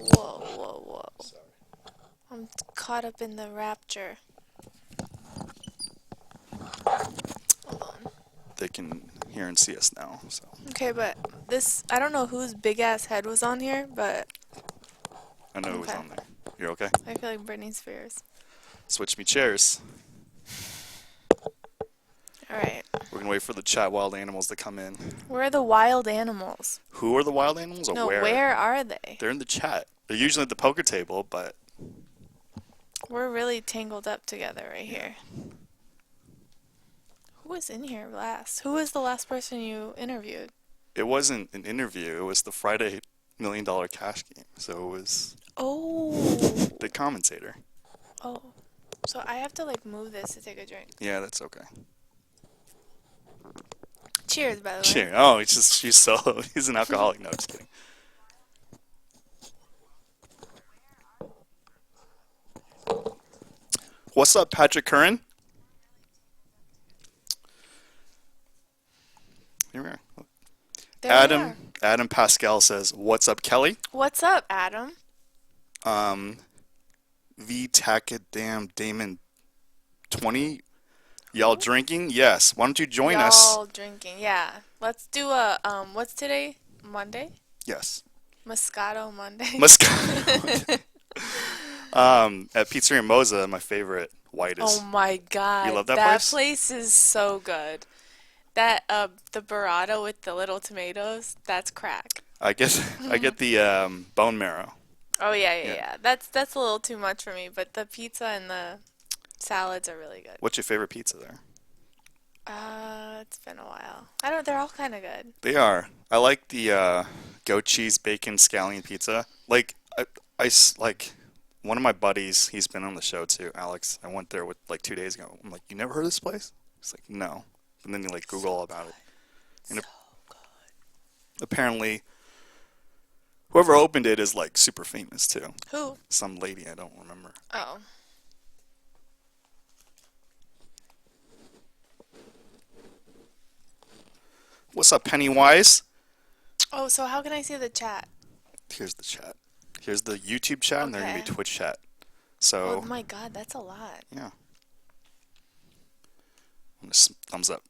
Whoa, whoa, whoa. Sorry. I'm caught up in the rapture. Hold on. They can hear and see us now, so. Okay, but this, I don't know whose big ass head was on here, but I know who was okay. on there. You're okay? I feel like Britney Spears. Switch me chairs. Alright. We're gonna wait for the chat wild animals to come in. Where are the wild animals? Who are the wild animals or No, where? where are they? They're in the chat. They're usually at the poker table, but We're really tangled up together right here. Who was in here last? Who was the last person you interviewed? it wasn't an interview. It was the Friday $1 million cash game. So it was Oh. the commentator. Oh. So I have to like move this to take a drink. Yeah, that's okay. Cheers, by the way. Cheers. Oh, she's solo. He's an alcoholic. No, just kidding. What's up, Patrick Curran? Here we are. There we are. Adam Pascal says, "What's up, Kelly?" What's up, Adam? V Takadam Damon 20. Y'all drinking? Yes. Why don't you join us? Y'all drinking, yeah. Let's do a, what's today? Monday? Yes. Moscato Monday. Moscato. At Pizzeria Moza, my favorite white is. Oh my god. You love that That place? place is so good. That, the burrata with the little tomatoes, that's crack. I get the bone marrow. Oh yeah, yeah, Yeah. yeah. That's a little too much for me, but the pizza and the salads are really good. What's your favorite pizza there? It's been a while. I don't, they're all kind of good. They are. I like the goat cheese bacon scallion pizza. Like like one of my buddies, he's been on the show too, Alex. I went there with like 2 days ago. I'm like, "You never heard of this place?" He's like, "No." And then you like Google all about it. And So good. apparently whoever opened it is like super famous too. Who? Some lady, I don't remember. Oh. What's up, Pennywise? Oh, so how can I see the chat? Here's the chat. Here's the YouTube chat, and there's gonna be Okay. Twitch chat. Oh So my god, that's a lot. yeah. Thumbs up.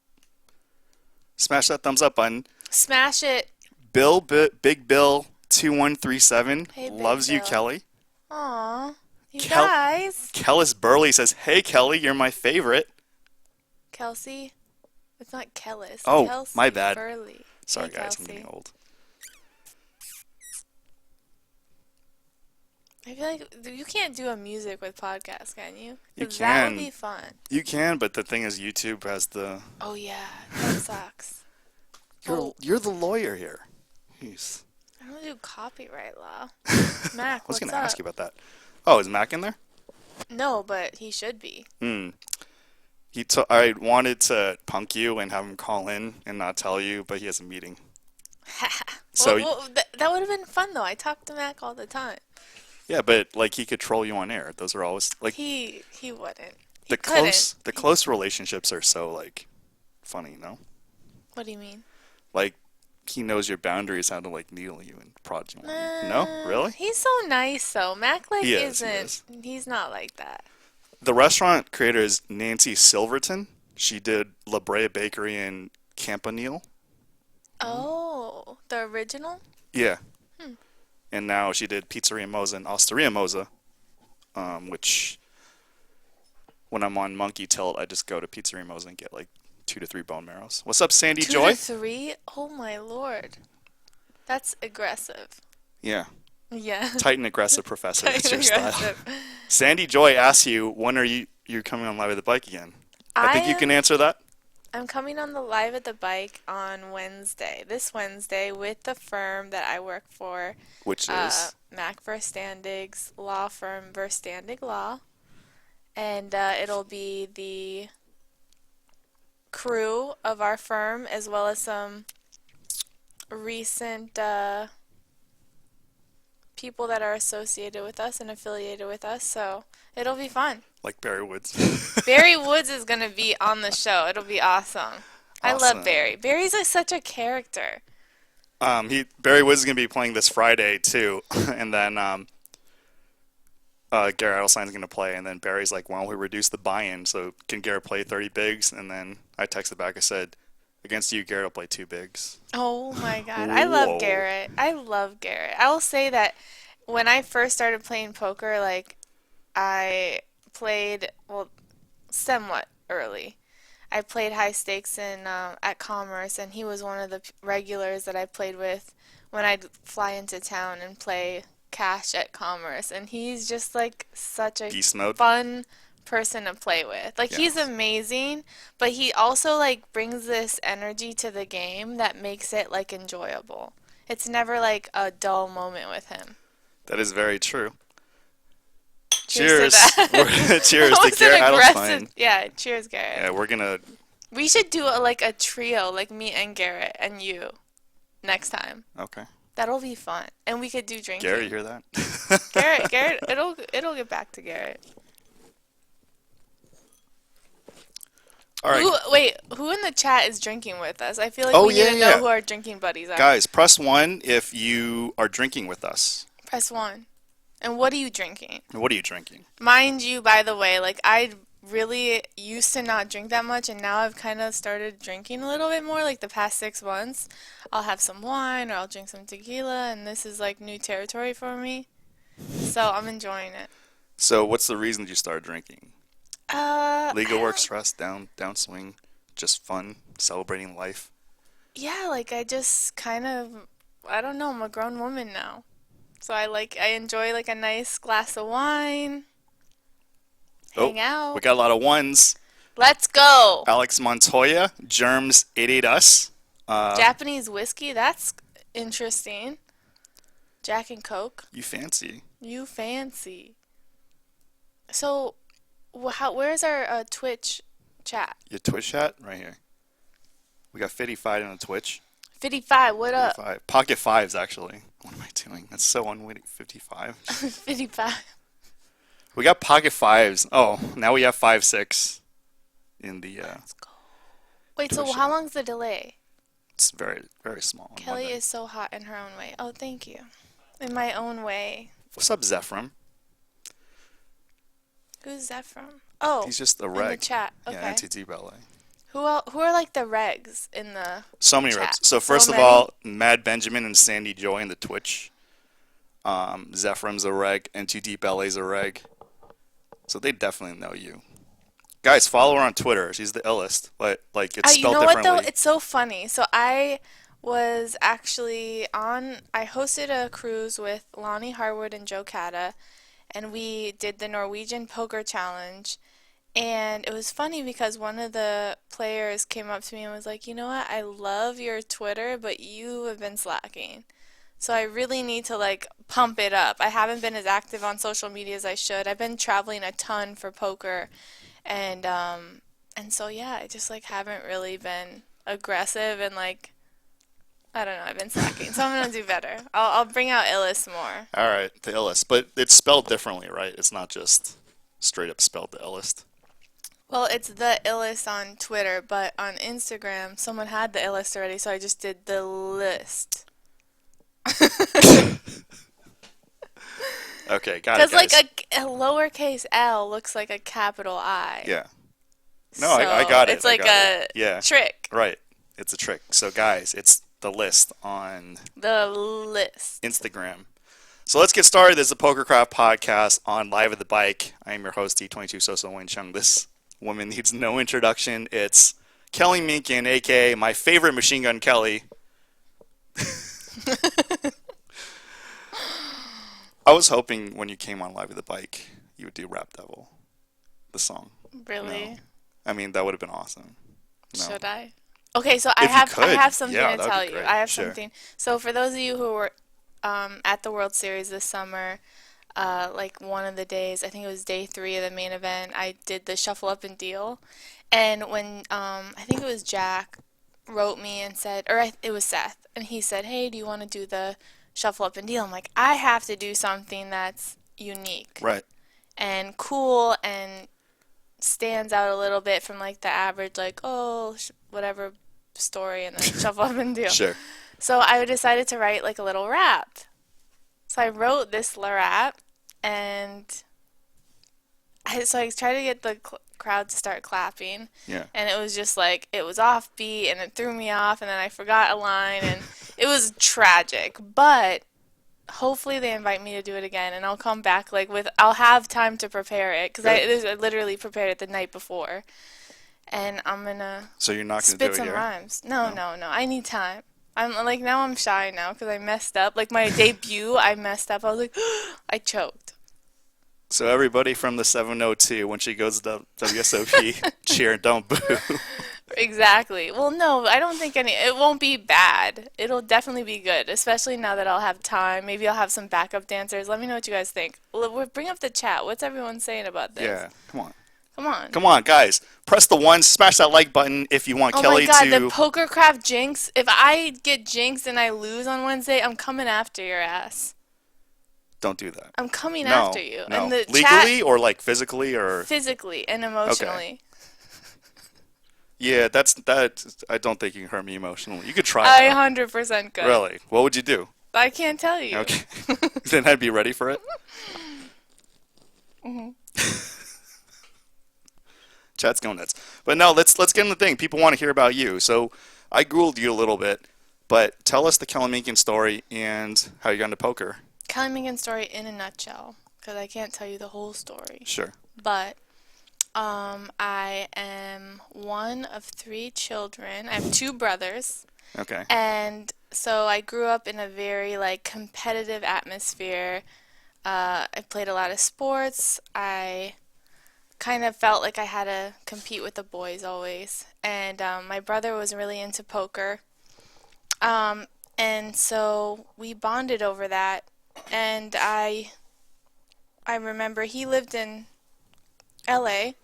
Smash that thumbs up button. Smash it. Big Bill 2137 Hey, Big loves you, Bill. Kelly. Aw. You Kel- guys. Kellis Burley says, "Hey Kelly, you're my favorite." Kelsey? It's not Kellis. Oh, Kelsey my bad. Burley. Sorry Hey, guys, I'm Kelsey. getting old. I feel like you can't do a music with podcasts, can you? You 'Cause that would can. be fun. You can, but the thing is, YouTube has the. Oh yeah, that sucks. You're the lawyer here. Jeez. I don't do copyright law. I Mac, was what's gonna ask up? you about that. Oh, is Mac in there? No, but he should be. Hmm. I wanted to punk you and have him call in and not tell you, but he has a meeting. So that would have been fun though. I talk to Mac all the time. yeah, but like he could troll you on air. Those are always like He wouldn't. He the couldn't. close relationships are so like funny, you know? What do you mean? Like he knows your boundaries, how to like needle you and prod you. No, really? He's so nice though. Mac like He is, he isn't. is. He's not like that. The restaurant creator is Nancy Silverton. She did La Brea Bakery in Campanile. Oh, the original? Yeah. Hmm. And now she did Pizzeria Moza and Osteria Moza, which when I'm on Monkey Tilt, I just go to Pizzeria Moza and get like 2 to 3 bone marrows. What's up, Sandy Two Joy? to three? Oh my lord. That's aggressive. Yeah. Yeah. Tight and aggressive professor. That's your style. Aggressive. Sandy Joy asks you, when are you coming on Live at the Bike again? I think you can answer that. I'm coming on the Live at the Bike on Wednesday. This Wednesday with the firm that I work for. Which is? Mac Verstandig's law firm, Verstandig Law. And it'll be the crew of our firm as well as some recent people that are associated with us and affiliated with us, so it'll be fun. Like Barry Woods. Barry Woods is going to be on the show. It'll be awesome. I Awesome. love Barry. Barry's like such a character. He Barry Woods is gonna be playing this Friday too, and then Garrett Adelstein's gonna play, and then Barry's like, "Why don't we reduce the buy-in? So can Garrett play 30 bigs?" And then I texted back, I said, "Against you, Garrett will play 2 bigs." Oh my God. I love Whoa. Garrett. I love Garrett. I will say that when I first started playing poker, like I played, well, somewhat early. I played high stakes in at Commerce, and he was one of the regulars that I played with when I'd fly into town and play cash at Commerce. And he's just like such a Beast mode. fun person to play with. Like he's Yes. amazing, but he also like brings this energy to the game that makes it like enjoyable. It's never like a dull moment with him. That is very true. Cheers to Cheers. that. Cheers That to was an Garrett aggressive. Adelstein. Yeah, cheers, Garrett. Yeah, we're gonna. We should do like a trio, like me and Garrett and you next time. Okay. That'll be fun. And we could do Garrett, you drinking. hear that? Garrett, it'll get back to Garrett. All right. Who in the chat is drinking with us? I feel like Oh we need yeah, to know yeah. who our drinking buddies are. Guys, press 1 if you are drinking with us. Press one. And what are you drinking? What are you drinking? Mind you, by the way, like I really used to not drink that much, and now I've kind of started drinking a little bit more. Like the past 6 months, I'll have some wine or I'll drink some tequila, and this is like new territory for me. So I'm enjoying it. So, what's the reason you started drinking? Legal I work, don't. stress, downswing, just fun, celebrating life. Yeah, like I just kind of, I don't know. I'm a grown woman now, so I enjoy like a nice glass of wine, Oh, hang we out. got a lot of ones. Let's go. Alex Montoya, Germs 88 us. Uh, Japanese whiskey. That's interesting. Jack and Coke. you fancy. You fancy. So, where's our Twitch chat? Your Twitch chat right here. We got 55 on the Twitch. 55, what up? 55. Pocket fives, actually. What am I doing? That's so unwitty. 55. 55. We got pocket fives. Oh, now we have 5-6 in the Let's go. Wait, so Twitch how chat. long's the delay? It's very, very small on Kelly Monday. is so hot in her own way. Oh, thank you. In my own way. What's up, Zephram? Who's that from? Oh, He's just a in the reg. chat. Yeah, Okay. NTT ballet. Who are like the regs in the So many chat? reps. So So first of many? all, Mad Benjamin and Sandy Joy in the Twitch. Zephram's a reg. NTT ballet's a reg. So they definitely know you. Guys, follow her on Twitter. She's the illest, but like it's You spelled know what though? differently. It's so funny. So I was actually on, I hosted a cruise with Lonnie Harwood and Joe Cata, and we did the Norwegian Poker Challenge. And it was funny because one of the players came up to me and was like, you know what? I love your Twitter, but you have been slacking. So I really need to like pump it up. I haven't been as active on social media as I should. I've been traveling a ton for poker, and so yeah, I just like haven't really been aggressive and like I don't know, I've been slacking. So I'm gonna do better. I'll bring out Illis more. All right, the illest, but it's spelled differently, right? It's not just straight up spelled the illest. Well, it's the Illis on Twitter, but on Instagram someone had the Illis already, so I just did the list. Okay, got it, Because like guys. a lowercase L looks like a capital I. Yeah. No, I So got it. it's I like got it. a Yeah, trick. right. It's a trick. So, guys, it's the list on The list. Instagram. So let's get started. This is the PokerCraft podcast on Live at the Bike. I am your host, D22 Soso Wayne Chung. This woman needs no introduction. It's Kelly Minkin, aka my favorite Machine Gun Kelly. I was hoping when you came on Live at the Bike, you would do Rap Devil, the song. No. Really? I mean, that would have been awesome. No. Should I? Okay, so If you I could, have something yeah, to that would tell be you. great. I have Sure. something. So for those of you who were at the World Series this summer, like one of the days, I think it was day three of the main event, I did the shuffle up and deal. And when I think it was Jack wrote me and said, it was Seth, and he said, "Hey, do you want to do the shuffle up and deal?" I'm like, I have to do something that's unique Right. and cool and stands out a little bit from like the average like whatever story and then shuffle up and deal. Sure. So I decided to write like a little rap. So I wrote this rap, and I tried to get the crowd to start clapping, Yeah. and it was just like it was offbeat, and it threw me off, and then I forgot a line, and it was tragic. But hopefully they invite me to do it again, and I'll come back like with I'll have time to prepare it because Good. I literally prepared it the night before, and I'm gonna So you're not gonna do spit it some here? rhymes. No, No. no, no. I need time. I'm like now I'm shy now because I messed up. Like my debut, I messed up. I was like, I choked. So everybody from the 702, when she goes to WSOP, cheer and don't boo. Exactly. Well, no, I don't think it won't be bad. It'll definitely be good, especially now that I'll have time. Maybe I'll have some backup dancers. Let me know what you guys think. Bring up the chat. What's everyone saying about this? Yeah, come on. Come on. Come on, guys. Press the one, smash that like button if you want Oh my Kelly God, the to. PokerCraft jinx. If I get jinxed and I lose on Wednesday, I'm coming after your ass. Don't do that. I'm coming No, after you. no. And the chat Legally or like physically or. physically and Okay. emotionally. Yeah, that. I don't think you can hurt me emotionally. You could try I though. 100% could. Really? What would you do? I can't tell you. Okay. Then I'd be ready for it. Mhm. Chat's going nuts. But no, let's get in the thing. People want to hear about you. So I Googled you a little bit, but tell us the Kelly Minkin story and how you got into poker. Kelly Minkin story in a nutshell, because I can't tell you the whole story. Sure. But I am one of three children. I have two brothers, Okay. and so I grew up in a very like competitive atmosphere. I played a lot of sports. I kind of felt like I had to compete with the boys always, and my brother was really into poker. Um, and so we bonded over that, and I remember he lived in LA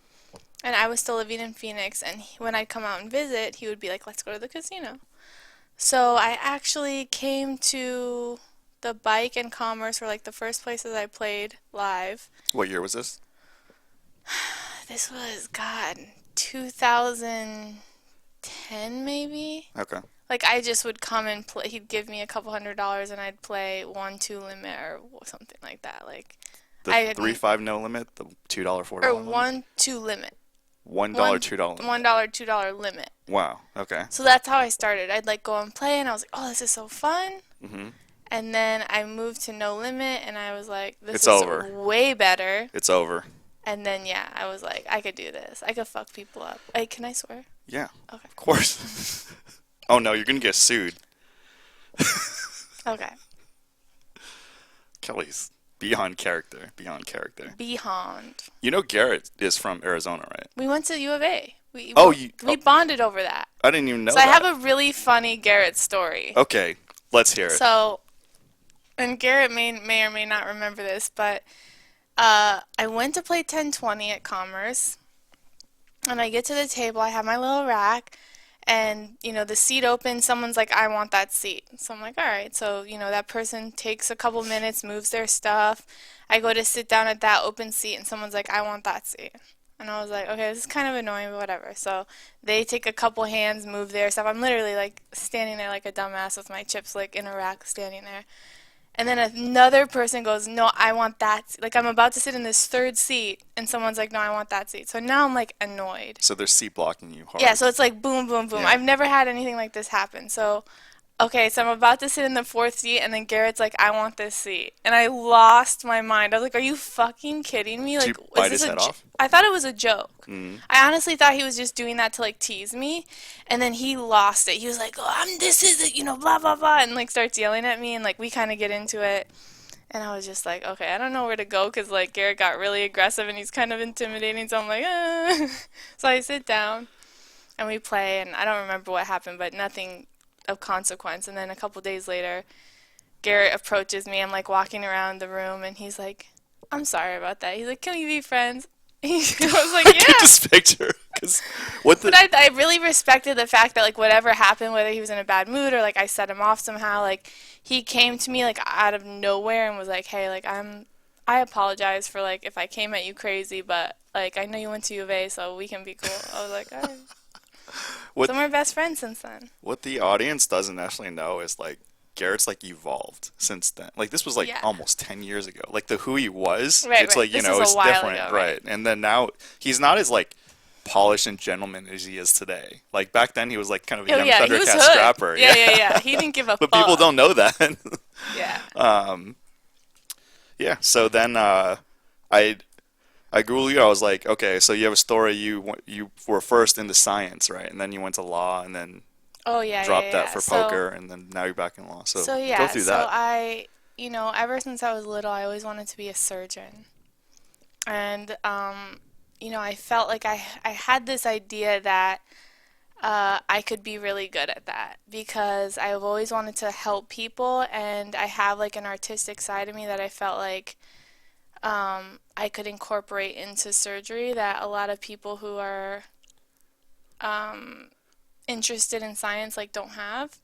and I was still living in Phoenix, and when I'd come out and visit, he would be like, "Let's go to the casino." So I actually came to the Bike and Commerce were like the first places I played live. What year was this? This was God, 2010 maybe. Okay. Like I just would come and play. He'd give me a couple $100 and I'd play 1-2 limit or something like that. Like The I three had five no limit, the $2 or $4 limit, 1-2 limit. $1 One $2 limit. $1 $2 limit. Wow. Okay. So that's how I started. I'd like go and play and I was like, "Oh, this is so fun." Mhm. And then I moved to no limit and I was like, "This It's is over. way better." It's over. And then yeah, I was like, "I could do this. I could fuck people up." Hey, can I swear? Yeah. Okay. Of course. Oh no, you're gonna get sued. Okay. Kelly's beyond character. Beyond character. Beyond. You know Garrett is from Arizona, right? We went to U of A. We Oh, we, you. we Oh, bonded over that. I didn't even know So I have that. a really funny Garrett story. Okay, let's hear it. So, and Garrett may or may not remember this, but I went to play 1020 at Commerce, and I get to the table, I have my little rack, and the seat opens, someone's like, "I want that seat." So I'm like, all right. So that person takes a couple minutes, moves their stuff. I go to sit down at that open seat, and someone's like, "I want that seat." And I was like, okay, this is kind of annoying, but whatever. So they take a couple hands, move their stuff. I'm literally like standing there like a dumbass with my chips like in a rack standing there. And then another person goes, "No, I want that seat." Like I'm about to sit in this third seat, and someone's like, "No, I want that seat." So now I'm like annoyed. So they're seat blocking you Yeah, hard. so it's like boom, boom, boom. Yeah. I've never had anything like this happen. So, okay, so I'm about to sit in the fourth seat, and then Garrett's like, "I want this seat." And I lost my mind. I was like, "Are you fucking kidding me? Did Like, you is bite this his a head j-" off? I thought it was a joke. Mm. I honestly thought he was just doing that to like tease me. And then he lost it. He was like, "Oh, this is it, blah, blah, blah," and like starts yelling at me, and like we kind of get into it. And I was just like, okay, I don't know where to go because like Garrett got really aggressive and he's kind of intimidating. So I'm like, So I sit down and we play, and I don't remember what happened, but nothing of consequence. And then a couple days later, Garrett approaches me. I'm like walking around the room, and he's like, "I'm sorry about that." He's like, "Can we be friends?" I was I like, can "Yeah." just picture. Cause what But the? I really respected the fact that like whatever happened, whether he was in a bad mood or like I set him off somehow, like he came to me like out of nowhere and was like, "Hey, like I apologize for like if I came at you crazy, but like I know you went to U of A, so we can be cool." I was like, "All right." What So we're best friends since then. what the audience doesn't actually know is like Garrett's like evolved since then. Like this was like Yeah. almost 10 years ago. Like the who he was, Right, it's right. like, This is a it's while different, ago, right? right? And then now he's not as like polished and gentleman as he is today. Like back then he was like kind of a Oh young yeah, he was Thundercat hood. scrapper. Yeah, Yeah. yeah, yeah. He didn't give a But people fuck. don't know that. Yeah. Um, yeah, so then I I Googled you. I was like, okay, so you have a story. You were first into science, right? And then you went to law, and then Oh yeah, yeah, dropped that yeah. for poker, and then now you're back in law. So So go yeah, through so that. ever since I was little, I always wanted to be a surgeon. And I felt like I had this idea that I could be really good at that because I've always wanted to help people, and I have like an artistic side of me that I felt like I could incorporate into surgery that a lot of people who are um, interested in science like don't have.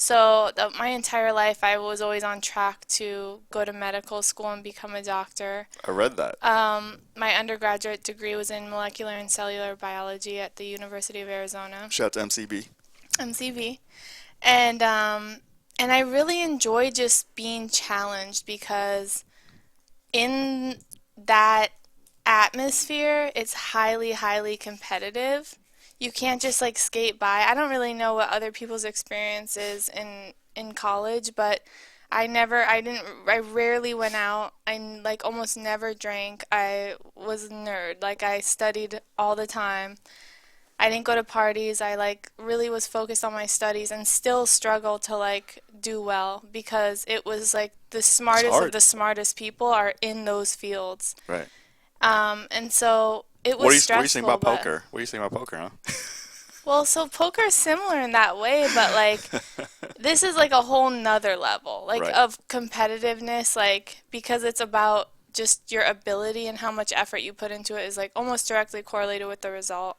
So my entire life, I was always on track to go to medical school and become a doctor. I read that. My undergraduate degree was in molecular and cellular biology at the University of Arizona, Shout out to MCB. MCV, and I really enjoy just being challenged because in that atmosphere, it's highly, highly competitive. You can't just like skate by. I don't really know what other people's experience is in college, but I rarely went out. I like almost never drank. I was a nerd. Like I studied all the time. I didn't go to parties. I like really was focused on my studies and still struggle to like do well because it was like the It's smartest of hard, the smartest people are in those fields. right? And so it What was do you think stressful, about but poker? What do you think about poker, huh? well, so poker is similar in that way, but like this is like a whole nother level, like Right. of competitiveness, like because it's about just your ability and how much effort you put into it is like almost directly correlated with the result.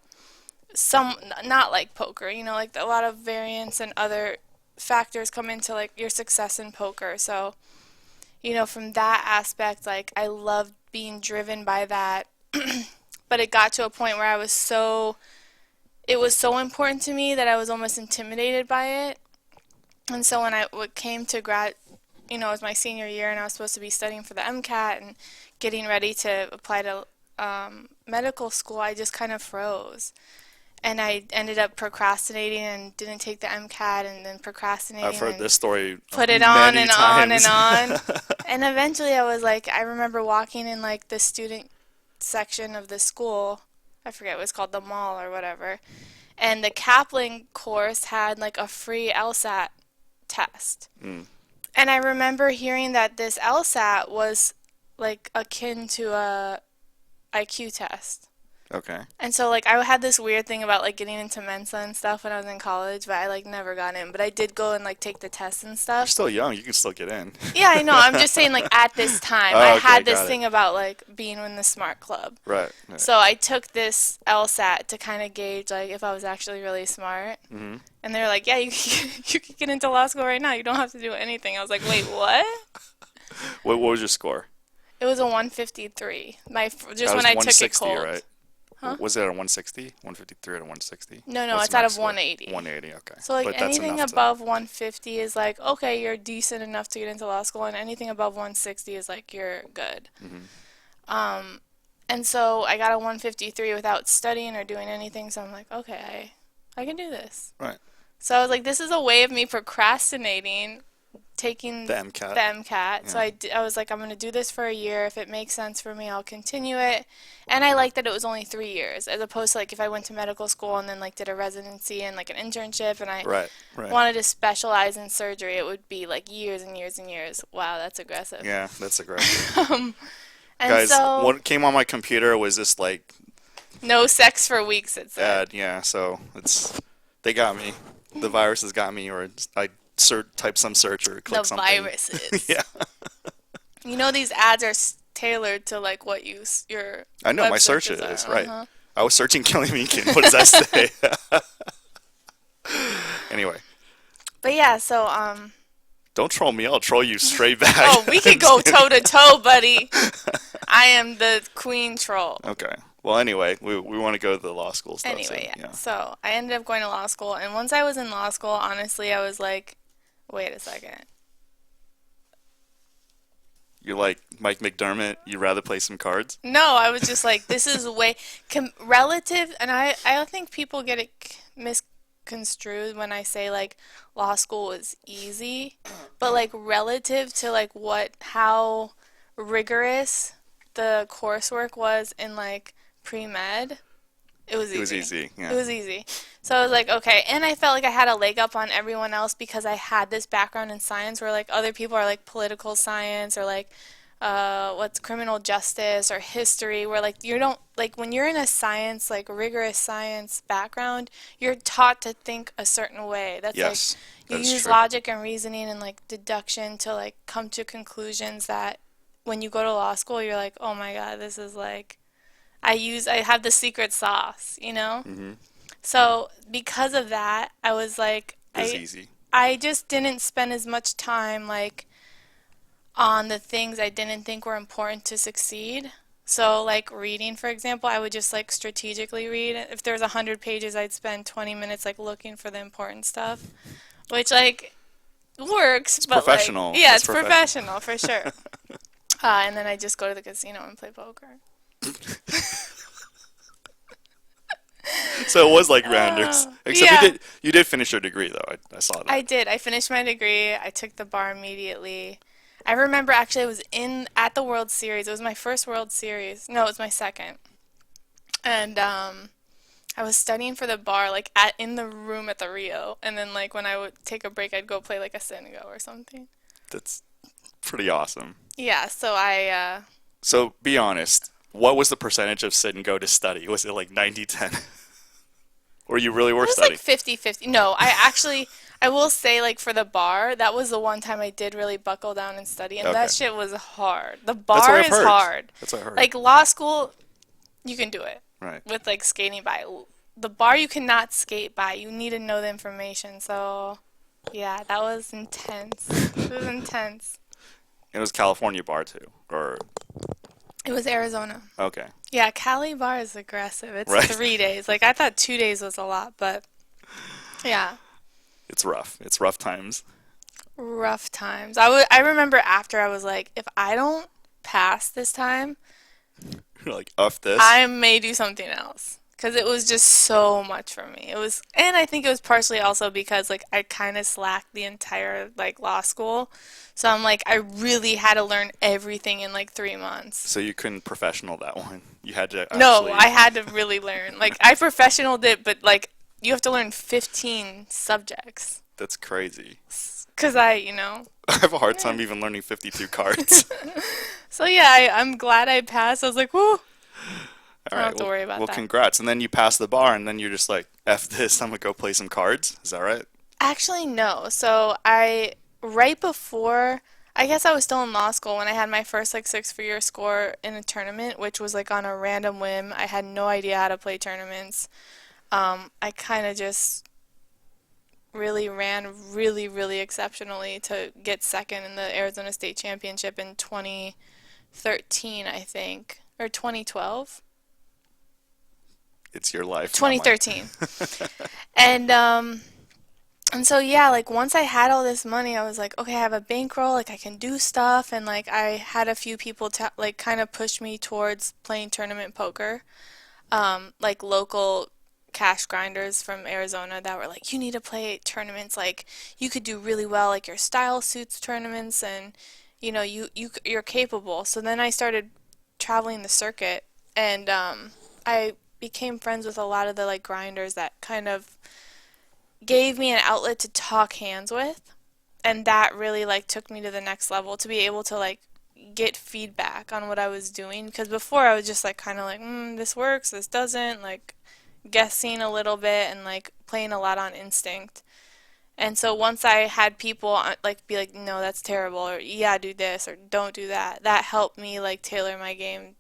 Some not like poker, like a lot of variance and other factors come into like your success in poker. So, from that aspect, like I loved being driven by that. But it got to a point where it was so important to me that I was almost intimidated by it. And so when I came to it was my senior year and I was supposed to be studying for the MCAT and getting ready to apply to medical school, I just kind of froze. And I ended up procrastinating and didn't take the MCAT and then I've procrastinating heard and this story put it on many and on and times. on. And eventually I was like, I remember walking in like the student section of the school. I forget it was called the mall or whatever. And the Kaplan course had like a free LSAT test. Mm, And I remember hearing that this LSAT was like akin to a IQ test. okay. And so like I had this weird thing about like getting into Mensa and stuff when I was in college, but I like never got in. But I did go and like take the tests and You're stuff. still young. You can still get in. Yeah, I know. I'm just saying like at this time, I Oh, okay, had this got it. thing about like being in the smart club. Right. Right. So I took this LSAT to kind of gauge like if I was actually really smart. Hmm. And they were like, "Yeah, you you can get into law school right now. You don't have to do anything." I was like, "Wait, what?" What was your score? It was a 153. Just That when was I took it 160, cold. right? Huh? Was it at a 160? 153 at a 160? No, no, What's it's the out max of score? 180. 180, okay. So like But that's anything enough to. above 150 is like, okay, you're decent enough to get into law school, and anything above 160 is like you're good. Hmm. Um, and so I got a 153 without studying or doing anything, so I'm like, okay, I can do this. Right. So I was like, this is a way of me procrastinating taking The the MCAT. MCAT. So Yeah. I was like, I'm going to do this for a year. If it makes sense for me, I'll continue it. And I liked that it was only 3 years, as opposed to like if I went to medical school and then like did a residency and like an internship and I Right. Right. wanted to specialize in surgery, it would be like years and years and years. Wow, that's aggressive. Yeah, that's aggressive. Um, and Guys, so, what came on my computer was this like no sex for weeks, it said. ad, yeah, so they got me. The viruses got me, or I type some search or click The something. viruses. Yeah, These ads are tailored to like what your I know web my search searches is are. right. Uh-huh. I was searching Kelly Minkin. What does that say? Anyway, But yeah, so don't troll me. I'll troll you straight back. oh, we could go toe to toe, buddy. I am the queen troll. Okay. Well, anyway, we want to go to the law school stuff Anyway, soon. yeah. Yeah. So I ended up going to law school, and once I was in law school, honestly, I was like, wait a second. You're like Mike McDermott. You'd rather play some cards? No, I was just like, this is way relative, and I think people get it misconstrued when I say like law school was easy, but like relative to like what how rigorous the coursework was in like pre-med, it was It was easy. easy. It Yeah. was easy. So I was like, okay, and I felt like I had a leg up on everyone else because I had this background in science where like other people are like political science or like what's criminal justice or history where like you don't like when you're in a science like rigorous science background you're taught to think a certain way that's like Yes, you that is use true. logic and reasoning and like deduction to like come to conclusions that when you go to law school you're like oh my God this is like I have the secret sauce, you know? Hmm. So because of that I was like It was easy. I just didn't spend as much time like on the things I didn't think were important to succeed. So, like reading, for example, I would just like strategically read. If there was 100 pages, I'd spend 20 minutes like looking for the important stuff, which like works, It's but like professional. yeah, It's it's professional. professional for sure. And then I just go to the casino and play poker. So it was like rounders. Except Yeah, you did finish your degree though. I saw I that. did. I finished my degree. I took the bar immediately. I remember actually I was in at the World Series. It was my first World Series. No, it was my second. And I was studying for the bar, like at in the room at the Rio, and then like when I would take a break, I'd go play like a Senegal or something. That's pretty awesome. Yeah, so I So be honest. What was the percentage of sit and go to study? Was it like 90-10? Or you really it were was like studying? 50-50. No, I actually I will say like for the bar, that was the one time I did really buckle down and study, and Okay. that shit was hard. The That's what bar I've is heard. hard. That's what I heard. Like law school, you can do it Right. with like skating by. The bar you cannot skate by. You need to know the information. So, yeah, that was intense. It was intense. It was California bar too. Or It was Arizona. okay. Yeah, Cali bar is aggressive. It's Right. 3 days. Like I thought 2 days was a lot, but yeah, It's rough. It's rough times. rough times. I remember after I was like, if I don't pass this time, You're like, off this. I may do something else. Because it was just so much for me. It was, and I think it was partially also because like I kind of slacked the entire like law school. So I'm like, I really had to learn everything in like 3 months. So you couldn't professional that one. You had to No, actually. I had to really learn. Like I professionaled it, but like you have to learn 15 subjects. That's crazy. Cause you know. I have a hard Yeah. time even learning 52 cards. So yeah, I'm glad I passed. I was like, whoo, All I don't right. have to Well, worry about well, that. congrats. And then you pass the bar, and then you're just like, F this. I'm gonna go play some cards. Is that right? Actually, no. So right before, I guess I was still in law school when I had my first like six-figure score in a tournament, which was like on a random whim. I had no idea how to play tournaments. I kind of just really ran really exceptionally to get second in the Arizona State Championship in 2013, I think, or 2012. It's your life, not mine. 2013. And and so yeah, like once I had all this money, I was like, okay, I have a bankroll, like I can do stuff, and like I had a few people to like kind of push me towards playing tournament poker, like local cash grinders from Arizona that were like, you need to play tournaments, like you could do really well, like your style suits tournaments, and you know you're capable. So then I started traveling the circuit, and I became friends with a lot of the like grinders that kind of gave me an outlet to talk hands with, and that really like took me to the next level to be able to like get feedback on what I was doing because before I was just like kind of like this works, this doesn't, like guessing a little bit and like playing a lot on instinct. And so once I had people like be like no, that's terrible, or yeah, do this or don't do that, that helped me like tailor my game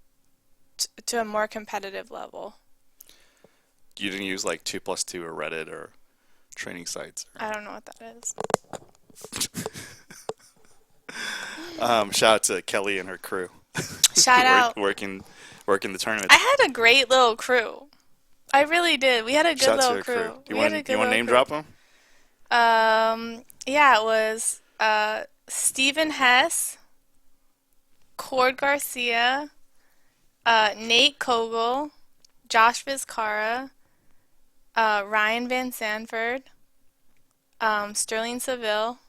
to a more competitive level. You didn't use like 2+2 or Reddit or training sites. I don't know what that is. Shout out to Kelly and her crew. Shout out. Working working the I tournaments. had a great little crew. I really did. We had a good Shout out to little the crew. crew. You We had a want good you want to little name crew. drop them? Yeah, it was Stephen Hess, Cord Garcia, Nate Kogel, Josh Vizcara, Ryan Van Sanford, Sterling Seville,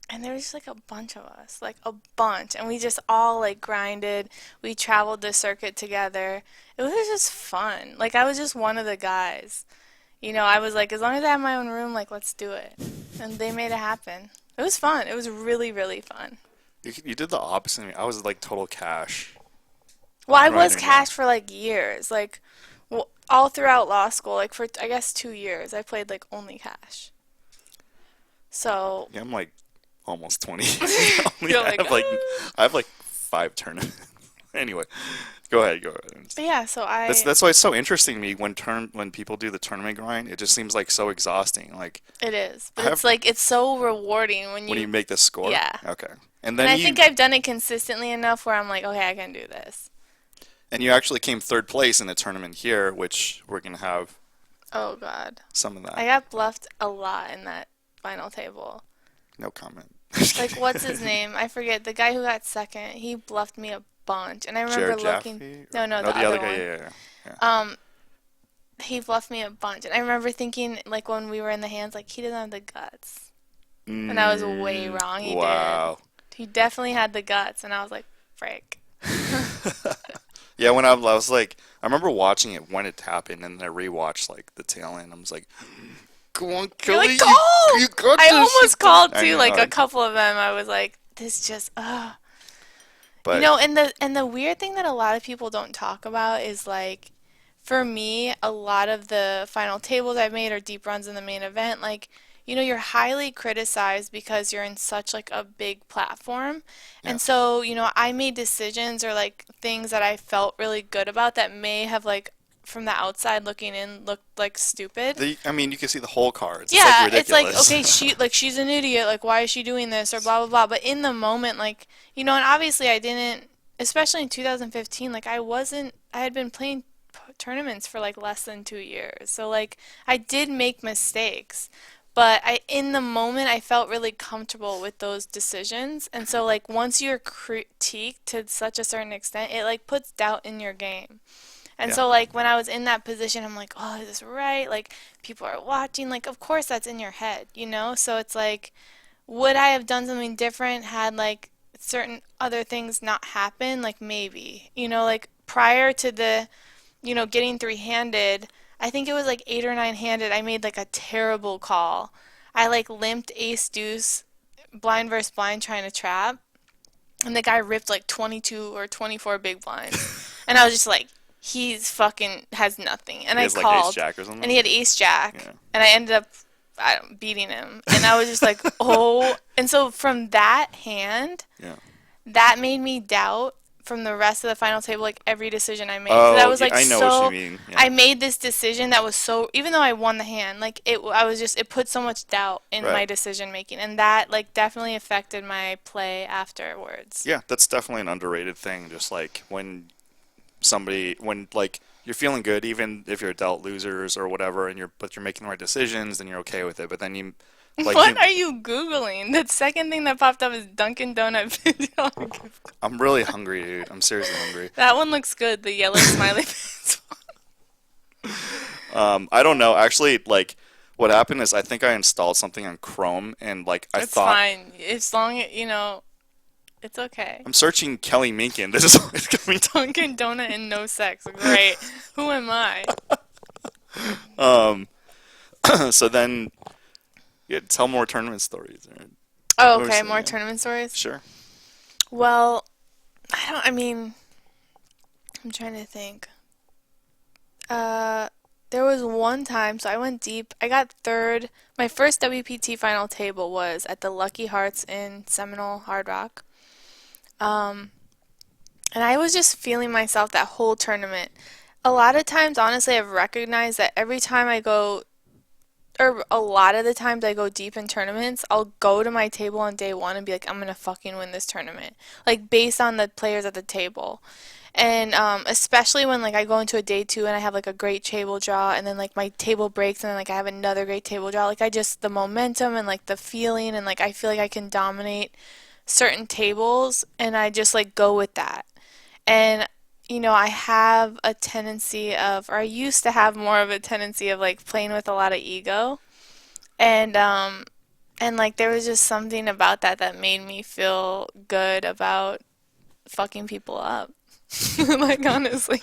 and there was just like a bunch of us, like a bunch, and we just all like grinded. We traveled the circuit together. It was just fun. Like I was just one of the guys. I was like, as long as I have my own room, like let's do it. And they made it happen. It was fun. It was really, really fun. You did the opposite of me. I was like total cash Well, I was grinding guy. cash for like years, like all throughout law school, like for I guess 2 years, I played like only cash. So Yeah, I'm like almost 20 years. I only you're like, have like I have like 5 tournaments. Anyway, go ahead, go ahead. but yeah. So That's I, that's why it's so interesting to me when people do the tournament grind. It just seems like so exhausting. Like it is, I but it's have like it's so rewarding when when you you, make the score. yeah. Okay. And And then I you think I've done it consistently enough where I'm like, okay, I can do this. and you actually came third place in the tournament here, which we're gonna have Oh God, some of I that. got bluffed a lot in that final table. No comment. Just Like, what's his kidding. name? I forget. The guy who got second, he bluffed me a bunch. And I remember Jared looking, Jaffe or no, no, no the the other other guy, one. yeah, yeah, yeah. Um, he bluffed me a bunch. And I remember thinking, like, when we were in the hands, like, he doesn't have the guts. Yeah. And I was way wrong. He did. Wow. He definitely had the guts. And I was like, frick. Yeah, when I was like, I remember watching it when it happened, and then I rewatched like the tail end. I was like, "Come on, You're Kelly, like, call! you got I this." almost called I too, know, like, a couple of them. I was like, this just, ugh. but And the weird thing that a lot of people don't talk about is like for me, a lot of the final tables I've made are deep runs in the main event. Like, you're highly criticized because you're in such like a big platform. yeah, And so, I made decisions or like things that I felt really good about that may have like from the outside looking in looked like stupid. I mean, you can see the whole cards. It's like Yeah, it's like, ridiculous. okay, she's an idiot, like why is she doing this or blah blah blah. But in the moment, like, and obviously I didn't, especially in 2015, like I had been playing tournaments for like less than 2 years. So like I did make mistakes. But in the moment, I felt really comfortable with those decisions. And so, like, once you're critiqued to such a certain extent, it like puts doubt in your game. And Yeah, so, like, when I was in that position, I'm like, oh, is this right? Like, people are watching. Like, of course, that's in your head, you know? So it's like, would I have done something different had, like, certain other things not happen? Like, maybe. Like, prior to the, getting three-handed, I think it was like 8 or 9 handed, I made, like, a terrible call. I, like, limped ace deuce, blind versus blind trying to trap, and the guy ripped, like, 22 or 24 big blinds. And I was just like, he's fucking has nothing. And he I has like Ace called, Jack or and he something. had ace jack, Yeah, and I ended up beating him. And I was just like, oh. And so from that hand, yeah. that made me doubt from the rest of the final table, like every decision I made. Because I Oh, was yeah, like, I know what you so, mean. Yeah, I made this decision that was so, even though I won the hand, like it put so much doubt in right. my decision making. And that, like, definitely affected my play afterwards. Yeah, that's definitely an underrated thing. Just like when like you're feeling good, even if you're dealt losers or whatever, and you're making the right decisions, then you're okay with it. But then you like What you are you Googling? The second thing that popped up is Dunkin' Donut video. I'm really hungry, dude. I'm seriously hungry. That one looks good, the yellow smiley face. I don't know. Actually, like what happened is I think I installed something on Chrome and like I It's thought fine. As long as, it's okay. I'm searching Kelly Minkin. This is it's coming. Dunkin' Donut and no sex. Great. Who am I? Um, so then yeah, tell more tournament stories. Or Oh, what were you okay. saying? More Yeah, tournament stories? sure. Well, I mean, I'm trying to think. Uh, there was one time, so I went deep. I got third. My first WPT final table was at the Lucky Hearts in Seminole Hard Rock. Um, and I was just feeling myself that whole tournament. A lot of times, honestly, I've recognized that every time I go or a lot of the times I go deep in tournaments, I'll go to my table on day one and be like, I'm gonna fucking win this tournament. Like based on the players at the table. And especially when like I go into a day two and I have like a great table draw and then like my table breaks and then like I have another great table draw. Like I just the momentum and like the feeling and like I feel like I can dominate certain tables and I just like go with that. And I have a tendency of, or I used to have more of a tendency of like playing with a lot of ego. And like there was just something about that that made me feel good about fucking people up. Like honestly.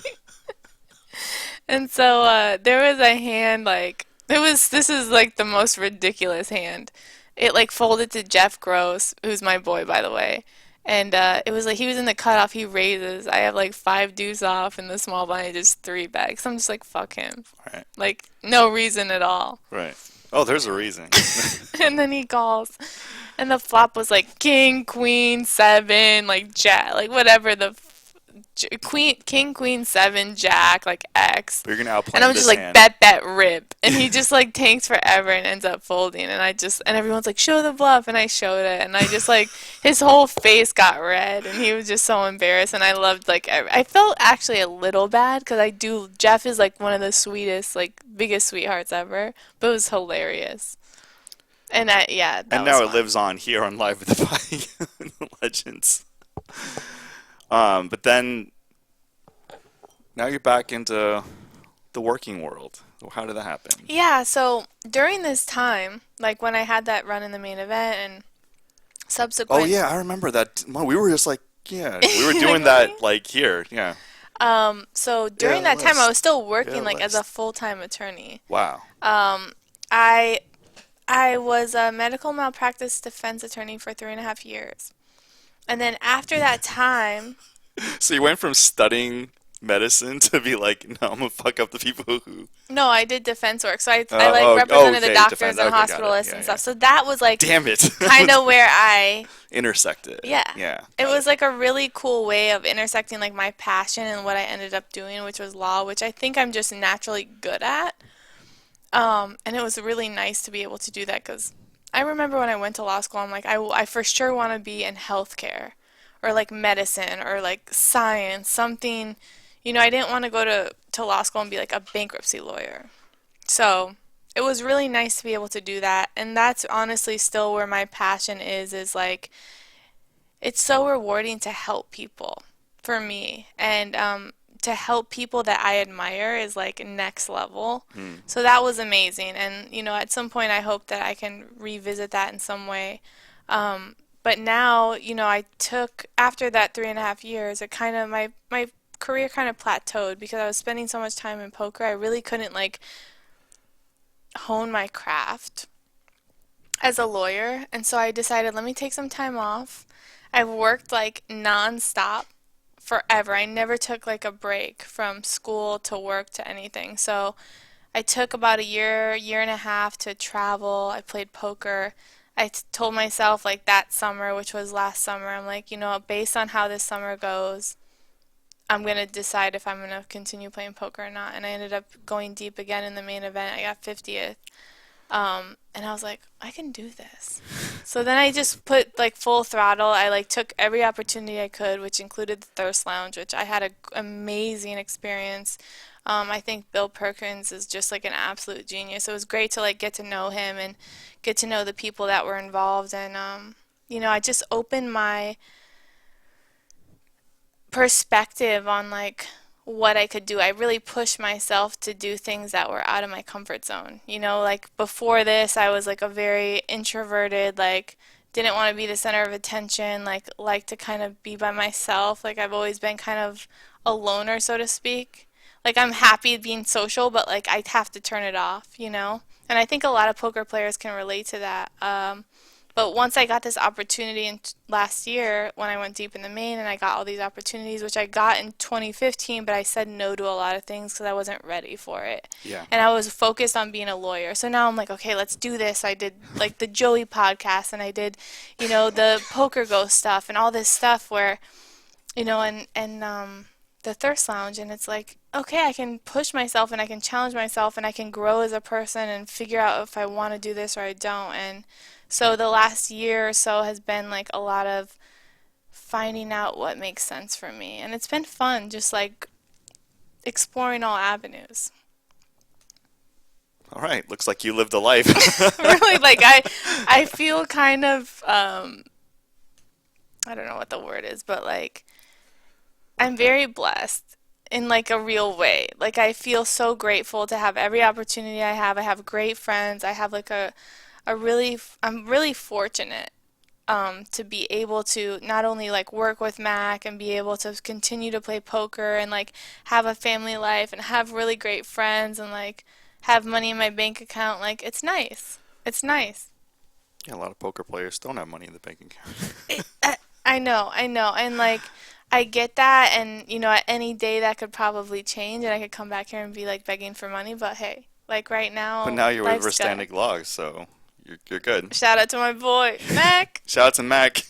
And so there was a hand like this is like the most ridiculous hand. It like folded to Jeff Gross, who's my boy by the way. And it was like he was in the cutoff, he raises. I have like five deuce off and the small blind just three bags. So I'm just like fuck him. Right. Like no reason at all. Right. Oh, there's a reason. And then he calls. And the flop was like king, queen, seven, like jack, like whatever queen, king, queen, seven, jack, like X. But you're gonna outplay And I'm just this like hand. bet, rip. And he just like tanks forever and ends up folding. And everyone's like, show the bluff. And I showed it. And I just like, his whole face got red. And he was just so embarrassed. And I loved, like, I felt actually a little bad because Jeff is like one of the sweetest, like, biggest sweethearts ever. But it was hilarious. And yeah, that And was now it fun. lives on here on Live with the Fighting Legends. But then now you're back into the working world. How did that happen? Yeah, so during this time, like when I had that run in the main event and Oh subsequent, yeah, I remember that. Well, we were just like, yeah, we were like doing really? that like here. Yeah. So Yeah, during that time, I was list. still Yeah, working like as a list. full-time attorney. Wow. Um, I I was a medical malpractice defense attorney for 3.5 years. And then after that time, So you went from studying medicine to be like, no, I'm gonna fuck up the people who. no, I did defense work. So I like Oh, represented the okay, defense. doctors and Okay, got it. hospitalists Yeah, and yeah. stuff. So that was like Damn it. kind of where I, Intersected. yeah. Yeah, It got it. was like a really cool way of intersecting like my passion and what I ended up doing, which was law, which I think I'm just naturally good at. And it was really nice to be able to do that because I remember when I went to law school, I'm like, I for sure want to be in healthcare or like medicine or like science, something, I didn't want to go to law school and be like a bankruptcy lawyer. So it was really nice to be able to do that. And that's honestly still where my passion is like, it's so rewarding to help people for me. And to help people that I admire is like next level. Hmm. So that was amazing. And, at some point I hope that I can revisit that in some way. But now, I took, after that 3.5 years, it kind of, my career kind of plateaued because I was spending so much time in poker. I really couldn't like hone my craft as a lawyer. And so I decided, let me take some time off. I've worked like nonstop forever. I never took like a break from school to work to anything. So I took about a year, year and a half to travel. I played poker. Told myself like that summer, which was last summer, I'm like, based on how this summer goes, I'm gonna decide if I'm gonna continue playing poker or not. And I ended up going deep again in the main event. I got 50th. And I was like, I can do this. So then I just put like full throttle. I like took every opportunity I could, which included the Thirst Lounge, which I had an amazing experience. I think Bill Perkins is just like an absolute genius. It was great to like get to know him and get to know the people that were involved. And I just opened my perspective on like what I could do. I really pushed myself to do things that were out of my comfort zone. Like before this, I was like a very introverted, like didn't want to be the center of attention, like to kind of be by myself. Like I've always been kind of a loner, so to speak. Like I'm happy being social, but like I have to turn it off. And I think a lot of poker players can relate to that. But once I got this opportunity last year when I went deep in the main and I got all these opportunities, which I got in 2015, but I said no to a lot of things because I wasn't ready for it. Yeah. And I was focused on being a lawyer. So now I'm like, okay, let's do this. I did like the Joey podcast and I did, the Poker Ghost stuff and all this stuff where, and the Thirst Lounge, and it's like, okay, I can push myself and I can challenge myself and I can grow as a person and figure out if I want to do this or I don't. And so the last year or so has been like a lot of finding out what makes sense for me. And it's been fun just like exploring all avenues. All right, looks like you lived a life. Really, like I feel kind of I don't know what the word is, but like I'm very blessed in like a real way. Like I feel so grateful to have every opportunity I have. I have great friends. I have like a really I'm really fortunate to be able to not only like work with Mac and be able to continue to play poker and like have a family life and have really great friends and like have money in my bank account. Like it's nice. It's nice. Yeah, a lot of poker players don't have money in the bank account. I know, and like I get that, and you know, at any day that could probably change, and I could come back here and be like begging for money. But hey, like right But now, now you're with life's good. Verstandig Logs, so you're good. Shout out to my boy Mac. Shout out to Mac.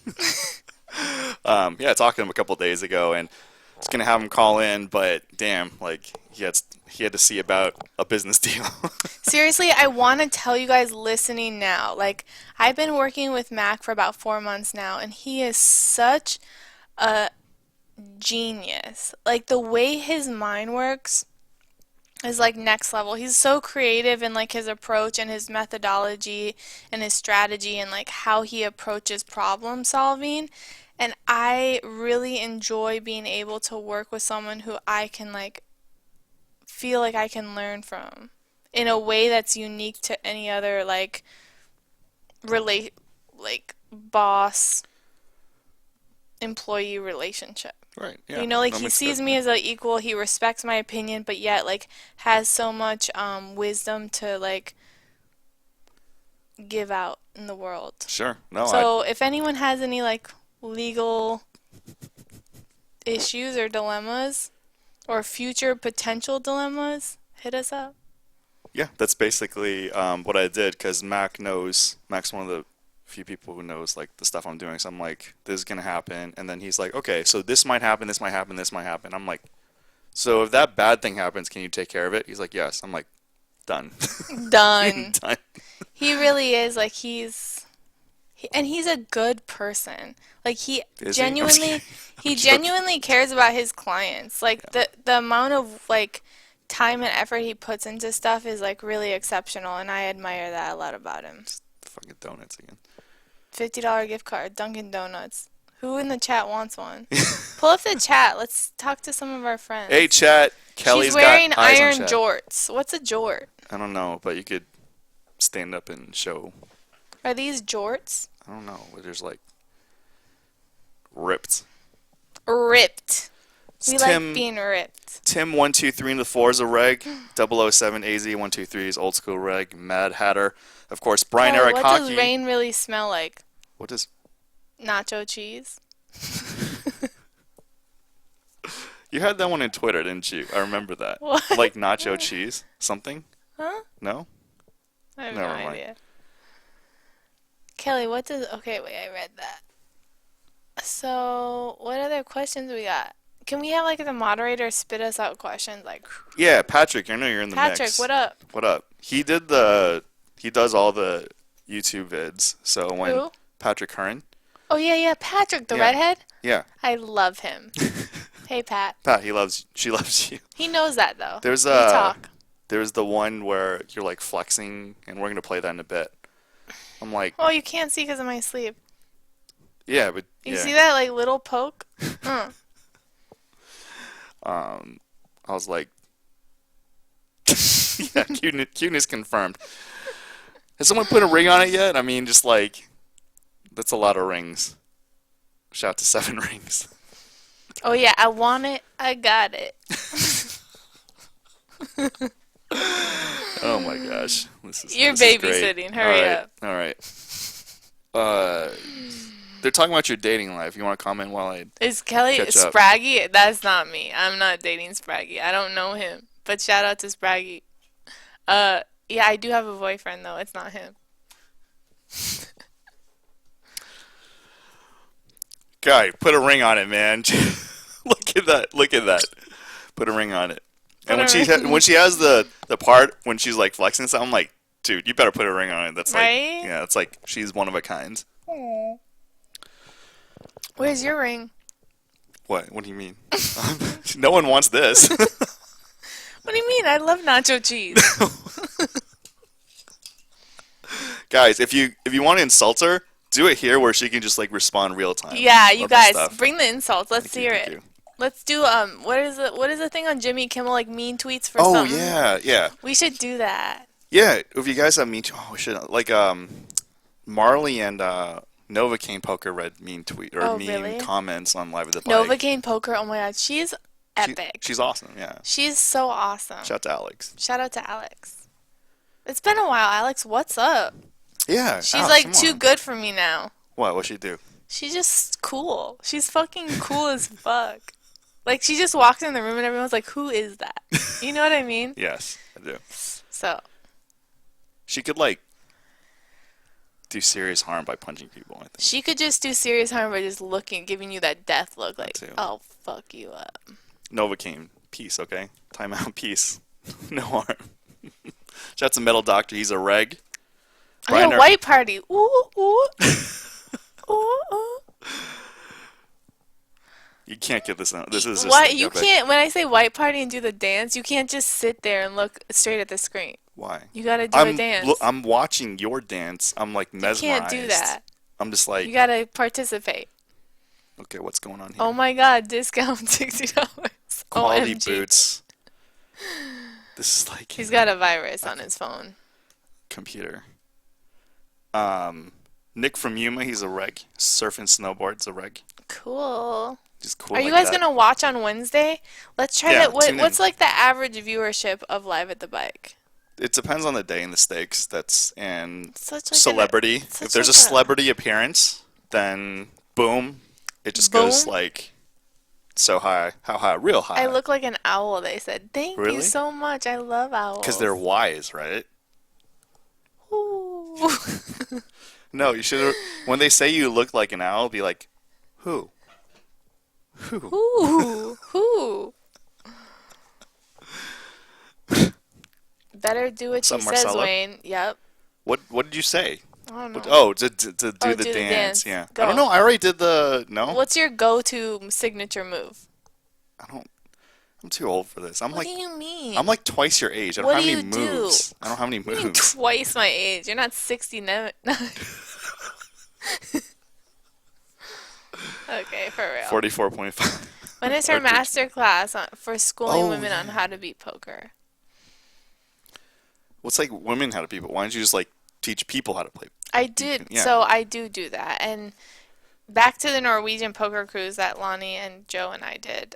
Yeah, I talked to him a couple days ago, and I was gonna have him call in, but damn, like he had to see about a business deal. Seriously, I want to tell you guys listening now. Like I've been working with Mac for about 4 months now, and he is such a genius. Like the way his mind works is like next level. He's so creative in like his approach and his methodology and his strategy and like how he approaches problem solving. And I really enjoy being able to work with someone who I can like feel like I can learn from in a way that's unique to any other like relate like boss employee relationship. Right, yeah, You know, like that he makes good. sees me as an equal, he respects my opinion, but yet like has so much wisdom to like give out in the world. Sure. No, So if anyone has any like legal issues or dilemmas or future potential dilemmas, hit us up. yeah, that's basically what I did because Mac knows. Mac's one of the few people who knows like the stuff I'm doing. So I'm like, this is gonna happen, and then he's like, okay, so this might happen, this might happen, this might happen. I'm like, so if that bad thing happens, can you take care of it? He's like, yes. I'm like, done. Done. Done. He really is like and he's a good person. Like Is he? I'm just kidding. I'm he joking. genuinely cares about his clients. Like Yeah, the amount of like time and effort he puts into stuff is like really exceptional and I admire that a lot about him. fucking donuts again. $50 gift card, Dunkin' Donuts. Who in the chat wants one? Pull up the chat. Let's talk to some of our Hey, friends. chat. She's Kelly's got wearing eyes on iron chat. jorts. What's a jort? I don't know, but you could stand up and show. Are these jorts? I don't know. There's like ripped. Ripped. It's We like Tim being ripped. Tim 123 in the floor is a reg. 007 AZ 123 is old school reg. Mad Hatter, of course. Brian Kelly, Eric what does Hockey. rain really smell like? What does Nacho cheese. you had that one in Twitter, didn't you? I remember that. What? Like nacho cheese, something? Huh? No? I have no Never mind. idea. Kelly, what does... Okay, wait, I read that. So, what other questions we got? Can we have like the moderator spit us out questions like Yeah, Patrick, I know you're in the Patrick, mix. what up? What up? He does all the YouTube vids. So when Who? Patrick Hearn, Oh yeah, Patrick, the yeah, redhead. yeah. I love him. Hey, Pat. Pat, she loves you. He knows that though. There's We talk. there's the one where you're like flexing, and we're gonna play that in a bit. I'm like, Oh, you can't see because of my sleep. yeah, but You yeah. see that like little poke? Mm. I was like, yeah, cuteness confirmed. Has someone put a ring on it yet? I mean, just like, that's a lot of rings. Shout out to 7 rings. Oh yeah, I want it. I got it. Oh my gosh, You're this is great. babysitting. All Hurry right, up. all right. Uh, they're talking about your dating life. You want to comment while I Is Kelly catch up? Spraggy? That's not me. I'm not dating Spraggy. I don't know him. But shout out to Spraggy. Yeah, I do have a boyfriend though. It's not him. Guy, put a ring on it, man. Look at that. Look at that. Put a ring on it. And Put a ring. when she has the part when she's like flexing stuff, I'm like, dude, you better put a ring on it. That's like, Right? yeah, it's like she's one of a kind. Where's your ring? What? What do you mean? No one wants this. What do you mean? I love nacho cheese. Guys, if you want to insult her, do it here where she can just like respond real time. Yeah, you Love this guys, stuff. bring the insults. Let's Thank you, hear thank it. you. Let's do what is the thing on Jimmy Kimmel, like mean tweets for Oh something? yeah, yeah, We should do that. yeah. If you guys have mean, oh we should like Marley and Novocaine Poker read mean tweet or Oh, mean really? comments on Live at the Bike. Novocaine Poker, oh my god, she's epic. She's awesome. Yeah. She's so awesome. Shout out to Alex. Shout out to Alex. It's been a while, Alex. What's up? Yeah. She's Alex, like come too on. good for me now. What? What'd she do? She's just cool. She's fucking cool as fuck. Like she just walks in the room and everyone's like, "Who is that?" You know what I mean? Yes, I do. So, She could like do serious harm by punching people. I think she could just do serious harm by just looking, giving you that death look that like, too. "I'll fuck you up." Novocaine, peace. Okay, time out, peace. No harm. Shout out to Metal Doctor. He's a reg. Oh, yeah, Reiner- white party. Ooh, ooh. Ooh, ooh. You can't get this out. This is just What? like You epic. can't, when I say white party and do the dance, you can't just sit there and look straight at the screen. Why? You gotta do a dance. I'm watching your dance. I'm like You mesmerized. can't do that. I'm just like, You gotta participate. okay, what's going on here? Oh my god, discount $60. Quality OMG. boots. This is like He's got a virus on his phone. computer. Nick from Yuma, he's a reg. Surf and snowboard's a reg. Cool. Just cool Are you like guys that. gonna watch on Wednesday? Let's try Yeah, to. What, tune in. what's like the average viewership of Live at the Bike? It depends on the day and the stakes. That's and Such like celebrity. such If there's a like celebrity appearance, then boom, it just goes Boom? like so high. How high? Real high. I look like an owl. They said, "Thank Really? you so much. I love owls." Because they're wise, right? Ooh. No, you should. When they say you look like an owl, be like, who? Who? Ooh. Ooh. Better do what What's she up, says, Marcella? Wayne. Yep. What did you say? I don't know. Oh, to do Oh, the do the dance. dance. Yeah. Go. I don't know. I already did the. No. What's your go-to signature move? I don't. I'm too old for this. What do you mean? I'm like twice your age. I don't What have do any you do? moves. I don't have any You mean moves. twice my age. You're not 69. Okay, for real. 44.5. When is her Okay. master class for schooling Oh, women on yeah. how to beat poker? What's like women how to people? Why don't you just like teach people how to play? I did, Yeah. so I do that. And back to the Norwegian poker cruise that Lonnie and Joe and I did.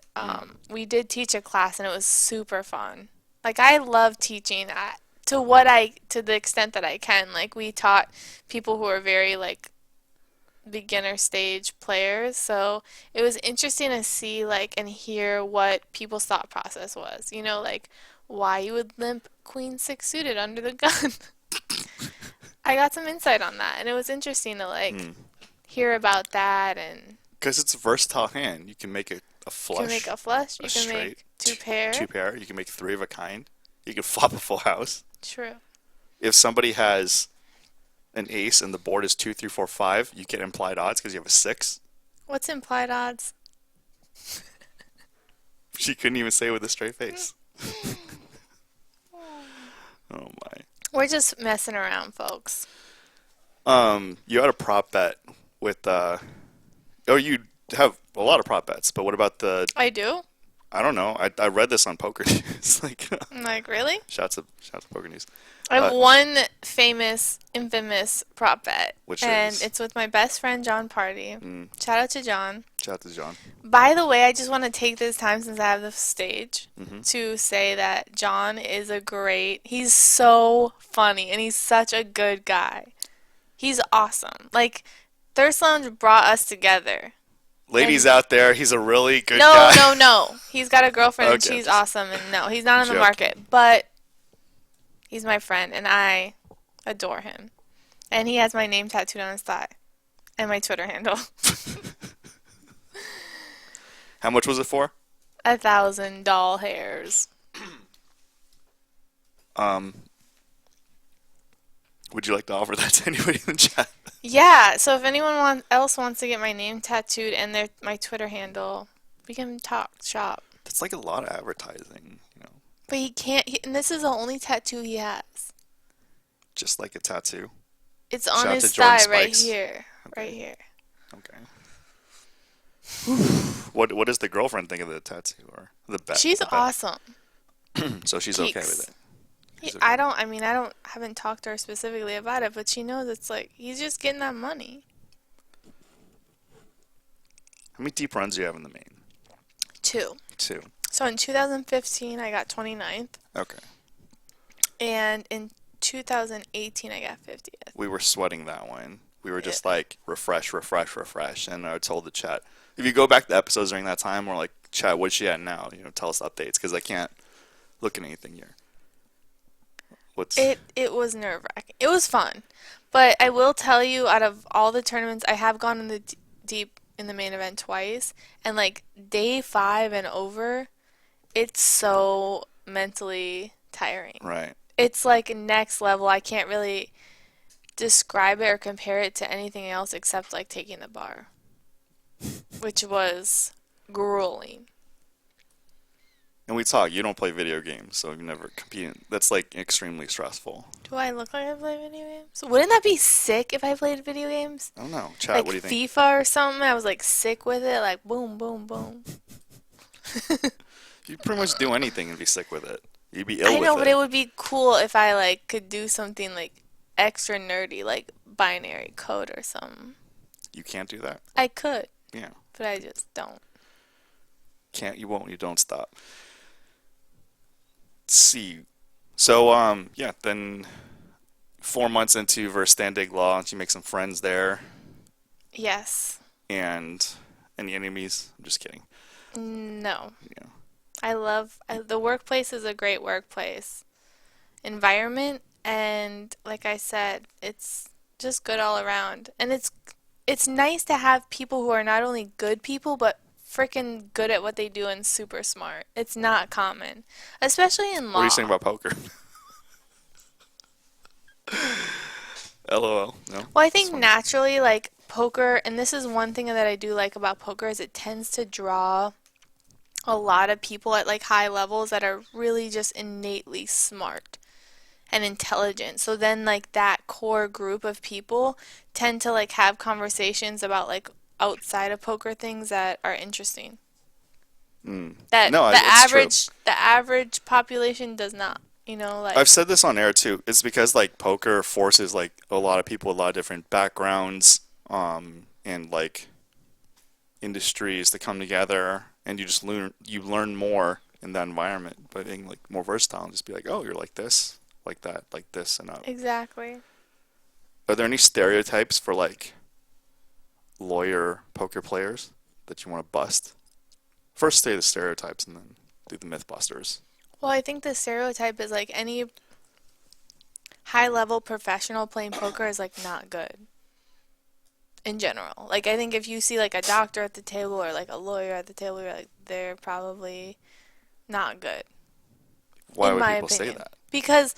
We did teach a class and it was super fun. Like I love teaching to the extent that I can. Like we taught people who are very like beginner stage players. So it was interesting to see like and hear what people's thought process was. You know, like why you would limp queen six suited under the gun. I got some insight on that and it was interesting to like hear about that and Because it's a versatile hand. You can make a you flush, can make a flush, you a can straight, make two pair. two pair. You can make three of a kind. You can flop a full house. True. If somebody has an ace and the board is 2, 3, 4, 5, you get implied odds because you have a 6. What's implied odds? She couldn't even say it with a straight face. Oh my. We're just messing around, folks. You had a prop bet with oh, you have a lot of prop bets, but what about the I do? I don't know. I read this on Poker News. Like I'm like, really? shouts to Poker News. I have one infamous prop bet. Which and is? it's with my best friend John Party. Shout out to John. Shout out to John. By the way, I just want to take this time since I have the stage to say that John is he's so funny and he's such a good guy. He's awesome. Like, Thirst Lounge brought us together. Ladies out there, he's a really good No, guy. no, no. He's got a girlfriend and Okay, she's just awesome. And no, he's not on the joking. market. But he's my friend and I adore him. And he has my name tattooed on his thigh and my Twitter handle. How much was it for? 1,000 doll hairs. Um, would you like to offer that to anybody in the chat? Yeah, so if anyone else wants to get my name tattooed and my Twitter handle, we can talk shop. That's like a lot of advertising, But he can't, and this is the only tattoo he has. just like a tattoo. It's on Shout out his to Jordan thigh right Spikes. here. Right Okay, here. okay. What does the girlfriend think of the tattoo or the bet? She's The bet. awesome. So she's okay with Keeks. it. She's okay. Haven't talked to her specifically about it, but she knows it's like, he's just getting that money. How many deep runs do you have in the main? Two. Two. So in 2015, I got 29th, Okay. and in 2018, I got 50th. We were sweating that one. We were Yeah. just like refresh, refresh, refresh, and I told the chat if you go back to episodes during that time, we're like, chat, what's she at now? Tell us updates because I can't look at anything here. What's It was nerve-wracking. It was fun. But I will tell you, out of all the tournaments, I have gone in the deep in the main event twice, and like day 5 and over, it's so mentally tiring. right? It's like next level. I can't really describe it or compare it to anything else except like taking the bar, which was grueling. And we talk. You don't play video games, so you never compete. That's like extremely stressful. Do I look like I play video games? Wouldn't that be sick if I played video games? I don't know. Chat, Like what do you think? FIFA or something? I was like sick with it, like boom, boom, boom. You pretty much do anything and be sick with it. You'd be ill I with know, but it it. would be cool if I like could do something like extra nerdy, like binary code or something. You can't do that. I could, Yeah. but I just don't. Can't. You won't. You don't stop. Let's see. So yeah. Then 4 months into Verstandig Law, you make some friends there, Yes. and any enemies? I'm just kidding. No. Yeah. The workplace is a great workplace environment, and like I said, it's just good all around. And it's nice to have people who are not only good people but freaking good at what they do and super smart. It's not common, especially in What are you saying law. about poker? LOL. No. Well, I It's think funny. naturally, like poker, and this is one thing that I do like about poker, is it tends to draw a lot of people at like high levels that are really just innately smart and intelligent. So then like that core group of people tend to like have conversations about like outside of poker things that are interesting. Mm. That No, it's true. the average population does not, I've like said this on air too. It's because like poker forces like a lot of people, with a lot of different backgrounds, and like industries to come together, and you learn more in that environment. But being like more versatile, and just be like, oh, you're like this, like that, like this, and exactly. are there any stereotypes for like lawyer poker players that you want to bust? First, say the stereotypes, and then do the MythBusters. Well, I think the stereotype is like any high level professional playing poker is like not good in general. Like I think if you see like a doctor at the table or like a lawyer at the table, you're like they're probably not good Why in would my people say opinion. that? Because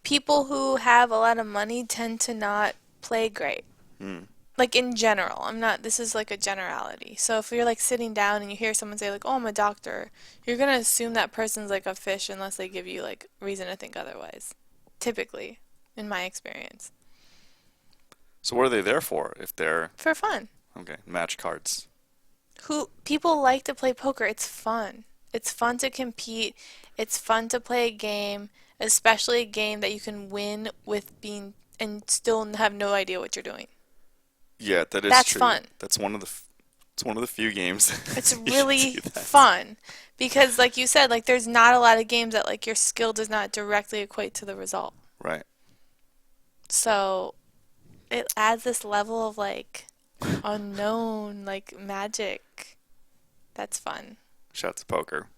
people who have a lot of money tend to not play great. Hmm. Like in general, I'm not, this is like a generality. So if you're like sitting down and you hear someone say like, "Oh, I'm a doctor," you're gonna assume that person's like a fish unless they give you like reason to think otherwise. Typically, in my experience. So what are they there for if they're For fun. okay, match cards? Who people like to play poker. It's fun. It's fun to compete. It's fun to play a game, especially a game that you can win with being and still have no idea what you're doing. Yeah, that is That's true. fun. It's one of the few games It's you can really do that. fun because like you said, like there's not a lot of games that like your skill does not directly equate to the result. Right. So it adds this level of like unknown, like magic. That's fun. Shout to poker.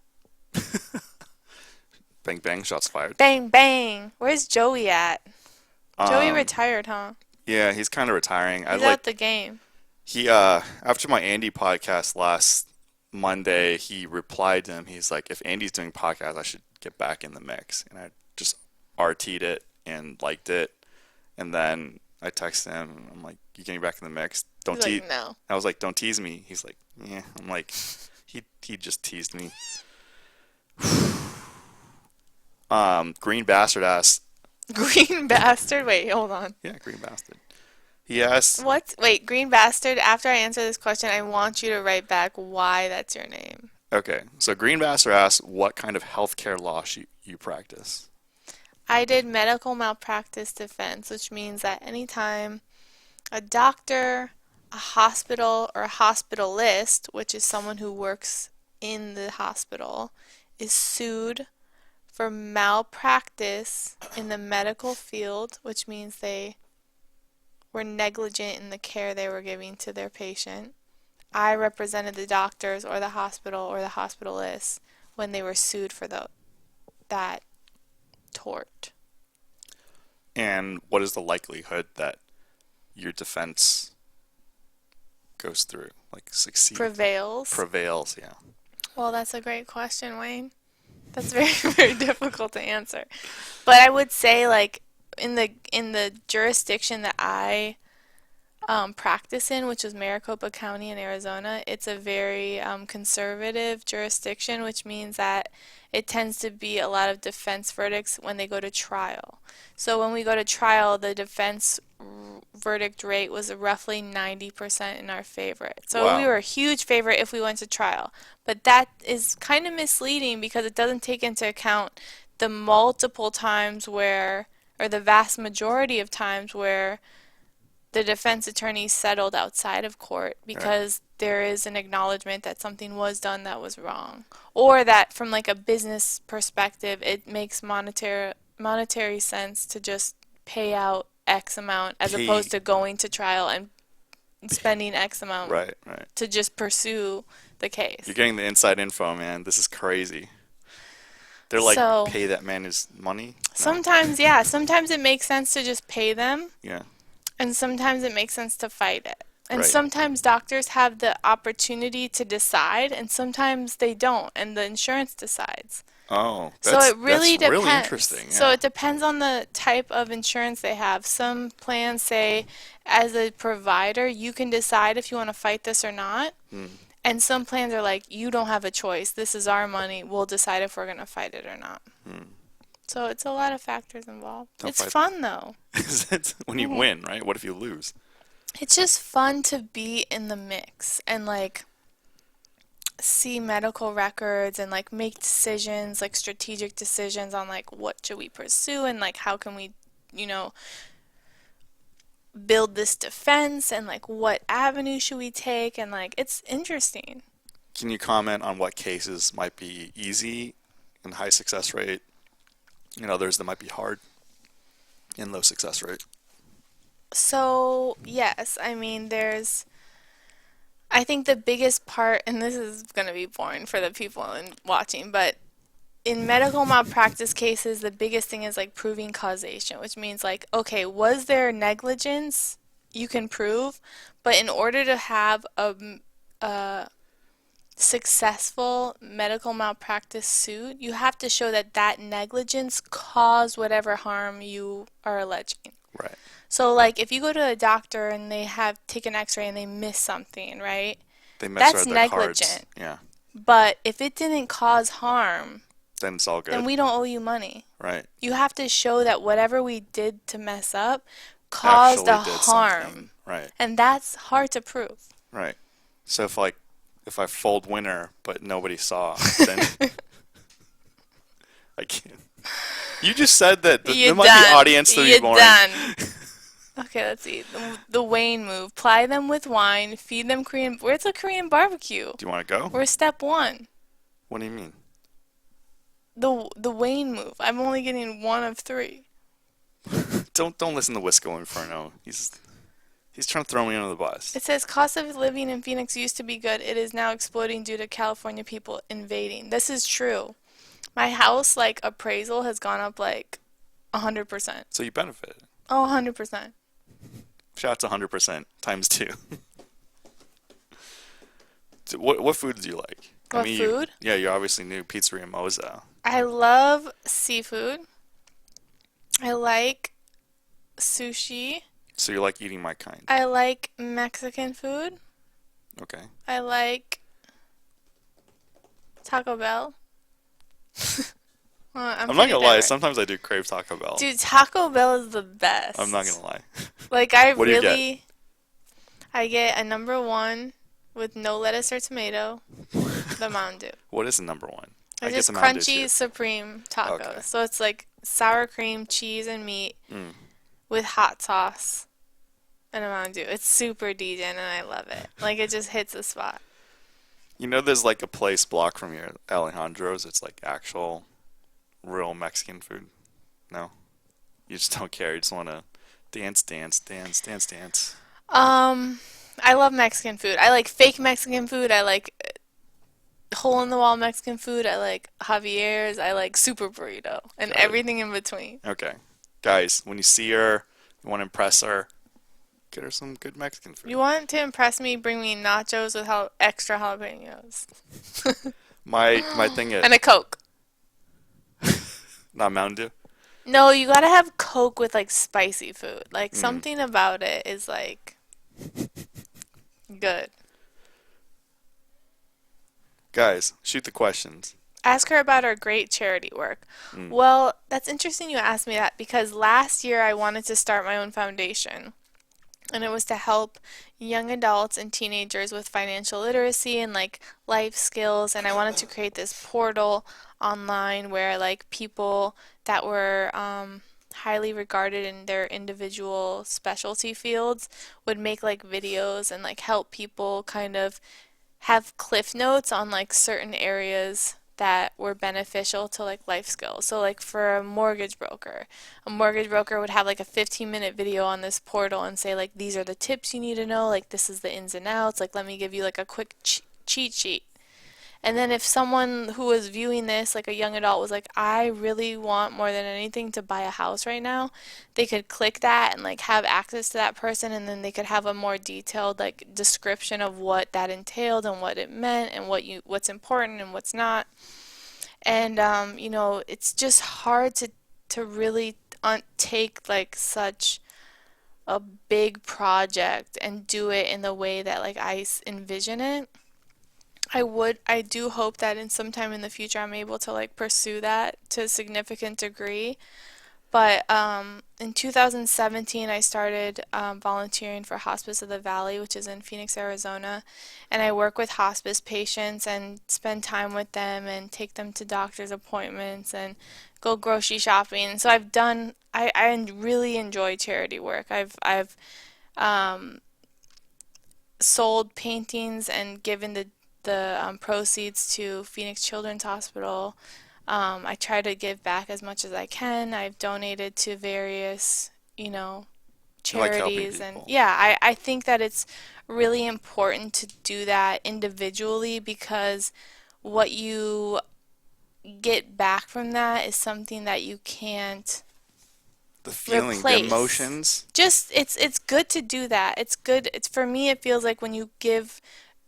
Bang bang, shots fired. Bang bang. Where's Joey at? Joey Um, retired, huh? yeah, he's kind of retiring. I He's like out the game. he after my Andy podcast last Monday he replied to him. He's like, if Andy's doing podcasts, I should get back in the mix. And I just RT'd it and liked it. And then I texted him. I'm like, you getting back in the mix? He's Don't tease. like, no. I was like, don't tease me. He's like, yeah. I'm like, he just teased me. Green Bastard asked. Green bastard? Wait, hold on. Yeah, Green Bastard. He asked. What? Wait, Green Bastard, after I answer this question, I want you to write back why that's your name. Okay, so Green Bastard asked what kind of healthcare law you practice. I did medical malpractice defense, which means that anytime a doctor, a hospital, or a hospitalist, which is someone who works in the hospital, is sued for malpractice in the medical field, which means they were negligent in the care they were giving to their patient. I represented the doctors or the hospital or the hospitalist when they were sued for that tort. And what is the likelihood that your defense goes through, like succeed? Prevails. Prevails, yeah. Well, that's a great question, Wayne. That's very, very difficult to answer. But I would say, like, in the jurisdiction that I practice in, which is Maricopa County in Arizona, it's a very conservative jurisdiction, which means that it tends to be a lot of defense verdicts when they go to trial. So when we go to trial, the defense verdict rate was roughly 90% in our favor. So we Wow. were a huge favorite if we went to trial. But that is kind of misleading because it doesn't take into account the multiple times where, or the vast majority of times where the defense attorney settled outside of court Right. because there is an acknowledgement that something was done that was wrong, or that from like a business perspective it makes monetary sense to just pay out X amount as opposed Pay. to going to trial and spending X amount Right, right. to just pursue the You're case. getting the inside info, man. This is crazy. They're like, So pay that man his money? No? sometimes, yeah, sometimes it makes sense to just pay them, Yeah, and sometimes it makes sense to fight it. And right. sometimes doctors have the opportunity to decide, and sometimes they don't, and the insurance decides. Oh, So it that's really really depends. interesting. So Yeah. it depends on the type of insurance they have. Some plans say, as a provider, you can decide if you want to fight this or not. Hmm. And some plans are like, you don't have a choice. This is our money. We'll decide if we're going to fight it or not. Hmm. So it's a lot of factors involved. Don't It's fight. fun though. It's when you Mhm. win, right? What if you lose? It's just fun to be in the mix and like see medical records and like make decisions, like strategic decisions on like what should we pursue and like how can we, you know, build this defense and like what avenue should we take and like it's interesting. Can you comment on what cases might be easy and high success rate, and others that might be hard and low success rate? So, yes, I mean, I think the biggest part, and this is going to be boring for the people watching, but in medical malpractice cases, the biggest thing is like proving causation, which means like, okay, was there negligence? You can prove, but in order to have a successful medical malpractice suit, you have to show that that negligence caused whatever harm you are alleging. Right. So, like, if you go to a doctor and they have take an x-ray and they miss something, right? They That's misread their cards. negligent. Yeah. But if it didn't cause harm, Then it's all then good. we don't owe you money. Right. You have to show that whatever we did to mess up caused Actually a did harm. something. Right. And that's hard to prove. Right. So if I fold winner but nobody saw, then I can't. You just said that You're there might be done. audience to be You're boring. done. Okay, let's see. The Wayne move. Ply them with wine. Feed them Korean. Where's a Korean barbecue? Do you want to go? We're step one. What do you mean? The Wayne move. I'm only getting one of three. Don't listen to Wisco Inferno. He's trying to throw me under the bus. It says cost of living in Phoenix used to be good. It is now exploding due to California people invading. This is true. My house like appraisal has gone up like 100%. So you benefited. Oh, 100%. Shout out to 100% times two. What foods do you like? I What mean, you food? yeah, you obviously knew Pizzeria Moza. I love seafood. I like sushi. So you like eating my kind. I like Mexican food. Okay. I like Taco Bell. I'm I'm not pretty gonna lie, diverse. sometimes I do crave Taco Bell. Dude, Taco Bell is the I'm not best. gonna lie. Like I What do you get? really, I get a number one with no lettuce or tomato, the Mountain Dew. What is the number one? I It's get just the Mountain Dew too. crunchy supreme Okay. tacos. So it's like sour cream, cheese, and meat Mm. with hot sauce and a Mountain Dew. It's super decent and I love it. Like it just hits the spot. You know, there's like a place block from here, Alejandro's. It's like actual, real Mexican food. No, you just don't care. You just want to dance, dance, dance, dance, dance. Um, I love Mexican food. I like fake Mexican food. I like hole in the wall Mexican food. I like Javier's. I like super burrito and Got it. everything in between. Okay, guys, when you see her, you want to impress her, get her some good Mexican food. You want to impress me? Bring me nachos with extra jalapenos My thing is and a Coke. not Mountain Dew. No, you gotta have Coke with like spicy food. Like Mm. something about it is like good. Guys, shoot the questions. Ask her about her great charity work. Mm. Well, that's interesting you asked me that because last year I wanted to start my own foundation. And it was to help young adults and teenagers with financial literacy and like life skills. And I wanted to create this portal online where like people that were highly regarded in their individual specialty fields would make like videos and like help people kind of have cliff notes on like certain areas that were beneficial to like life skills. So like for a mortgage broker would have like a 15-minute video on this portal and say like these are the tips you need to know, like this is the ins and outs, like let me give you like a quick cheat sheet. And then if someone who was viewing this, like a young adult, was like, I really want more than anything to buy a house right now, they could click that and like have access to that person, and then they could have a more detailed like description of what that entailed and what it meant and what's important and what's not. And it's just hard to really take like such a big project and do it in the way that like I envision it. I do hope that in some time in the future I'm able to like pursue that to a significant degree. But in 2017, I started volunteering for Hospice of the Valley, which is in Phoenix, Arizona. And I work with hospice patients and spend time with them and take them to doctor's appointments and go grocery shopping. So I really enjoy charity work. I've um, sold paintings and given the proceeds to Phoenix Children's Hospital. I try to give back as much as I can. I've donated to various, I like helping charities, and people. yeah, I think that it's really important to do that individually because what you get back from that is something that you can't The feeling, the replace. emotions. Just it's good to do that. It's good. It's for me it feels like when you give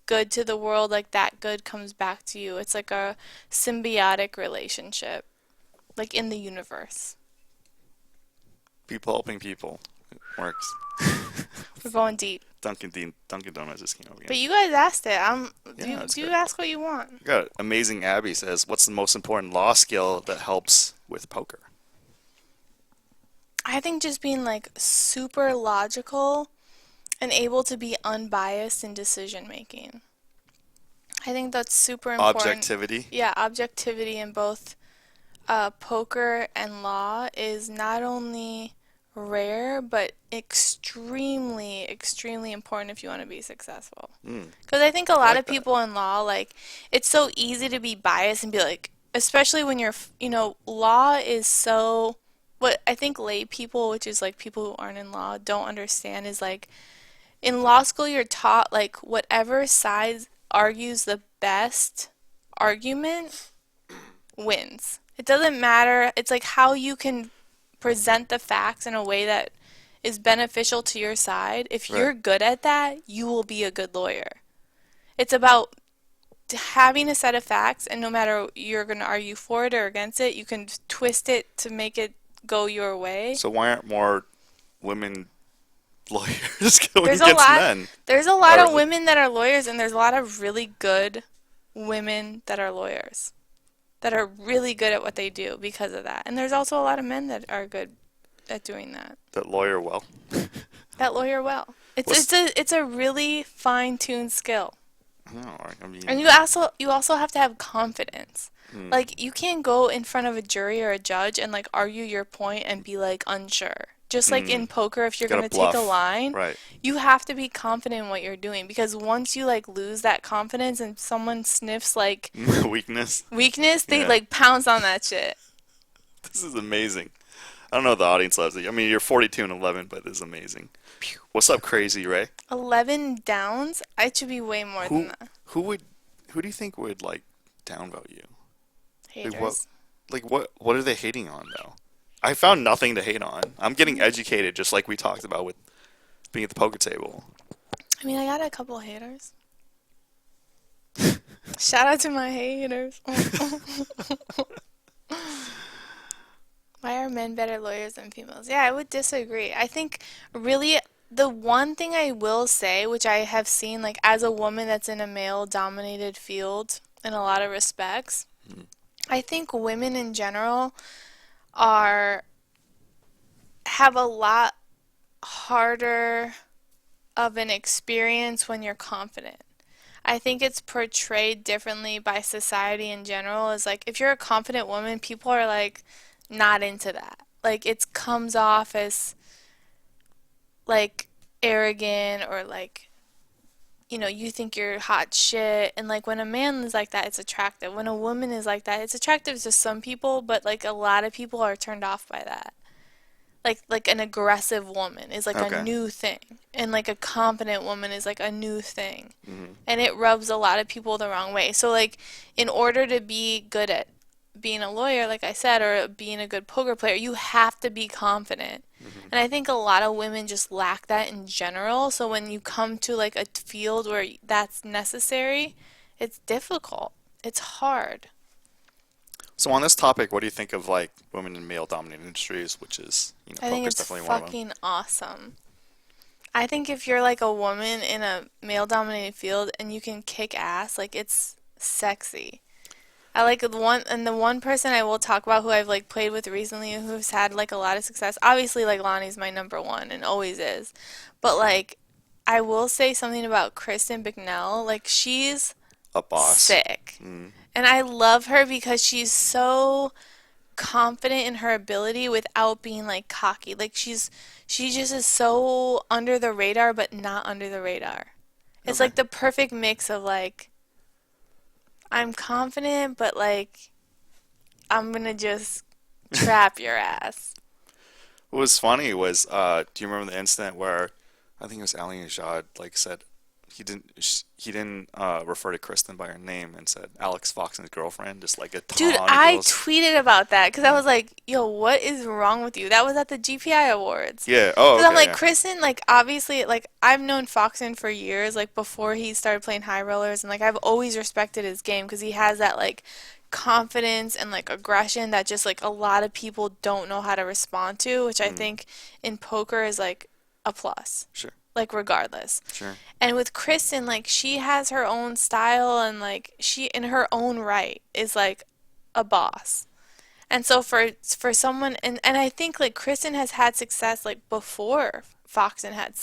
good to the world, like that good comes back to you. It's like a symbiotic relationship, like in the universe. People helping people. It works. We're going deep. Dunkin' Donuts just came up But again. you guys asked it. Yeah, that's Do you good. ask what you want? Got it. Amazing Abby says, "What's the most important law skill that helps with poker?" I think just being like super logical and able to be unbiased in decision making. I think that's super important. Objectivity. Yeah, objectivity in both poker and law is not only rare, but extremely, extremely important if you want to be successful. Mm, Because I think a I lot like of that. people in law, like, it's so easy to be biased and be like, especially when law is so, what I think lay people, which is like people who aren't in law, don't understand is like, in law school, you're taught like whatever side argues the best argument wins. It doesn't matter. It's like how you can present the facts in a way that is beneficial to your side. If Right. you're good at that, you will be a good lawyer. It's about having a set of facts, and no matter you're gonna argue for it or against it, you can twist it to make it go your way. So why aren't more women lawyers going There's a against lot men? there's a Oh, lot of really? women that are lawyers, and there's a lot of really good women that are lawyers that are really good at what they do because of that. And there's also a lot of men that are good at doing that. That lawyer well. That lawyer well. What's It's a really fine-tuned skill. no, I And mean, you also have to have confidence. hmm, Like you can't go in front of a jury or a judge and like argue your point and be like unsure. Just like hmm, in poker, if you're gotta gonna take a bluff. line, Right. you have to be confident in what you're doing because once you like lose that confidence and someone sniffs like Weakness. weakness, they Yeah. like pounce on that shit. This is amazing. I don't know if the audience loves it. I mean, you're 42 and 11, but it's amazing. What's up, Crazy Ray? 11 downs? I should be way more than Who that. who would who do you think would like downvote you? Like Haters. what are they hating on though? I found nothing to hate on. I'm getting educated just like we talked about with being at the poker table. I mean, I got a couple haters. Shout out to my haters. Why are men better lawyers than females? Yeah, I would disagree. I think really the one thing I will say, which I have seen like as a woman that's in a male dominated field in a lot of respects, Hmm. I think women in general are have a lot harder of an experience when you're confident. I think it's portrayed differently by society in general. Is like if you're a confident woman, people are like not into that. Like it comes off as like arrogant or like you think you're hot shit. And like when a man is like that, it's attractive. When a woman is like that, it's attractive to some people, but like a lot of people are turned off by that. Like an aggressive woman is like a Okay. new thing, and like a confident woman is like a new thing, Hmm. and it rubs a lot of people the wrong way. So like in order to be good at being a lawyer, like I said, or being a good poker player, you have to be confident. Hmm. And I think a lot of women just lack that in general. So when you come to like a field where that's necessary, it's difficult. It's hard. So on this topic, what do you think of like women in male-dominated industries, which is, I think poker's it's definitely one of them. fucking awesome. I think if you're like a woman in a male dominated field and you can kick ass, like it's sexy. I like the one person I will talk about who I've like played with recently who's had like a lot of success. Obviously, like Lonnie's my number one and always is. But like I will say something about Kristen Bicknell. Like she's A boss. sick. Mm. And I love her because she's so confident in her ability without being like cocky. Like she just is so under the radar but not under the radar. It's Okay. like the perfect mix of like I'm confident but like I'm gonna just trap your ass. What was funny was, do you remember the incident where I think it was Ali Najad like said he didn't refer to Kristen by her name and said Alex Fox's girlfriend, just like a Dude, ton of I girls. tweeted about that because I Yeah. was like, yo, what is wrong with you? That was at the GPI Awards. Yeah. Oh, Because I'm okay. like, Yeah. Kristen, like, obviously, like, I've known Foxen for years, like, before he started playing high rollers, and, like, I've always respected his game because he has that, like, confidence and, like, aggression that just, like, a lot of people don't know how to respond to, which I Mm. think in poker is, like, a plus, Sure. like, regardless. Sure. And with Kristen, like, she has her own style, and, like, she, in her own right, is, like, a boss. And so for someone and I think like Kristen has had success like before Foxen had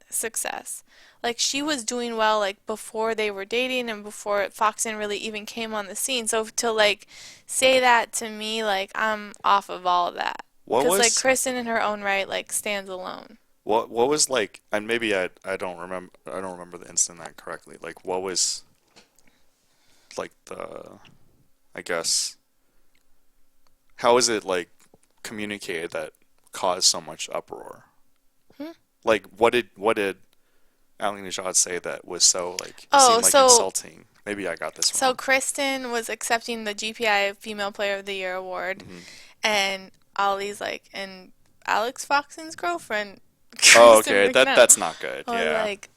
success. Like she was doing well like before they were dating and before Foxen really even came on the scene. So to like say that to me like I'm off of all of that. What 'Cause like was Kristen in her own right like stands alone. what was like, and maybe I don't remember the incident that correctly. Like, what was like the, I guess, how is it like communicated that caused so much uproar? Hmm? Like, what did Ali Najad say that was so like Oh, seemed like so insulting? Maybe I got this so wrong. Kristen was accepting the GPI Female Player of the Year award Hmm. and Ollie's like and Alex Foxen's girlfriend Oh, Kristen okay. That McNeil. that's not good. I was Yeah, like,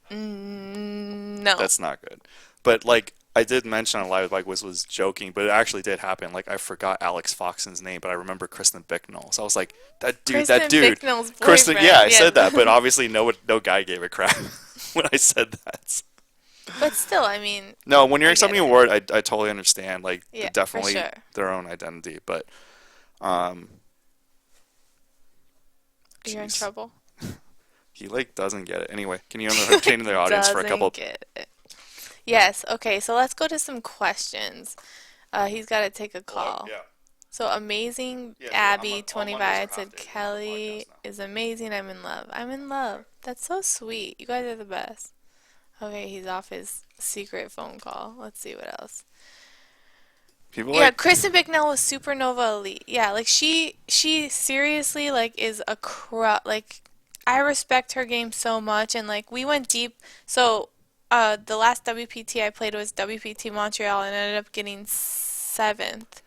no. that's not good. But like I did mention on live, like was joking, but it actually did happen. Like I forgot Alex Foxen's name, but I remember Kristen Bicknell. So I was like, that Kristen dude, Bicknell's Kristen. Yeah, boyfriend. I said that, but Yes. obviously no guy gave a crap when I said that. But still, I mean, No, when you're I get accepting a it. award, I totally understand. Like Yeah, for definitely sure. their own identity, but um, You're in jeez, trouble. he like doesn't get it. Anyway, can you entertain the audience for a Doesn't couple? get it. Yes, okay, so let's go to some questions. He's got to take a Hello. call. Yeah. So amazing Yeah. So I'm Abby all Mondays are 25 half said days. I'm on the Kelly podcast now. is amazing. I'm in love. I'm in love. That's so sweet. You guys are the best. Okay, he's off his secret phone call. Let's see what else. People Yeah, like Kristen Bicknell was Supernova Elite. Yeah, like she seriously like is a like I respect her game so much and like we went deep. So the last WPT I played was WPT Montreal and ended up getting seventh.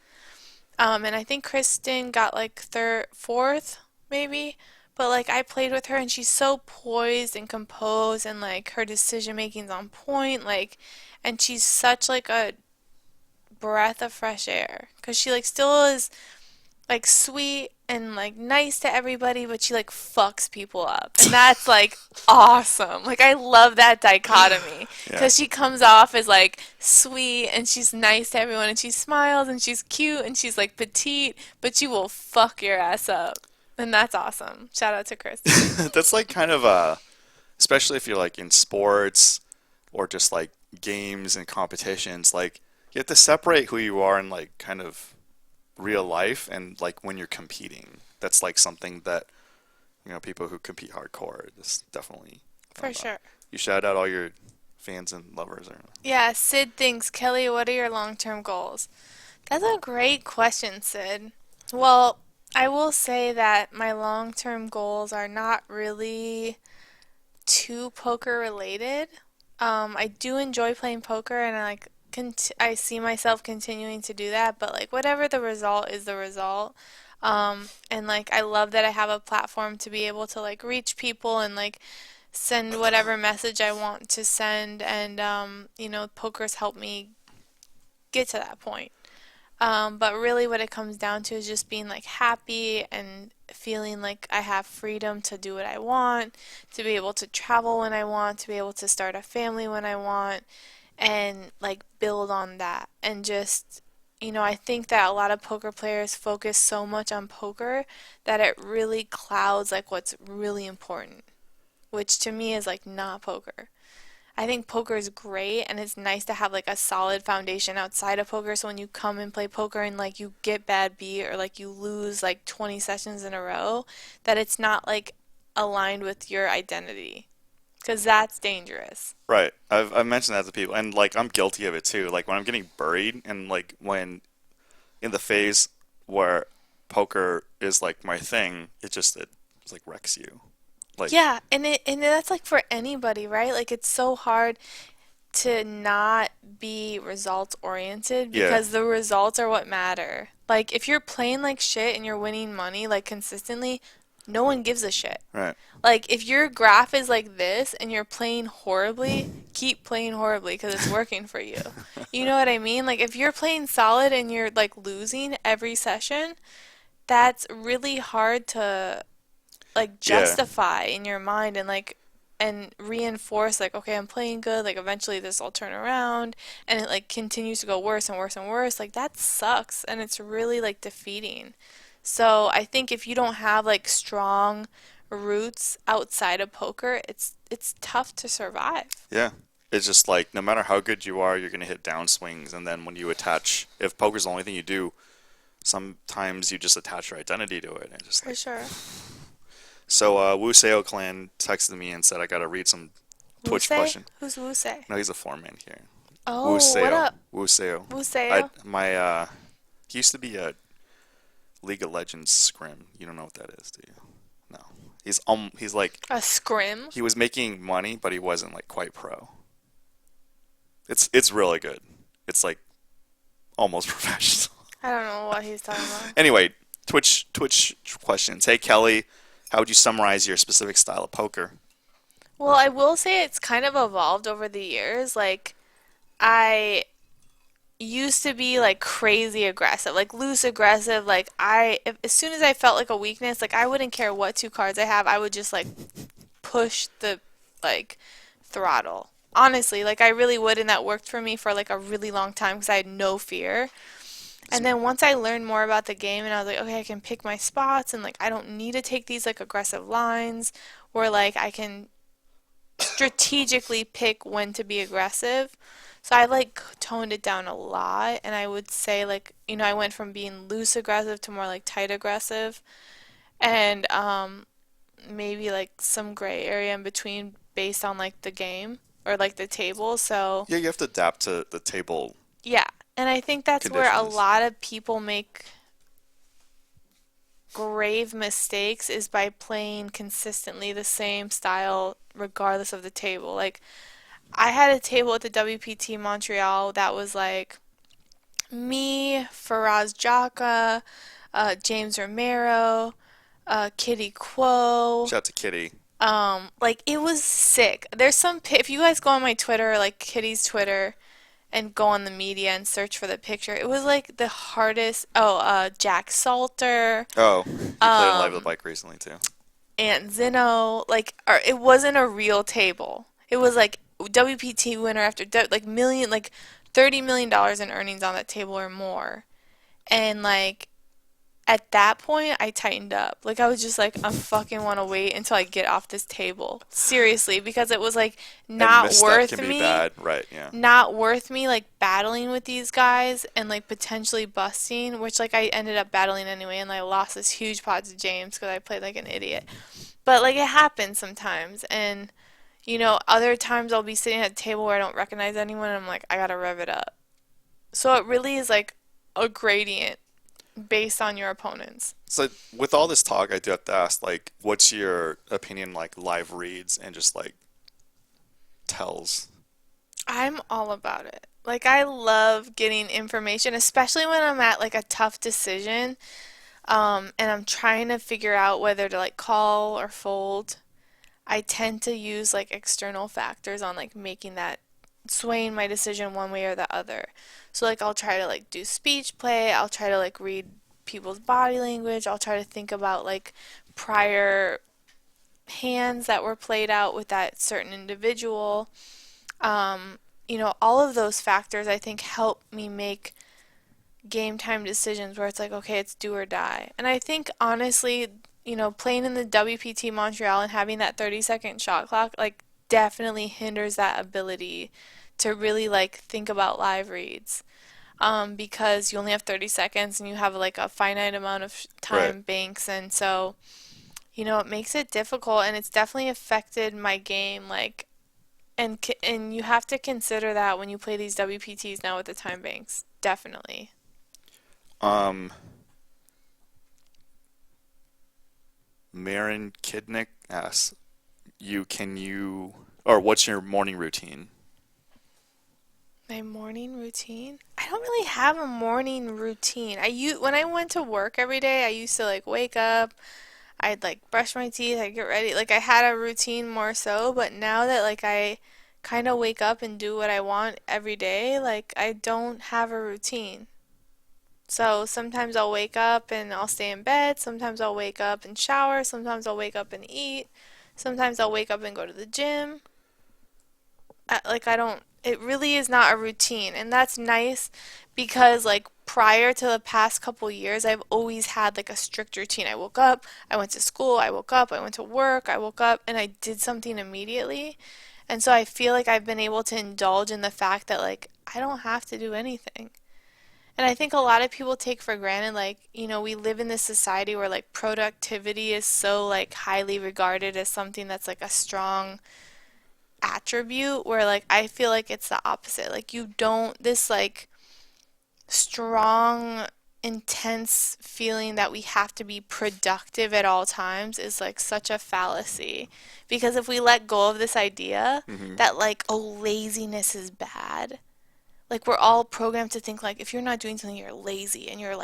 And I think Kristen got like third, fourth, maybe. But like I played with her and she's so poised and composed and like her decision making's on point. Like, and she's such like a breath of fresh air because she like still is like sweet and like nice to everybody, but she like fucks people up, and that's like awesome. Like I love that dichotomy yeah. because she comes off as like sweet and she's nice to everyone and she smiles and she's cute and she's like petite, but she will fuck your ass up, and that's awesome. Shout out to Kristen. That's like kind of especially if you're like in sports or just like games and competitions, like you have to separate who you are in like kind of real life and like when you're competing. That's like something that, people who compete hardcore just definitely For don't know. sure. You shout out all your fans and lovers or Yeah, Sid thinks, Kelly, what are your long-term goals? That's a great question, Sid. Well, I will say that my long-term goals are not really too poker related. I do enjoy playing poker and I see myself continuing to do that, but like whatever the result is the result. And like I love that I have a platform to be able to like reach people and like send whatever message I want to send and poker's helped me get to that point. But really, what it comes down to is just being like happy and feeling like I have freedom to do what I want, to be able to travel when I want, to be able to start a family when I want, and like build on that. And just, I think that a lot of poker players focus so much on poker that it really clouds like what's really important, which to me is like not poker. I think poker is great and it's nice to have like a solid foundation outside of poker so when you come and play poker and like you get bad beat or like you lose like 20 sessions in a row that it's not like aligned with your identity because that's dangerous. right. I've mentioned that to people and like I'm guilty of it too. Like when I'm getting buried and like when in the phase where poker is like my thing, it like wrecks you. Like Yeah, and that's like for anybody, right? Like it's so hard to not be results oriented yeah, because the results are what matter. Like if you're playing like shit and you're winning money like consistently, no one gives a shit. right. Like if your graph is like this and you're playing horribly, keep playing horribly because it's working for you. You know what I mean? Like if you're playing solid and you're like losing every session, that's really hard to like Yeah, justify in your mind and reinforce like okay I'm playing good like eventually this will turn around and it like continues to go worse and worse and worse like that sucks and it's really like defeating. So I think if you don't have like strong roots outside of poker it's tough to survive. yeah. It's just like no matter how good you are, you're gonna hit downswings, and then when you attach, if poker's the only thing you do, sometimes you just attach your identity to it, and just For like sure. so. Wu Seo Clan texted me and said I gotta read some Twitch Wusei? question. Who's Wusei? No, he's a foreman here. Wu Oh, what Seo, up? Wu Seo. I Wusei? my he used to be a League of Legends scrim. You don't know what that is, do you? No. He's like A scrim? he was making money, but he wasn't like quite pro. It's really good. It's like almost professional. I don't know what he's talking about. Anyway, Twitch questions. Hey Kelly, how would you summarize your specific style of poker? Well, I will say it's kind of evolved over the years. Like, I used to be like crazy aggressive, like loose aggressive. Like as soon as I felt like a weakness, like I wouldn't care what two cards I have, I would just like push the like throttle. Honestly, like I really would, and that worked for me for like a really long time because I had no fear. And See, then once I learned more about the game and I was like, okay, I can pick my spots and like I don't need to take these like aggressive lines or like I can strategically pick when to be aggressive. So I like toned it down a lot and I would say like, I went from being loose aggressive to more like tight aggressive and maybe like some gray area in between based on like the game or like the table. So, yeah, you have to adapt to the table yeah. And I think that's where a conditions. lot of people make grave mistakes is by playing consistently the same style regardless of the table. Like I had a table at the WPT Montreal that was like me, Faraz Jaka, James Romero, Kitty Quo. Shout out to Kitty. Like it was sick. There's some if you guys go on my Twitter, like Kitty's Twitter, and go on the media and search for the picture, it was like the hardest. Oh, Jack Salter, Oh, he played on Live with the um, Bike recently too. Aunt Zeno. Like, it wasn't a real table. It was like WPT winner after like million, like $30 million in earnings on that table or more. And like at that point, I tightened up. Like I was just like, I fucking want to wait until I get off this table. Seriously, because it was like And not misstep worth can be me, bad, right? Yeah. not worth me like battling with these guys and like potentially busting, which like I ended up battling anyway, and I lost this huge pot to James because I played like an idiot. But like it happens sometimes, and other times I'll be sitting at a table where I don't recognize anyone, and I'm like, I gotta rev it up. So it really is like a gradient based on your opponents. So with all this talk, I do have to ask, like, what's your opinion, like live reads and just like tells? I'm all about it. Like I love getting information, especially when I'm at like a tough decision, and I'm trying to figure out whether to like call or fold. I tend to use like external factors on like making that swaying my decision one way or the other. So like I'll try to like do speech play, I'll try to like read people's body language, I'll try to think about like prior hands that were played out with that certain individual. All of those factors I think help me make game time decisions where it's like, okay, it's do or die. And I think honestly, playing in the WPT Montreal and having that 30-second shot clock like definitely hinders that ability to really like think about live reads. Because you only have 30 seconds and you have like a finite amount of Right. time banks, and so it makes it difficult, and it's definitely affected my game. Like, and you have to consider that when you play these WPTs now with the time banks. Definitely. Um, Marin Kidnick asks or what's your morning routine? My morning routine? I don't really have a morning routine. When I went to work every day, I used to like wake up, I'd like brush my teeth, I'd get ready. Like I had a routine more so, but now that like I kind of wake up and do what I want every day, like I don't have a routine. So sometimes I'll wake up and I'll stay in bed, sometimes I'll wake up and shower, sometimes I'll wake up and eat, sometimes I'll wake up and go to the gym. Like I don't, it really is not a routine, and that's nice because like prior to the past couple years I've always had like a strict routine. I woke up, I went to school, I woke up, I went to work, I woke up and I did something immediately. And so I feel like I've been able to indulge in the fact that like I don't have to do anything. And I think a lot of people take for granted, like, we live in this society where like productivity is so like highly regarded as something that's like a strong attribute, where like I feel like it's the opposite. Like you don't this like strong intense feeling that we have to be productive at all times is like such a fallacy, because if we let go of this idea Hmm. that like oh laziness is bad, like we're all programmed to think like if you're not doing something you're lazy and you're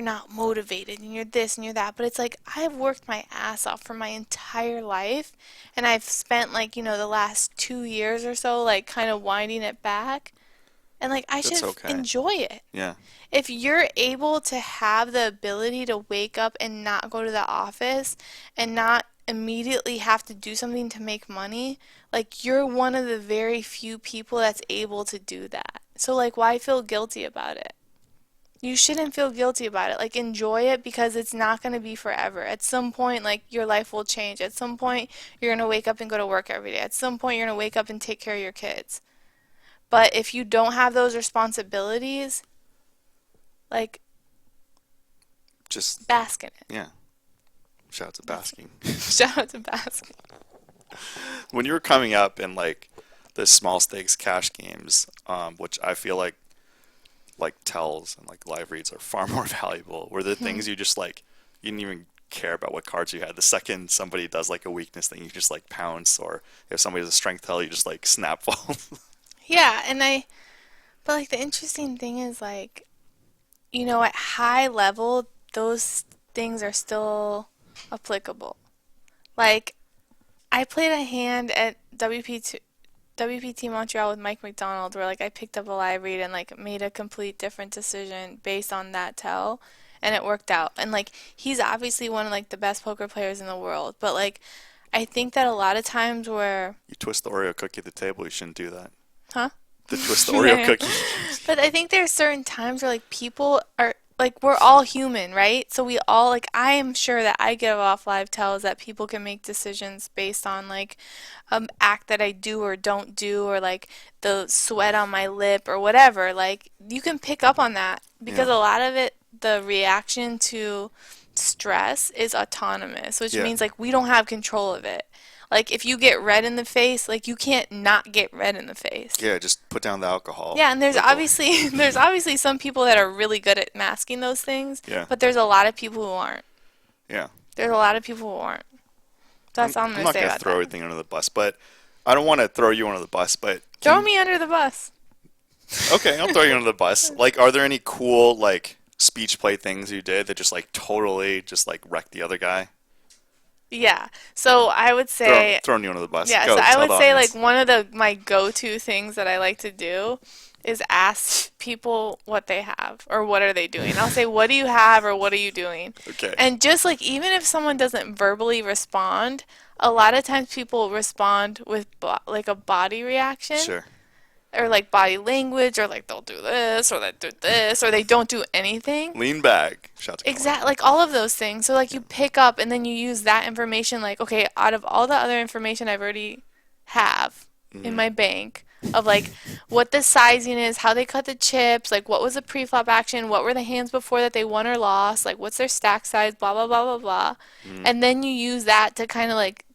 not motivated and you're this and you're that. But it's like I've worked my ass off for my entire life, and I've spent like, the last 2 years or so like kind of winding it back. And like I That's should okay. enjoy it. Yeah. If you're able to have the ability to wake up and not go to the office and not immediately have to do something to make money, like you're one of the very few people that's able to do that. So like why feel guilty about it? You shouldn't feel guilty about it. Like enjoy it because it's not going to be forever. At some point like your life will change. At some point you're going to wake up and go to work every day. At some point you're going to wake up and take care of your kids. But if you don't have those responsibilities, like Just, bask in it. yeah. Shout out to That's basking. shout out to basking. When you were coming up in like the small stakes cash games, which I feel like tells and like live reads are far more valuable, were the things you just like you didn't even care about what cards you had. The second somebody does like a weakness thing, you just like pounce, or if somebody has a strength tell, you just like snap fall. Yeah, but like the interesting thing is like, at high level, those things are still applicable. Like I played a hand at WPT Montreal with Mike McDonald where like I picked up a live read and like made a complete different decision based on that tell and it worked out. And like he's obviously one of like the best poker players in the world, but like I think that a lot of times where You twist the Oreo cookie at the table, you shouldn't do that. huh? The twist the Oreo Yeah. cookie. But I think there's certain times where like people are like we're all human, right? So we all like I am sure that I give off live tells that people can make decisions based on like act that I do or don't do or like the sweat on my lip or whatever. Like you can pick up on that because Yeah. a lot of it the reaction to stress is autonomous, which Yeah. means like we don't have control of it. Like if you get red in the face, like you can't not get red in the face. Yeah, just put down the alcohol. Yeah, and there's Let go. obviously there's obviously some people that are really good at masking those things, Yeah. but there's a lot of people who aren't. Yeah. There's a lot of people who aren't. That's all I'm I'm gonna not say gonna about throw that. everything under the bus, but I don't want to throw you under the bus, but Throw me under the bus. okay, I'll throw you under the bus. Like, are there any cool like speech play things you did that just like totally just like wrecked the other guy? Yeah. So I would say Throwing you under the bus. yeah, Go so I tell would the say like audience. one of the my go-to things that I like to do is ask people what they have or what are they doing. I'll say, "What do you have?" or "What are you doing?" Okay. And just like even if someone doesn't verbally respond, a lot of times people respond with like a body reaction Sure. or like body language or like they'll do this or they do this or they don't do anything. Lean back. Shout to Colin. Exactly, like all of those things. So like you pick up and then you use that information like, okay, out of all the other information I've already have in Mm-hmm. my bank of like what the sizing is, how they cut the chips, like what was the pre-flop action, what were the hands before that they won or lost, like what's their stack size, blah blah blah blah blah. Mm-hmm. And then you use that to kind of like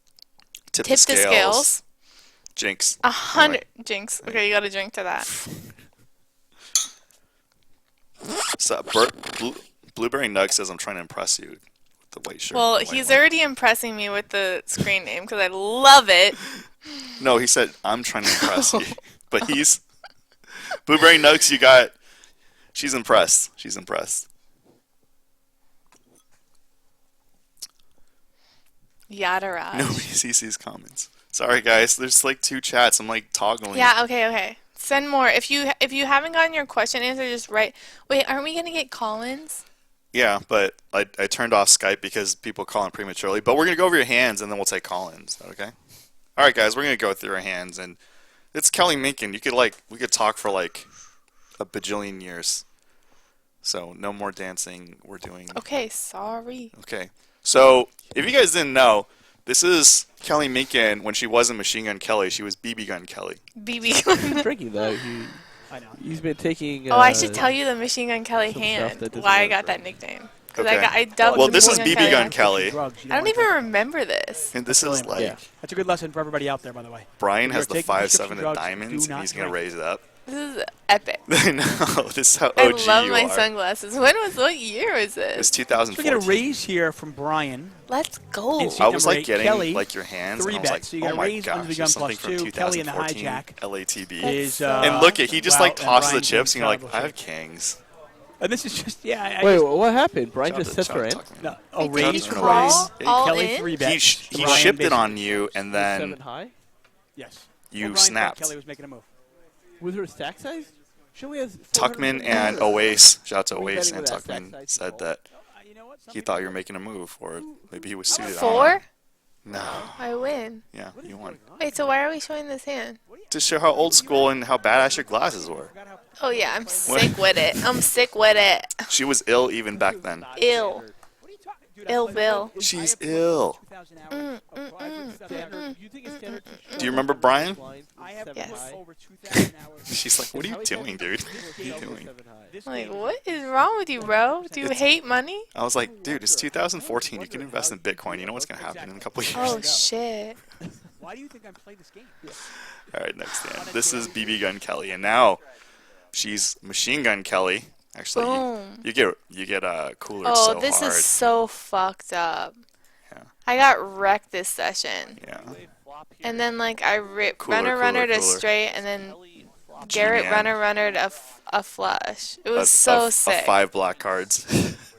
Tip the tip the scales. scales. Jinx. A Anyway. hundred jinx. Okay, you got to drink to that. So, Blueberry Nug says I'm trying to impress you with the white shirt. Well, and the white he's wine. already impressing me with the screen name because I love it. No, he said I'm trying to impress you. But he's Blueberry Nugs. You got. She's impressed. She's impressed. Yadaraj. Nobody sees these comments. Sorry, guys. There's like two chats. I'm like toggling. Yeah, okay, okay. Send more. If you haven't gotten your question answered, just write. Wait, aren't we gonna get call-ins? Yeah, but I turned off Skype because people call in prematurely. But we're gonna go over your hands and then we'll take call-ins. Is that okay? All right, guys. We're gonna go through our hands and it's Kelly Minkin. We could talk for like a bajillion years. So no more dancing. We're doing. Okay, sorry. Okay. So, if you guys didn't know, this is Kelly Minkin. When she wasn't Machine Gun Kelly, she was BB Gun Kelly. BB. Drinking though. I know. He's been taking. Oh, I should tell you the Machine Gun Kelly some hand. stuff that doesn't Why I work got right. that nickname. Because Okay. I dubbed Well, this is Machine BB Gun after- Kelly, Drugs, you I don't want even to- remember this. and this is like Yeah. That's a good lesson for everybody out there, by the way. Brian If has you're the taking 5-7 prescription of drugs, diamonds, do and not he's gonna drink. raise it up. This is epic. I know. This is how I OG love you my are. sunglasses. What year was It's this? So we 2014. get a raise here from Brian. Let's go. It's- I was Number like eight, getting Kelly, like your hands, three and I was like, bets. So you oh got a my raise under gosh, the gun there's something plus from two, Kelly in the 2014 hijack. LATB. That's Is, so And look at he just wow, like tosses the Brian chips, and you're like, Campbell I have shit. kings. And this is just, yeah. I Wait, just, what happened? Brian Shout just out set to- for shout in. out to Tuckman. no, a Wait, did raise he from crawl Brian. all Kelly in? 3 He bets. he Brian shipped it basically- on you, and then 7 high. Yes. you Well, Brian thought snapped. Kelly was making a move. Was there a stack size? Show has Tuckman 400 and Oace, shout out to Are we Oace betting and with that Tuckman, sex said that You know what? Some he people- thought you were making a move, or maybe he was suited. I don't know. 4? No. I win. Yeah, What is you won. going on? Wait, so why are we showing this hand? To show how old school and how badass your glasses were. Oh yeah, I'm sick with it. I'm sick with it. She was ill even back then. Ill. What are you talking? Dude, Ill Bill. She's ill. Do you remember Brian? I have Yes. put over 2,000 hours. She's like, what are you doing, dude? What are you doing? This I'm like, game- what is wrong with you, bro? Do you hate money? I was like, dude, it's 2014. You can invest in Bitcoin. You know what's going to happen in a couple of years. Oh shit. Why do you think I'm playing this game? All right, next hand. This is BB Gun Kelly, and now she's Machine Gun Kelly. Actually, Boom. you get cooler Oh, so this hard. is so fucked up. Yeah. I got wrecked this session. Yeah. And then like I ripped Cooler, runner to cooler. straight, and then Garrett G-man. runner to a flush. It was A- so a sick. 5 black cards.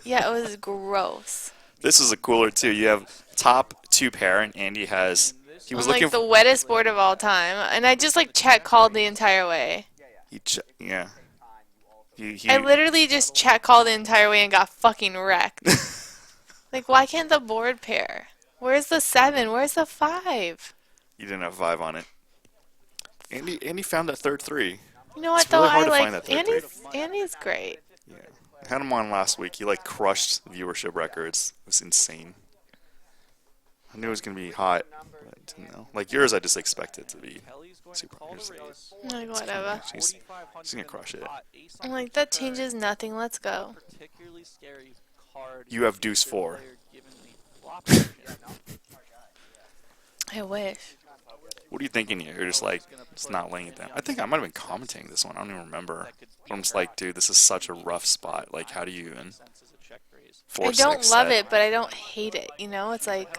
Yeah, it was gross. This is a cooler too. You have top 2 pair, and Andy has. He was I'm looking like the wettest board of all time, and I just like check called the entire way. yeah. He I literally just check called the entire way and got fucking wrecked. Like, why can't the board pair? Where's the 7? Where's the 5? you didn't have 5 on it. Andy found that third 3. You know what It's though? really hard I to find like that third Andy's great. Yeah. I had him on last week. He like crushed viewership records. It was insane. I knew it was gonna be hot, but I didn't know. Like yours, I just expected to be super. Like whatever. She's gonna crush it. I'm like that changes nothing. Let's go. You have deuce 4. I wish. What are you thinking here? You're just like, just not laying it down. I think I might have been commenting this one. I don't even remember. But I'm just like, dude, this is such a rough spot. Like, how do you even? I don't love it, but I don't hate it. You know, it's like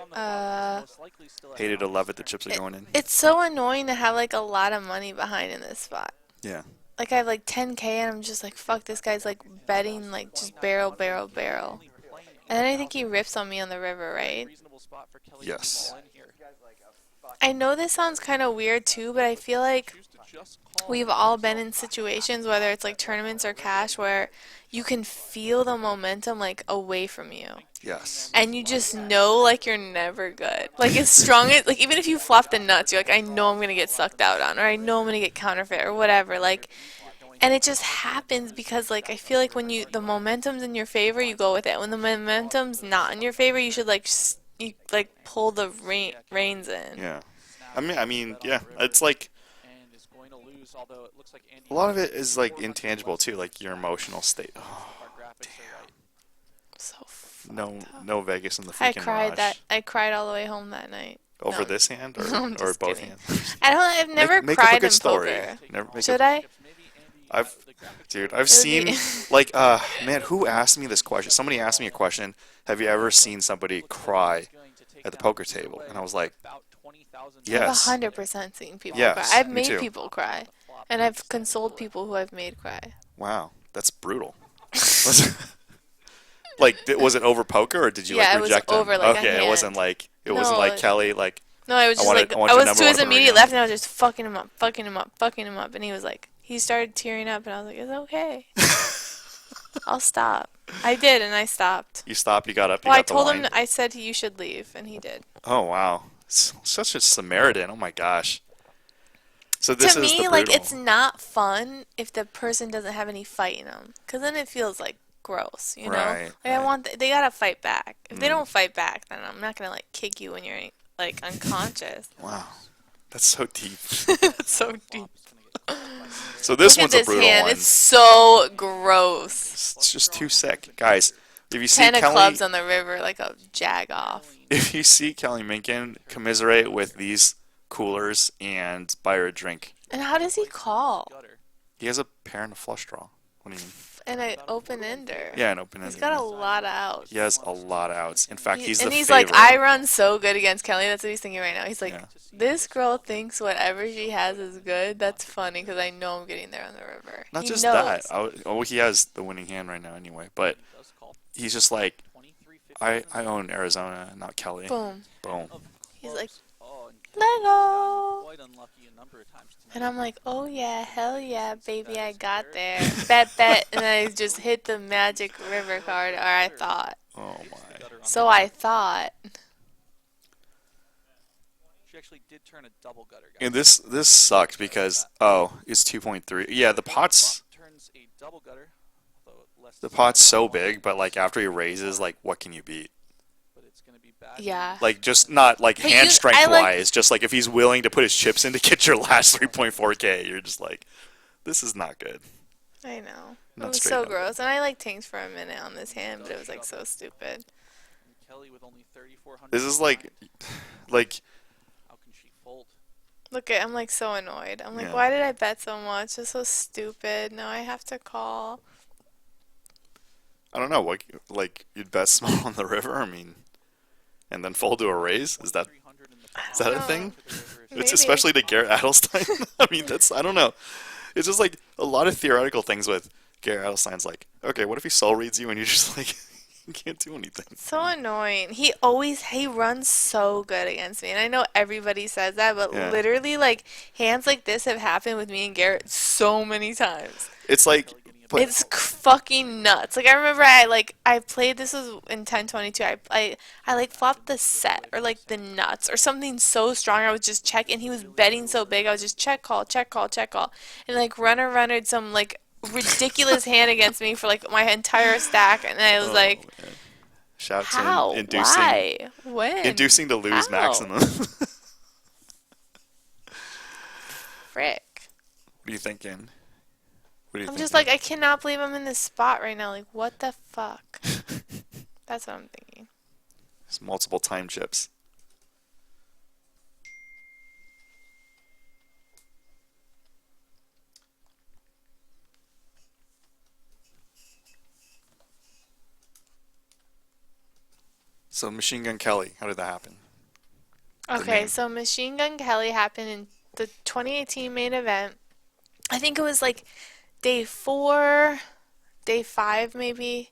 Hated to love it. The chips are going in. it's so annoying to have like a lot of money behind in this spot. Yeah. Like I have like 10K and I'm just like, fuck, this guy's like betting like just barrel. And then I think he rips on me on the river, right? Yes. I know this sounds kind of weird too, but I feel like we've all been in situations, whether it's like tournaments or cash, where you can feel the momentum like away from you. Yes. And you just know like you're never good. Like as strong as, like even if you flop the nuts, you're like, I know I'm going to get sucked out on, or I know I'm going to get counterfeit or whatever. Like, and it just happens because like I feel like when the momentum's in your favor, you go with it. When the momentum's not in your favor, you should like you like pull the reins in. Yeah. I mean, yeah. It's like a lot of it is like intangible too, like your emotional state. Oh, So no Vegas in the freaking I cried all the way home that night. Over No. this hand or, I'm or just both kidding. hands? I've never make up a cried good in story. poker. Never make Should up, I? I've seen be- like man, who asked me this question? Somebody asked me a question. Have you ever seen somebody cry at the poker table? And I was like, yes. I've 100% seen people Yes, cry. I've me made too. people cry. And I've consoled people who I've made cry. Wow, that's brutal. Like, was it over poker or did you Yeah, like it was reject them? over, like, a okay, it wasn't hand. like No, Kelly like. No, I was just want like, it- I want I your was number to his one for immediate again. left and I was just fucking him up. And he was like, he started tearing up and I was like, it's okay. I'll stop. I did and I stopped. You stopped. You got up. You Well, I got the told line. him, I said you should leave and he did. Oh wow, such a Samaritan. Oh my gosh. So this To is me, the like, brutal. it's not fun if the person doesn't have any fight in them. Because then it feels, like, gross, you know? Right, Like, I right. want, they gotta fight back. If they don't fight back, then I'm not gonna, like, kick you when you're, like, unconscious. Wow, that's so deep. That's so deep. So this Look one's at this a brutal hand. one. It's so gross. It's just too sick, guys. If you see 10 of Kelly, clubs on the river, like a jag off. if you see Kelly Minkin, commiserate with these coolers and buy her a drink. And how does he call? He has a pair and a flush draw. What do you mean? And an open ender. Yeah, an open He's ended. got a lot of outs. He has a lot of outs. In fact, he's and the he's favorite. like, I run so good against Kelly. That's what he's thinking right now. He's like, Yeah. this girl thinks whatever she has is good. That's funny because I know I'm getting there on the river. Not he just knows. that. He has the winning hand right now anyway. But he's just like, I own Arizona, not Kelly. Boom. Boom. He's like, Lego. Quite unlucky a number of times tonight. And I'm like, oh yeah, hell yeah, baby, I Status got clear. there. Bet, bet. And I just hit the magic river card, or I thought. Oh Hits the my. gutter on the So river. I thought. She actually did turn a double gutter, guys. And this sucked because it's 2.3. Yeah, the pot's Turns a double gutter, although less the than pot's so 1, big, but like after he raises, like what can you beat? but it's going to be bad. Yeah. Like just not like But hand you- strength I like- wise, just like if he's willing to put his chips in to get your last 3.4K, you're just like, this is not good. I know. It Not was straight so up. gross. And I like tanked for a minute on this hand, but it was like so stupid. And Kelly with only 3,400. This is like How can she fold? Look at, I'm like so annoyed. I'm like, Yeah. why did I bet so much? It's so stupid. Now I have to call. I don't know, like you'd bet small on the river. I mean, and then fold to a raise. Is that 300 in the is that a know. thing? It's Maybe. It's especially to Garrett Adelstein. I mean, I don't know. It's just like a lot of theoretical things with Garrett Adelstein's like, okay, what if he soul reads you and you're just like, you can't do anything. So annoying. He runs so good against me. And I know everybody says that, but Yeah. literally like hands like this have happened with me and Garrett so many times. It's like, but It's fucking nuts. Like I remember I played, this was in 1022. I like flopped the set or like the nuts or something so strong I would just check, and he was betting so big I was just check call, check call, check call. And like runnered some like ridiculous hand against me for like my entire stack, and I was oh, like, man. Shout how? to inducing Why? When? inducing to lose How? maximum. What Frick. are you thinking? What are you I'm thinking? just like, I cannot believe I'm in this spot right now. Like, what the fuck? That's what I'm thinking. It's multiple time chips. So Machine Gun Kelly, how did that happen? Okay, name. so Machine Gun Kelly happened in the 2018 main event. I think it was like day 4, day 5 maybe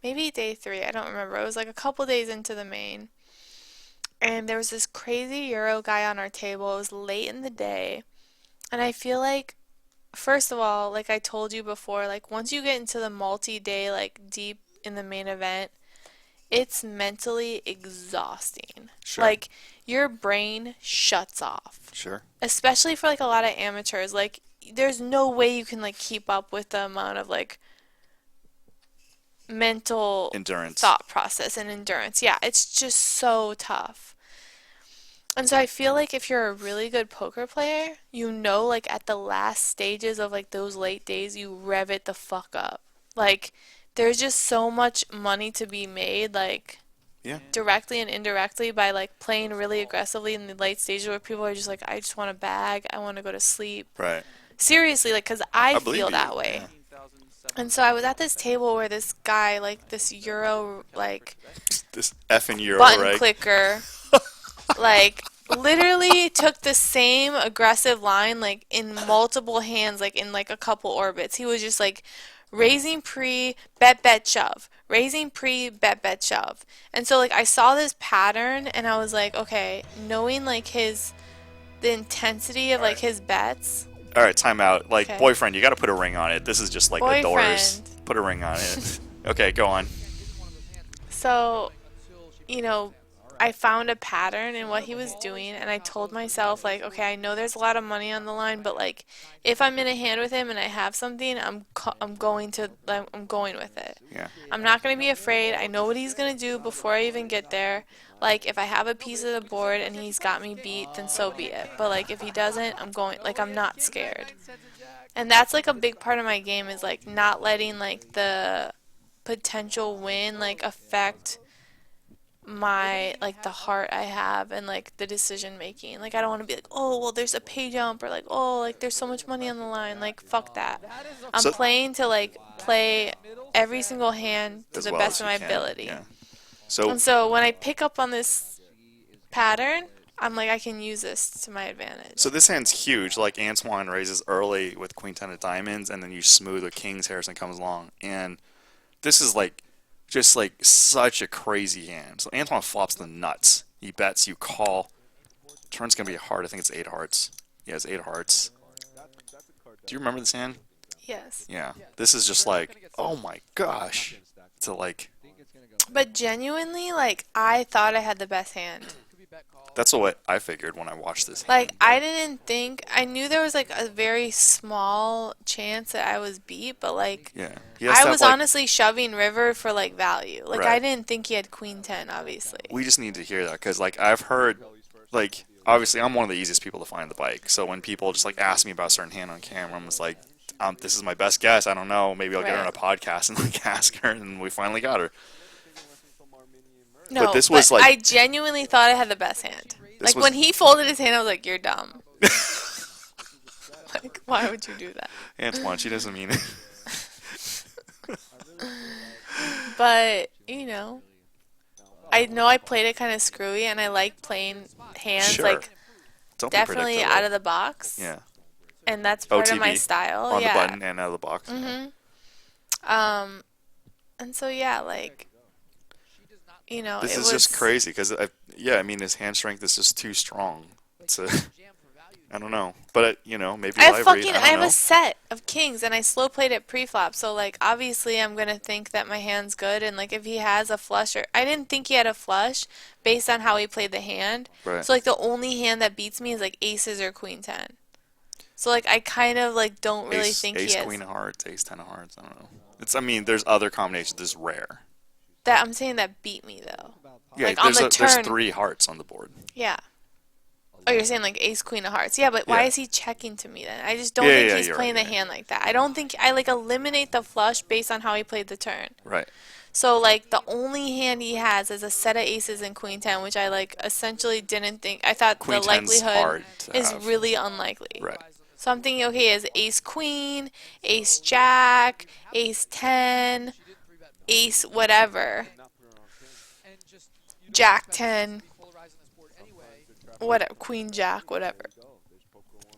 day 3. I don't remember. It was like a couple days into the main. And there was this crazy Euro guy on our table. It was late in the day. And I feel like, first of all, like I told you before, like once you get into the multi-day, like deep in the main event, it's mentally exhausting. Sure. Like your brain shuts off, Sure. especially for like a lot of amateurs. Like there's no way you can like keep up with the amount of like mental Endurance. thought process and endurance. Yeah, it's just so tough. And so I feel like if you're a really good poker player, you know, like at the last stages of like those late days, you rev it the fuck up. Like there's just so much money to be made, like Yeah. directly and indirectly by like playing really aggressively in the late stages where people are just like, I just want to bag, I want to go to sleep. Right. Seriously, like, because I believe feel you, that way. yeah. And so I was at this table where this guy, like this Euro, like This effing Euro, button right? clicker, like literally took the same aggressive line like in multiple hands, like in like a couple orbits. He was just like raising pre, bet, bet, shove. Raising pre, bet, bet, shove. And so like I saw this pattern and I was like, okay, knowing like the intensity of like his bets. All right, time out. Like, Okay. boyfriend, you got to put a ring on it. This is just like the doors. Boyfriend. Put a ring on it. Okay, go on. So, you know, I found a pattern in what he was doing, and I told myself, like, okay, I know there's a lot of money on the line, but like, if I'm in a hand with him and I have something, I'm going with it. Yeah. I'm not gonna be afraid. I know what he's gonna do before I even get there. Like, if I have a piece of the board and he's got me beat, then so be it. But like, if he doesn't, I'm not scared. And that's like a big part of my game is like not letting like the potential win like affect my like the heart I have and like the decision making. Like I don't want to be like, oh well there's a pay jump, or like, oh like there's so much money on the line. Like fuck that. I'm So- playing to like play every single hand to As the well best as of you my can. ability. Yeah. So, And so when I pick up on this pattern, I'm like, I can use this to my advantage. so this hand's huge. Like, Antoine raises early with Queen 10 of diamonds, and then you smooth with Kings. Harrison comes along. And this is like, just like such a crazy hand. So Antoine flops the nuts. He bets, you call. Turn's gonna be hard. I think it's 8 hearts. Yeah, it's 8 hearts. Do you remember this hand? Yes. Yeah. This is just like, oh my gosh. To like, But genuinely, like, I thought I had the best hand. that's what I figured when I watched this Like, hand. I didn't think, I knew there was like a very small chance that I was beat, but like, Yeah. He has I to have, was like, honestly shoving river for like value. Like, I Right. didn't think he had queen 10, obviously. we just need to hear that because like I've heard like obviously I'm one of the easiest people to find the bike. So when people just like ask me about a certain hand on camera, I'm just like, this is my best guess. I don't know. Maybe I'll get her on a podcast and like ask her, and we finally got her. No, But this was, like- I genuinely thought I had the best hand. This Like, was- when he folded his hand, I was like, you're dumb. Like, why would you do that? Antoine, she doesn't mean it. But, you know, I know I played it kind of screwy, and I like playing hands, Sure. like, Don't be definitely predictable. out of the box. Yeah. And that's part of my OTB, style. on yeah. the button and out of the box. And so, yeah, like, you know, This it is was just crazy because I mean his hand strength is just too strong. It's a I don't know, but you know maybe I live have read. fucking, I I don't have know. a set of kings, and I slow played it pre-flop. So like, obviously, I'm gonna think that my hand's good, and like, if he has a flush, or I didn't think he had a flush based on how he played the hand. Right. So like, the only hand that beats me is like aces or queen 10. So like, I kind of like don't really Ace, think ace he has queen of hearts, ace ten of hearts. I don't know. I mean, there's other combinations. This is rare. that. I'm saying that beat me though. Yeah, Like, on the there's turn- 3 hearts on the board. Yeah. Oh, you're saying like ace queen of hearts. Yeah, but why Yeah. is he checking to me then? I just don't Yeah, think yeah, he's you're playing right, the yeah. hand like that. I don't think I like eliminate the flush based on how he played the turn. Right. So like the only hand he has is a set of aces and queen 10, which I like essentially didn't think. I thought Queen the 10's likelihood hard to is have. really unlikely. Right. So I'm thinking, okay, is ace queen, ace jack, ace 10, ace whatever, jack 10, whatever, queen jack, whatever.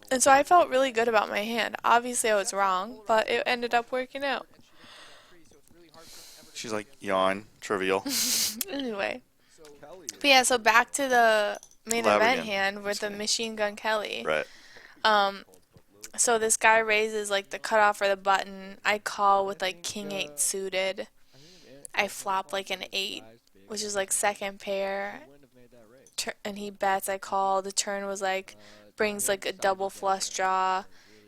And so I felt really good about my hand. Obviously I was wrong, but it ended up working out. She's like yawn, trivial. Anyway. But yeah, so back to the main Lab event again. hand with the machine gun Kelly. Right. So this guy raises like the cutoff or the button. I call with like king 8 suited. I flop like an 8, which is like second pair. And he bets. I call. The turn was like brings like a double flush draw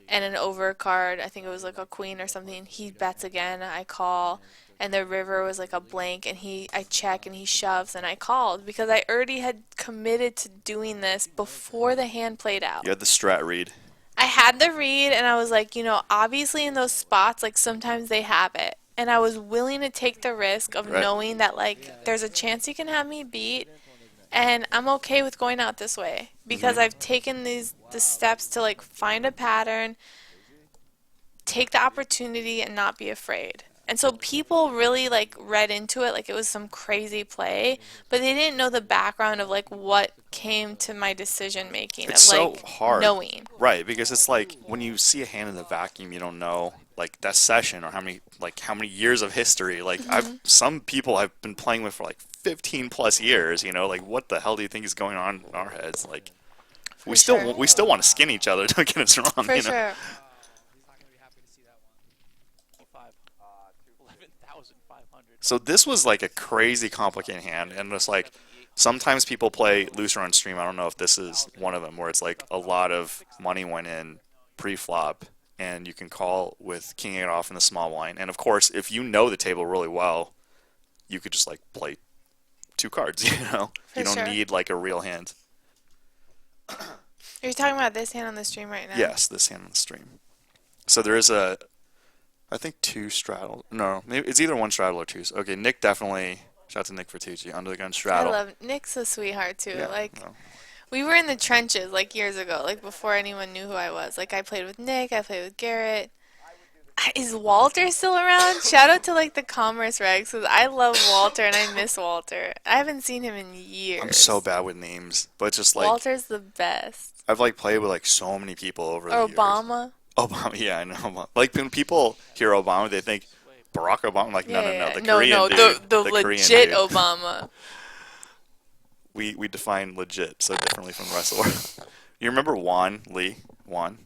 and an overcard. I think it was like a queen or something. He bets again. I call. And the river was like a blank, and I check, and he shoves, and I called because I already had committed to doing this before the hand played out. You had the strat read. I had the read, and I was like, you know, obviously in those spots, like sometimes they have it, and I was willing to take the risk of Right. knowing that like there's a chance you can have me beat, and I'm okay with going out this way because I've taken the steps to like find a pattern, take the opportunity, and not be afraid. And so people really like read into it like it was some crazy play, but they didn't know the background of like what came to my decision making It's of so like hard. knowing. Right, because it's like when you see a hand in the vacuum, you don't know like that session or how many years of history. Like some people I've been playing with for like 15 plus years. You know, like what the hell do you think is going on in our heads? Like we sure. still want to skin each other. Don't get us wrong. For you know? sure. He's not going to be happy to see that one. 11,500. So this was like a crazy complicated hand, and it's like sometimes people play looser on stream. I don't know if this is one of them where it's like a lot of money went in pre-flop, and you can call with king 8 off in the small blind. And of course, if you know the table really well, you could just like play 2 cards. You know, For you don't sure. need like a real hand. You're talking about this hand on the stream right now? Yes, this hand on the stream. So there is I think 2 straddle. No, maybe it's either 1 straddle or 2. Okay, Nick definitely. Shout out to Nick Fertucci, under the gun I straddle. love Nick's a sweetheart too. Yeah, like no. we were in the trenches like years ago, like before anyone knew who I was. Like I played with Nick, I played with Garrett. Is Walter still around? Shout out to like the Commerce Regs because I love Walter and I miss Walter. I haven't seen him in years. I'm so bad with names, but it's just like Walter's the best. I've like played with like so many people over the Or years. Obama. Obama, yeah, I know. Obama. Like when people hear Obama, they think Barack Obama. I'm like, no, Yeah, the no, Korean no, dude. the Korean legit dude. Obama. We define legit so differently from the rest of the world. You remember Juan Lee? Juan?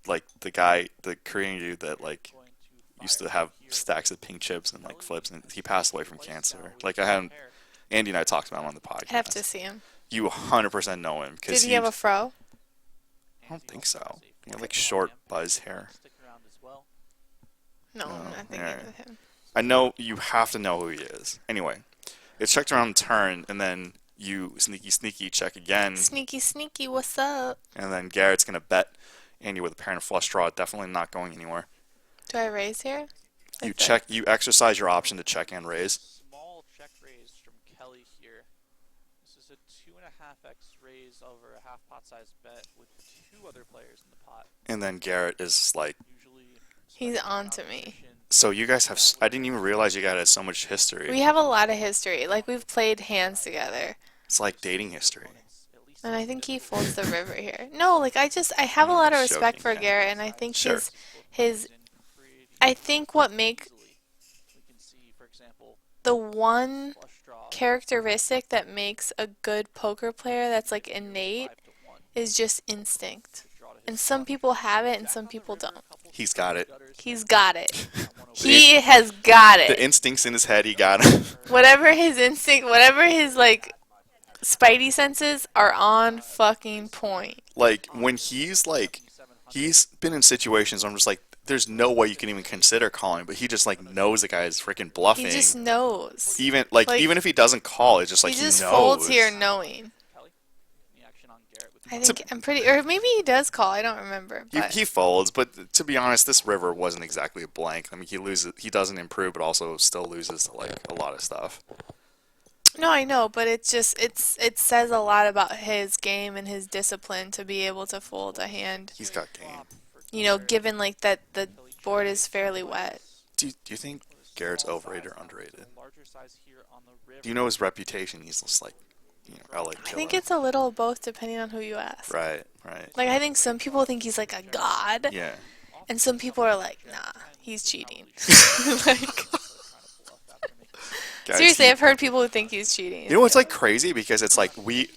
Like the guy, the Korean dude that like Going to used to fire have here. stacks of pink chips and like flips, and he passed away from cancer. Like I had Andy and I talked about him on the I'd have to podcast. see him. You 100% know him Did because he have a fro? I don't think so. He had like short buzz hair. Stick around as well. No, Oh, I'm not thinking alright. of him. I know you have to know who he is. Anyway, it's checked around the turn, and then you sneaky check again, Sneaky, sneaky, what's up? and then Garrett's gonna bet Andy with a pair and a flush draw. Definitely not going anywhere. Do I raise here? You Like that? check. You exercise your option to check and raise. Small check raise from Kelly here. This is a 2.5x raise over a half pot size bet with 2 other players in the pot. And then Garrett is like, Usually, He's on to me. so you guys have. I didn't even realize you guys had so much history. We have a lot of history. Like, we've played hands together. It's like dating history. And I think he folds the river here. No, like, I have a lot of respect for Joking, Garrett, and I think Sure. I think what make we can see, for example, the one flush draw characteristic that makes a good poker player that's like innate 5 to 1. is just instinct. Draw to his And some people have it and some people don't. He's got it. He's got it. He has got The it. instincts in his head, he got him. Whatever his instinct, whatever his like spidey senses are on fucking point. Like when he's like, he's been in situations where I'm just like, there's no way you can even consider calling, but he just like knows the guy's freaking bluffing. He just knows. Even like, even if he doesn't call, it's just like He he just knows. folds here knowing. Kelly, the action on Garrett with I the think I'm pretty, or maybe he does call. I don't remember. But He folds, but to be honest, this river wasn't exactly a blank. I mean, he loses, he doesn't improve, but also still loses to like a lot of stuff. no, I know, but it says a lot about his game and his discipline to be able to fold a hand. He's got game. You know, given like that the board is fairly wet. Do you think Garrett's overrated or underrated? larger size here on the river. Do you know his reputation? He's just like, you know, LA I killer. think it's a little of both depending on who you ask. Right. Like I think some people think he's like a god, Yeah. and some people are like, nah, he's cheating. Like Guys, seriously, he- I've heard people who think he's cheating. You know what's like crazy because it's like we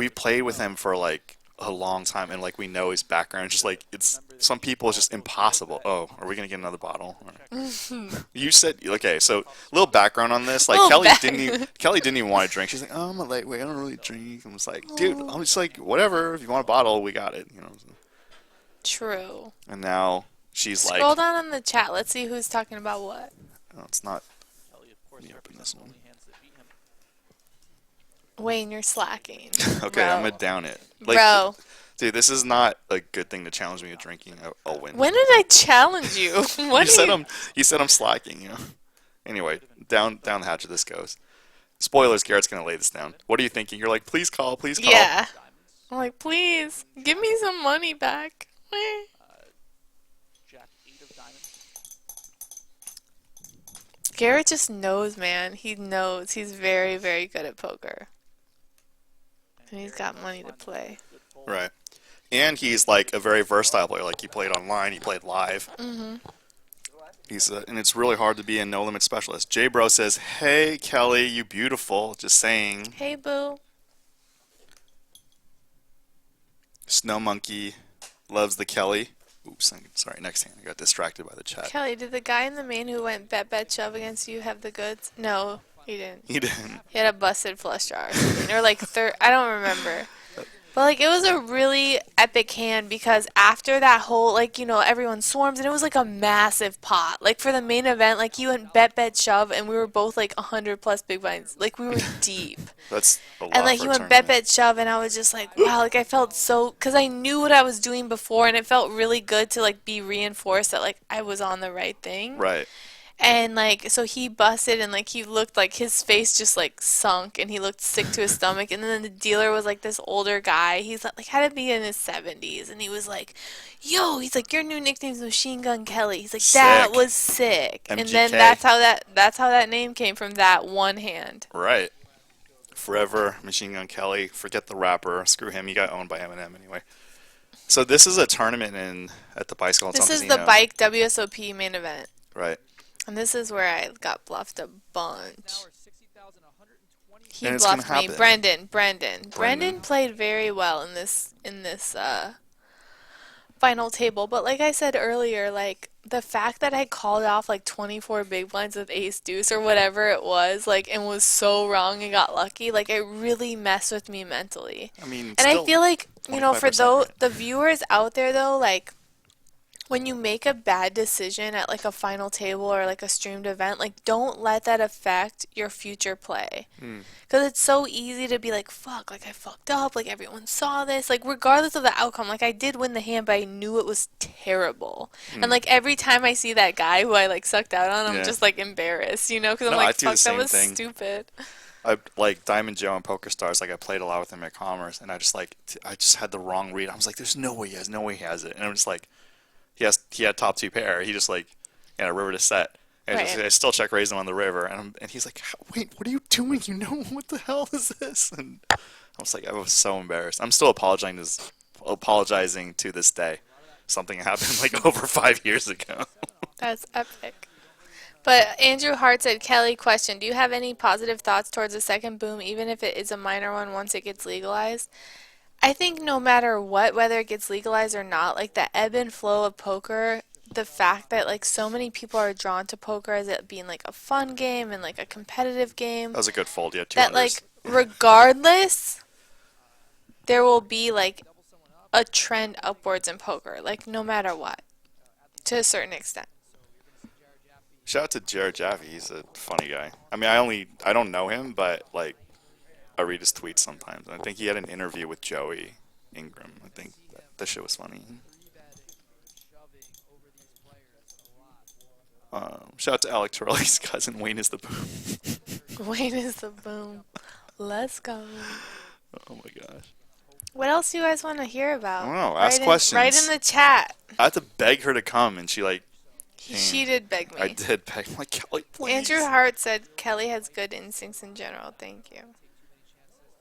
played with him for like a long time and like we know his background. Just like it's some people it's just impossible. Oh, are we gonna get another bottle? You said okay. So little background on this. Like Little Kelly didn't even want to drink. She's like, oh, I'm a lightweight. I don't really drink. I'm just like, dude. I'm just like, whatever. If you want a bottle, we got it. You know. True. And now she's like, Scroll down in the chat. Let's see who's talking about what. no, it's not. Kelly, of course, Let me open represents this one. only hands that beat him. Wayne, you're slacking. Okay, I'm Bro. gonna down it. Like, Bro, dude, this is not a good thing to challenge me with drinking. I'll win. when did I challenge you? What you do said you? you said I'm slacking, you know. Anyway, down the hatch of this goes. Spoilers, Garrett's gonna lay this down. What are you thinking? You're like, please call, please call. Yeah. I'm like, please, give me some money back. Eh. Jack 8 of diamonds. Garrett just knows, man. He knows. He's very, very good at poker. And he's got money to play. Good fold. Right. And he's like a very versatile player. Like he played online, he played live. Mm-hmm. And it's really hard to be a no limit specialist. J Bro says, "Hey Kelly, you beautiful." Just saying. Hey, boo. Snow Monkey loves the Kelly. Oops, sorry. Next hand, I got distracted by the chat. Kelly, did the guy in the main who went bet shove against you have the goods? No, he didn't. He didn't. He had a busted flush draw or something. Or like I don't remember. But like it was a really epic hand because after that whole like, you know, everyone swarms and it was like a massive pot. Like for the main event, like he went bet shove and we were both like 100 plus big blinds. Like we were deep. That's a lot And like for he a went tournament. bet shove and I was just like, wow, like I felt so, cause I knew what I was doing before and it felt really good to like be reinforced that like I was on the right thing. Right. And like, so he busted and like he looked like his face just like sunk and he looked sick to his stomach. And then the dealer was like this older guy. He's like had to be in his 70s. And he was like, yo, he's like, your new nickname's Machine Gun Kelly. He's like, that Sick. was sick. And then MGK. that's how that name came from that one hand. Right. Forever Machine Gun Kelly. Forget the rapper. Screw him. He got owned by Eminem anyway. So this is a tournament at the Bicycle. This is the bike WSOP main event. Right. And this is where I got bluffed a bunch. Now we're 60,120 He and it's gonna bluffed me. happen. Brendan Brendan? played very well in this final table, but like I said earlier, like the fact that I called off like 24 big blinds with ace deuce or whatever it was, like and was so wrong and got lucky, like it really messed with me mentally. I mean, And I still feel like, for 25%, though right? the viewers out there though, like when you make a bad decision at like a final table or like a streamed event, like don't let that affect your future play. Hmm. Because it's so easy to be like, fuck, like I fucked up, like everyone saw this. Like, regardless of the outcome, like I did win the hand, but I knew it was terrible. And Hmm. like every time I see that guy who I like sucked out on, I'm Yeah. just like embarrassed, Because I'm No, I like, do the fuck, that same was thing. stupid. I like Diamond Joe and PokerStars. Like I played a lot with him at Commerce, and I just had the wrong read. I was like, "There's no way he has, no way he has it." And I'm just like, he had top two pair. He just like, river to set. And Right. I still check raised him on the river, and he's like, "Wait, what are you doing? You know what the hell is this?" And I was like, I was so embarrassed. I'm still apologizing to this day. Something happened like over 5 years ago. That's epic. But Andrew Hart said, Kelly, question, do you have any positive thoughts towards a second boom, even if it is a minor one once it gets legalized? I think no matter what, whether it gets legalized or not, like the ebb and flow of poker, the fact that like so many people are drawn to poker as it being like a fun game and like a competitive game, That was a good fold. Yeah, two that unders. like regardless, there will be like a trend upwards in poker, like no matter what, to a certain extent. Shout out to Jared Jaffe. He's a funny guy. I mean, I don't know him, but like I read his tweets sometimes. And I think he had an interview with Joey Ingram. I think that shit was funny. Shout out to Alec Torelli's cousin Wayne is the boom. Wayne is the boom. Let's go. Oh my gosh. What else do you guys want to hear about? I don't know. Ask Write questions. in the chat. I had to beg her to come, and she like She did beg I me. did beg. I'm like, Kelly, please. Andrew Hart said Kelly has good instincts in general. Thank you.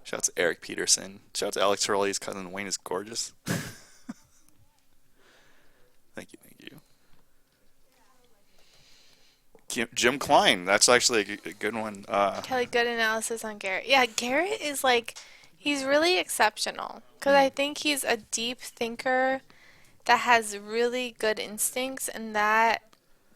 Shout out to Eric Peterson. Shout out to Alex Torelli's cousin Wayne is gorgeous. Thank you, thank you. Jim Klein. That's actually a good one. Kelly, good analysis on Garrett. Yeah, Garrett is like, he's really exceptional. Because I think he's a deep thinker that has really good instincts, and that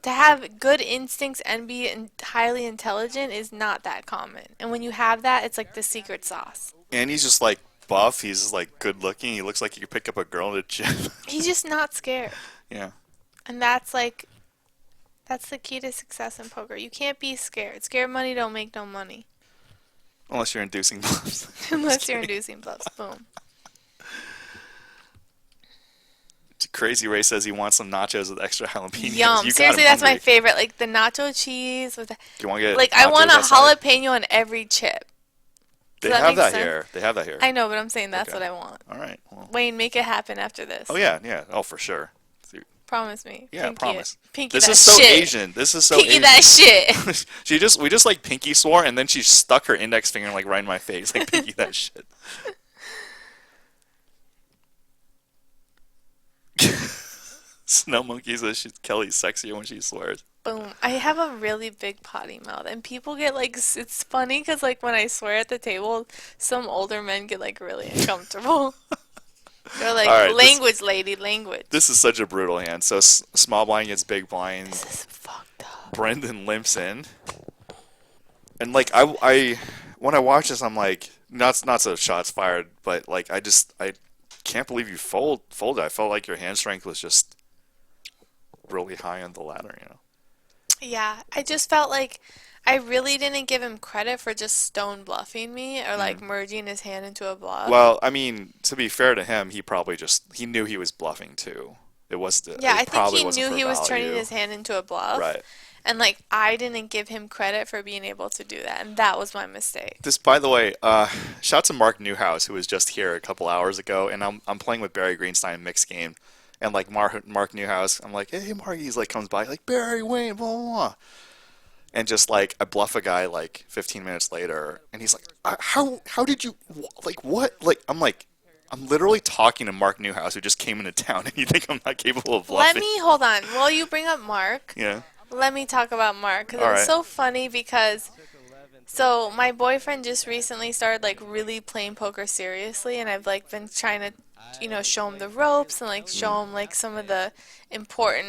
to have good instincts and be highly intelligent is not that common. And when you have that, it's like the secret sauce. And he's just like buff. He's just like good looking. He looks like he could pick up a girl at a gym. He's just not scared. Yeah. And that's like, that's the key to success in poker. You can't be scared. Scared money don't make no money. Unless you're inducing bluffs. Unless you're inducing bluffs. Boom. Crazy Ray says he wants some nachos with extra jalapenos. Yum. You got Seriously, him that's my hungry. favorite. Like the nacho cheese with the, Do you want to get like I nachos want a outside? jalapeno on every chip. They Does that have make that sense? here. They have that here. I know, but I'm saying that's Okay. what I want. All right. Well. Wayne, make it happen after this. Oh yeah, yeah. Oh for sure. Dude. Promise me. Yeah, Pinky promise. It. Pinky This that is so shit. Asian. This is so Pinky Asian. that shit. We just like pinky swore, and then she stuck her index finger like right in my face, like pinky that shit. Snow Monkey says Kelly's sexier when she swears. Boom. I have a really big potty mouth, and people get like, it's funny because like when I swear at the table, some older men get like really uncomfortable. They're like, All right, language, lady, language. This is such a brutal hand. So small blind gets big blind. This is fucked up. Brendan limps in, and like I when I watch this, I'm like, not so shots fired, but like I can't believe you folded. I felt like your hand strength was just really high on the ladder, you know. Yeah, I just felt like I really didn't give him credit for just stone bluffing me or like merging his hand into a bluff. Well, I mean, to be fair to him, he knew he was bluffing too. Yeah, It I think probably he wasn't knew for he was turning value. his hand into a bluff. Right. And like I didn't give him credit for being able to do that, and that was my mistake. This, by the way, shout to Mark Newhouse, who was just here a couple hours ago, and I'm playing with Barry Greenstein mixed game, and like Mark Newhouse, I'm like, hey Mark, he's like comes by like Barry Wayne, blah blah blah, and just like I bluff a guy like 15 minutes later, and he's like, how did you like what like I'm literally talking to Mark Newhouse who just came into town, and you think I'm not capable of Let bluffing? me hold on. While you bring up Mark, Yeah. let me talk about Mark because All it was right. so funny because So my boyfriend just recently started like really playing poker seriously, and I've like been trying to, show him the ropes and like Mm. show him like some of the important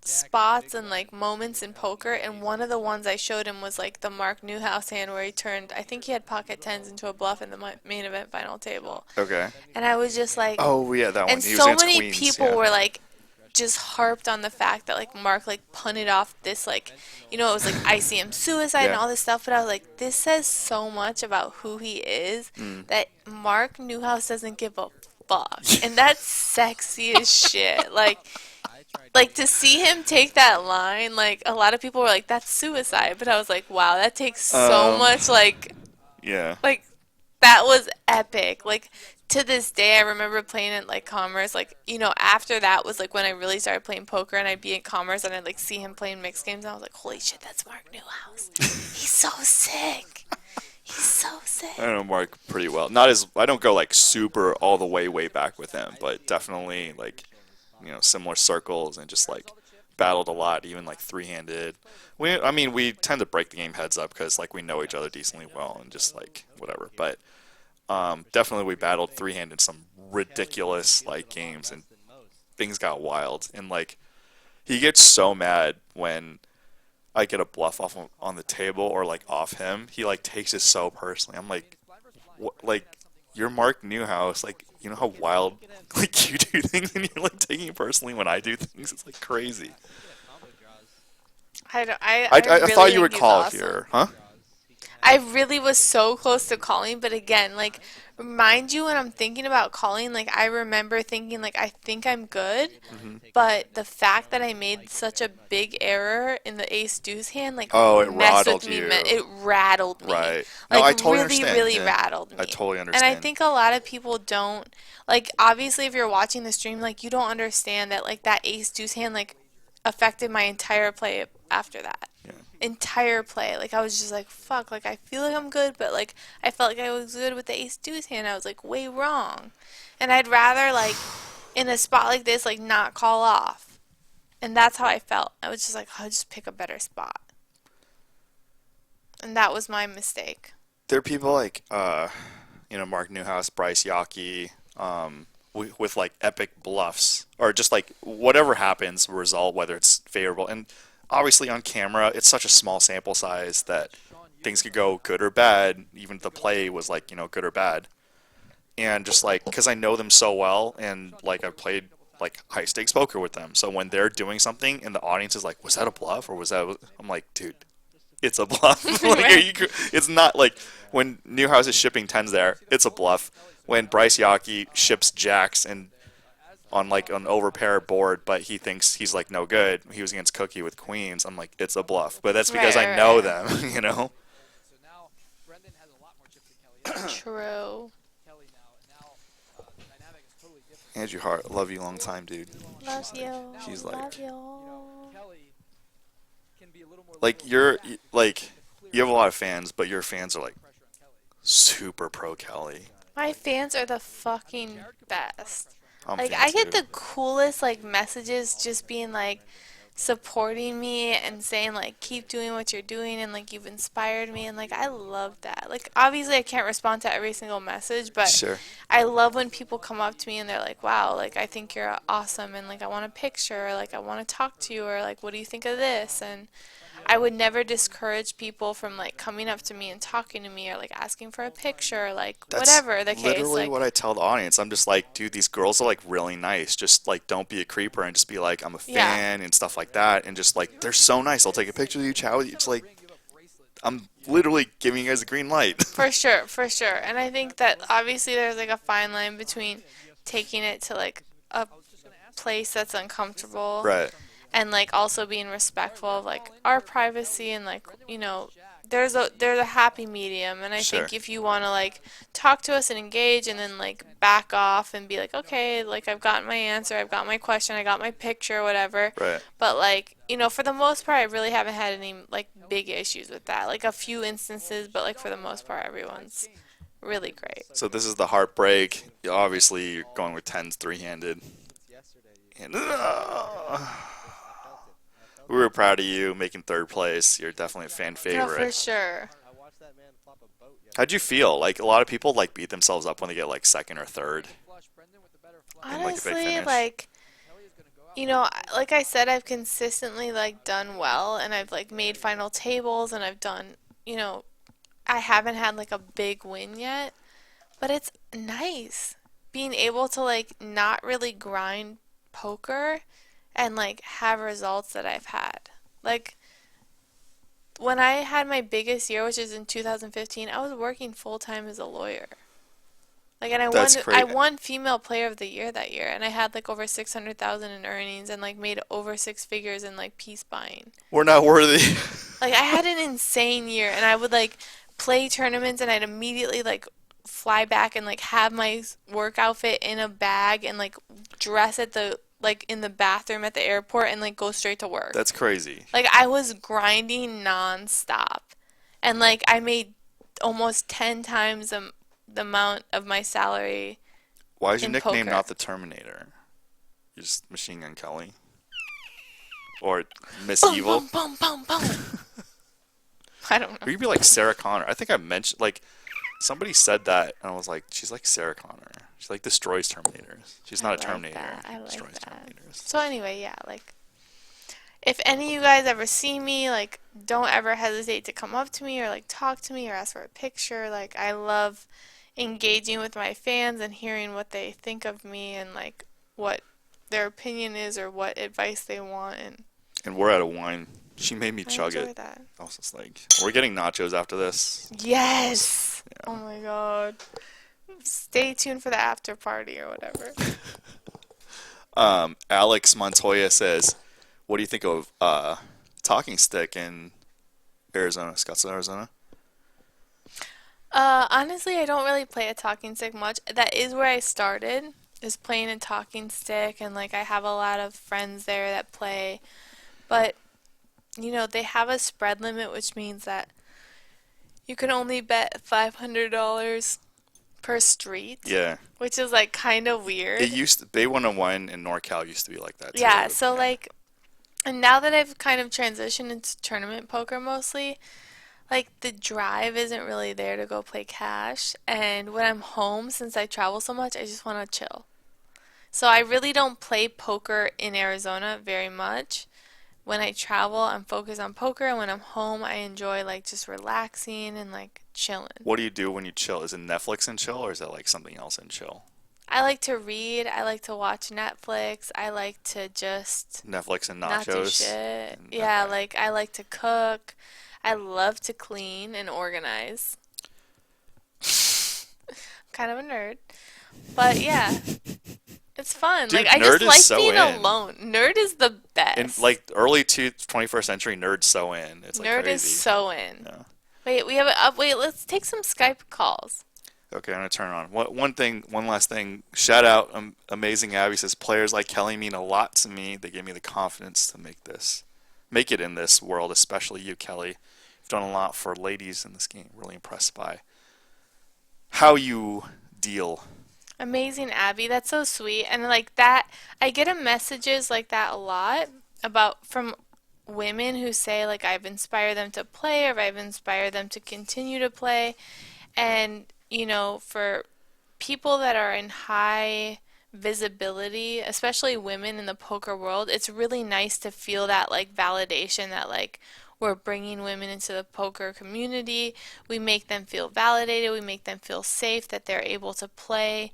spots and like moments in poker. And one of the ones I showed him was like the Mark Newhouse hand where he turned, I think he had pocket tens into a bluff in the main event final table. Okay. And I was just like, Oh yeah, that one. and He was so against many Queens. people Yeah. were like just harped on the fact that like Mark like punted off this like it was like ICM suicide and Yeah. all this stuff, but I was like, this says so much about who he is Mm. that Mark Newhouse doesn't give a fuck. And that's sexy as shit. Like to see him take that line, like a lot of people were like, that's suicide, but I was like, wow, that takes so Um. much Yeah. like that was epic. Like to this day, I remember playing at like Commerce. Like after that was like when I really started playing poker, and I'd be in Commerce and I'd like see him playing mixed games, and I was like, holy shit, that's Mark Newhouse. He's so sick. He's so sick. I know Mark pretty well. Not as I don't go like super all the way back with him, but definitely like similar circles and just like battled a lot, even like three-handed. I mean, we tend to break the game heads up because like we know each other decently well and just like whatever. But definitely we battled three-handed some ridiculous like games and things got wild. And like he gets so mad when I get a bluff on the table or like off him. He like takes it so personally. I'm like, what? Like you're Mark Newhouse. Like you know how wild like you do things and you're like taking it personally when I do things. It's like crazy. I don't, I, I, I I, I really thought you think would he's call awesome. here, huh? I really was so close to calling, but again, like, mind you, when I'm thinking about calling, like, I remember thinking, like, I think I'm good, Hmm. but the fact that I made such a big error in the ace deuce hand, like, Oh, it messed rattled with me, you. it rattled me. Right. No, Like, I totally really, understand. really Yeah, rattled I me. totally And I understand. think a lot of people don't, like, obviously, if you're watching the stream, like, you don't understand that, like, that ace deuce hand, like, affected my entire play after that Yeah. entire play. Like I was just like, fuck, like I feel like I'm good, but like I felt like I was good with the ace deuce hand. I was like way wrong. And I'd rather like in a spot like this like not call off. And that's how I felt. I was just like, I'll just pick a better spot. And that was my mistake. There are people like Mark Newhouse, Bryce Yockey, with like epic bluffs or just like whatever happens result, whether it's favorable. And obviously on camera, it's such a small sample size that things could go good or bad. Even if the play was like good or bad. And just like because I know them so well, and like I've played like high stakes poker with them, so when they're doing something and the audience is like, "Was that a bluff or was that?" I'm like, "Dude, it's a bluff." Like, Right. it's not like when Newhouse is shipping tens there, it's a bluff. When Bryce Yockey ships jacks and on like an overpair board, but he thinks he's like no good. He was against Cookie with queens. I'm like, it's a bluff, but that's Right, because I right, know right. them, you know. So now Brendan has a lot more chips than Kelly. True. Kelly now, and now the dynamic is totally different. Andrew Hart, love you long time, dude. Love you. She's Love like, you. Kelly can be a little more like liberal with that, like but you have a lot of clearly fans, but your fans are like pressure on Kelly. super pro Kelly. My fans are the fucking best. I'm Like I fans get too. the coolest like messages just being like supporting me and saying like keep doing what you're doing and like you've inspired me and like I love that. Like obviously I can't respond to every single message, but Sure. I love when people come up to me and they're like, "Wow, like I think you're awesome and like I want a picture or like I want to talk to you or like what do you think of this?" And I would never discourage people from like coming up to me and talking to me or like asking for a picture, like That's whatever the case. literally what Like I tell the audience. I'm just like, dude, these girls are like really nice. Just like don't be a creeper and just be like, I'm a yeah. fan and stuff like that. And just like they're so nice. I'll take a picture with you, chat with you. It's like I'm literally giving you guys a green light. For sure, for sure. And I think that obviously there's like a fine line between taking it to like a place that's uncomfortable Right. and like also being respectful of like our privacy and like, there's a happy medium and I Sure. think if you want to like talk to us and engage and then like back off and be like, "Okay, like I've got my answer, I've got my question, I got my picture, whatever." Right. But like, for the most part I really haven't had any like big issues with that. Like a few instances, but like for the most part everyone's really great. So this is the heartbreak. Obviously, you're going with tens three-handed. And we were proud of you making third place. You're definitely a fan No, for favorite. sure. off a boat How'd you yesterday. feel? Like a lot of people like beat themselves up when they get like second or third Big flush, Brendan with the better flush. in like a big Honestly, finish. like, And Kelly is going to go out you with know, a nice like I said, five I've here. consistently like done well and I've like made Very well final played. tables and I've done, you know, I haven't had like a big win yet, but it's nice being able to like not really grind poker and like have results that I've had. Like when I had my biggest year, which is in 2015, I was working full time as a lawyer. Like and That's I great. won female player of the year that year and I had like over 600,000 in earnings and like made over six figures in like piece buying. We're not worthy. Like I had an insane year and I would like play tournaments and I'd immediately like fly back and like have my work outfit in a bag and like dress at the like in the bathroom at the airport and like go straight to work. That's crazy. Like I was grinding nonstop. And like I made almost 10 times the amount of my salary Why is your in nickname poker. not the Terminator? You're just Machine Gun Kelly or Miss Boom, Evil? boom, boom, boom, boom. I don't know. Or you'd be like Sarah Connor. I think I mentioned like somebody said that, and I was like, she's like Sarah Connor. She like destroys Terminators. She's I not a like Terminator. that. I like Destroys that. Terminators. So anyway, yeah, like if any of you guys ever see me, like don't ever hesitate to come up to me or like talk to me or ask for a picture. Like I love engaging with my fans and hearing what they think of me and like what their opinion is or what advice they want and And we're out of wine. She made me I chug enjoy it. that. I was just like, we're getting nachos after this. Yes. Yeah. Oh my god. Stay tuned for the after party or whatever. Alex Montoya says, "What do you think of Talking Stick in Arizona, Scottsdale, Arizona?" Honestly, I don't really play a talking stick much. That is where I started, is playing a talking stick, and like I have a lot of friends there that play. But, you know, they have a spread limit, which means that you can only bet $500 per street, Yeah, which is like kind of it weird. used to, Bay 101 in NorCal used to be like that Yeah, too. so Yeah. like, and now that I've kind of transitioned into tournament poker mostly, like the drive isn't really there to go play cash. And when I'm home, since I travel so much, I just want to chill. So I really don't play poker in Arizona very much. When I travel, I'm focused on poker, and when I'm home, I enjoy like just relaxing and like chilling. What do you do when you chill? Is it Netflix and chill, or is it like something else and chill? I like to read, I like to watch Netflix, I like to just Netflix and not do nachos. shit. And Yeah, okay. like I like to cook. I love to clean and organize. Kind of a nerd. But yeah, it's fun. Like Dude, I just nerd is like so being in. alone. Nerd is the In best. like early 21st century, nerd's so in. It's like Nerd is crazy. so in. Yeah. Wait, we have a wait, let's take some Skype calls. Okay, I'm gonna turn it on. One last thing. Shout out, Amazing Abby says players like Kelly mean a lot to me. They give me the confidence to make it in this world, especially you, Kelly. You've done a lot for ladies in this game. Really impressed by how you deal. Amazing, Abby. That's so sweet. And like that, I get a messages like that a lot about from women who say like I've inspired them to play or I've inspired them to continue to play. And, you know, for people that are in high visibility, especially women in the poker world, it's really nice to feel that like validation that like we're bringing women into the poker community. We make them feel validated. We make them feel safe that they're able to play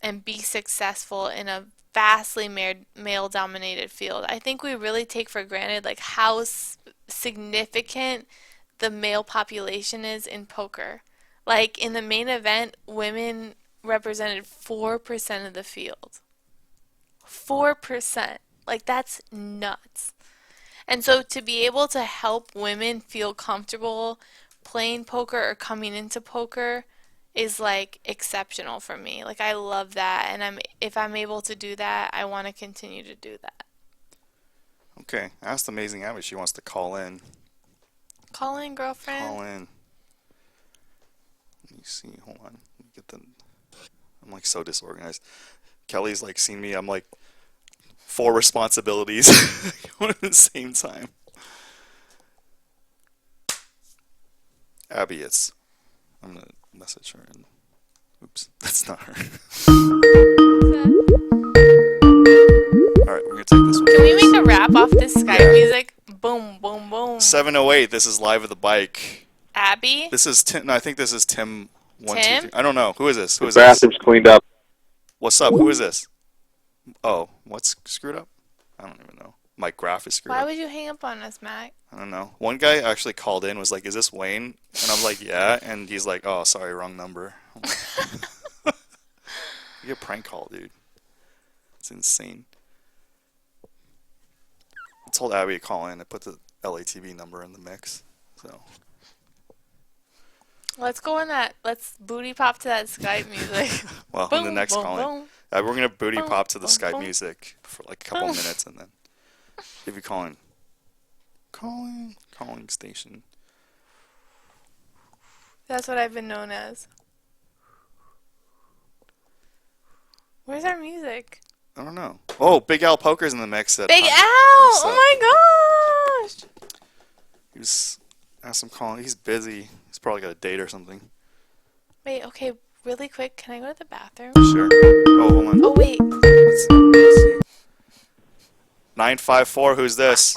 and be successful in a vastly male dominated field. I think we really take for granted like how significant the male population is in poker. Like in the main event, women represented 4% of the field. 4%. Like that's nuts. And so to be able to help women feel comfortable playing poker or coming into poker is like exceptional for me. Like I love that and if I'm able to do that, I want to continue to do that. Okay, ask Amazing Abby. She wants to call in. Call in, girlfriend. Call in. Let me see. Hold on. Let me get the. I'm like so disorganized. Kelly's like seen me. I'm like four responsibilities going at the same time. Abby, I'm gonna message her. And, oops, that's not her. All right, we're gonna take this one. Can we make a rap off this Skype music? Boom, boom, boom. 708. This is live at the bike. Abby? This is Tim. No, I think this is Tim. Tim? I don't know. Who is this? Who The is this? bathroom's cleaned up. What's up? Who is this? Oh, what's screwed up? I don't even know. My graph is screwed Why up. would you hang up on us, Mac? I don't know. One guy actually called in, was like, "Is this Wayne?" And I was like, "Yeah." And he's like, "Oh, sorry, wrong number." You get prank call, dude. It's insane. I told Abby to call in. I put the LATV number in the mix. So Let's go on that. Let's booty pop to that Skype music. well, Boom, in the next boom, calling, boom. we're gonna booty Boom, pop to the boom, Skype boom. music for like a couple minutes, and then if you call in, calling station. That's what I've been known as. Where's our music? I don't know. Oh, Big Al Poker's in the mix. Big Al! What's up? Oh my gosh! He was asked him calling. He's busy. He's probably got a date or something. Wait, okay, really quick. Can I go to the bathroom? Sure. Oh, hold on. Oh, wait. Let's see. 954. Who's this?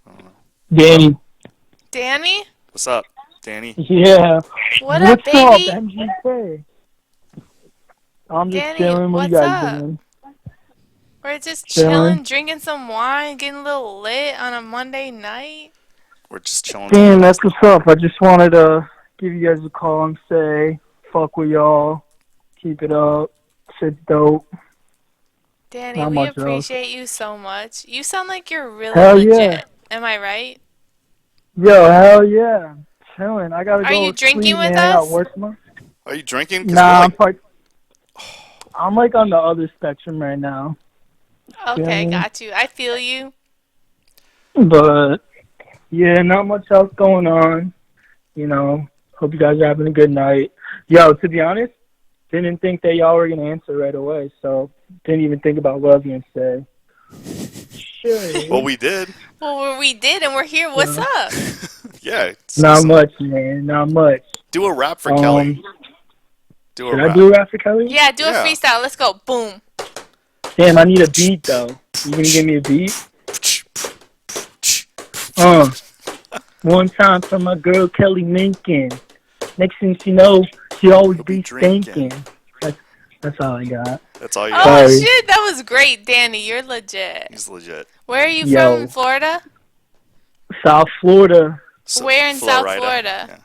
I don't know. Danny. Danny? What's up, Danny? Yeah. What up, What's baby? up, MGK? I'm just Danny, chilling. What are you what's guys up? doing? We're just Chilling. chilling, drinking some wine, getting a little lit on a Monday night. We're just chilling. Damn, that's what's up. I just wanted to give you guys a call and say, fuck with y'all. Keep it up. Shit's dope. Danny, Not we much else. appreciate you so much. You sound like you're really Hell legit. yeah. Am I right? Yo, hell yeah. Chilling. I gotta Are go you to drinking sleep, with man. I got us? work tomorrow. Are you drinking? 'Cause Nah, we're like, I'm like on the other spectrum right now. Okay, Yeah. got you. I feel you. But, yeah, not much else going on. You know, hope you guys are having a good night. Yo, to be honest, didn't think that y'all were going to answer right away, so didn't even think about what I was going to say. Sure. well, we did. Well, we did, and we're here. What's Yeah. up? Yeah. Not much, man. Not much. Do a rap for Kelly. Do a Should rap. I do a rap for Kelly? Yeah, do a Yeah. freestyle. Let's go. Boom. Damn, I need a beat, though. You going to give me a beat? One time for my girl Kelly Minkin. Next thing she know, she always He'll be be drinking. stinking. That's all I got. That's all you Oh, got. Sorry. shit. That was great, Danny. You're legit. He's legit. Where are you Yo. from? Florida? South Florida, So, Where in South Florida. Florida? Yeah.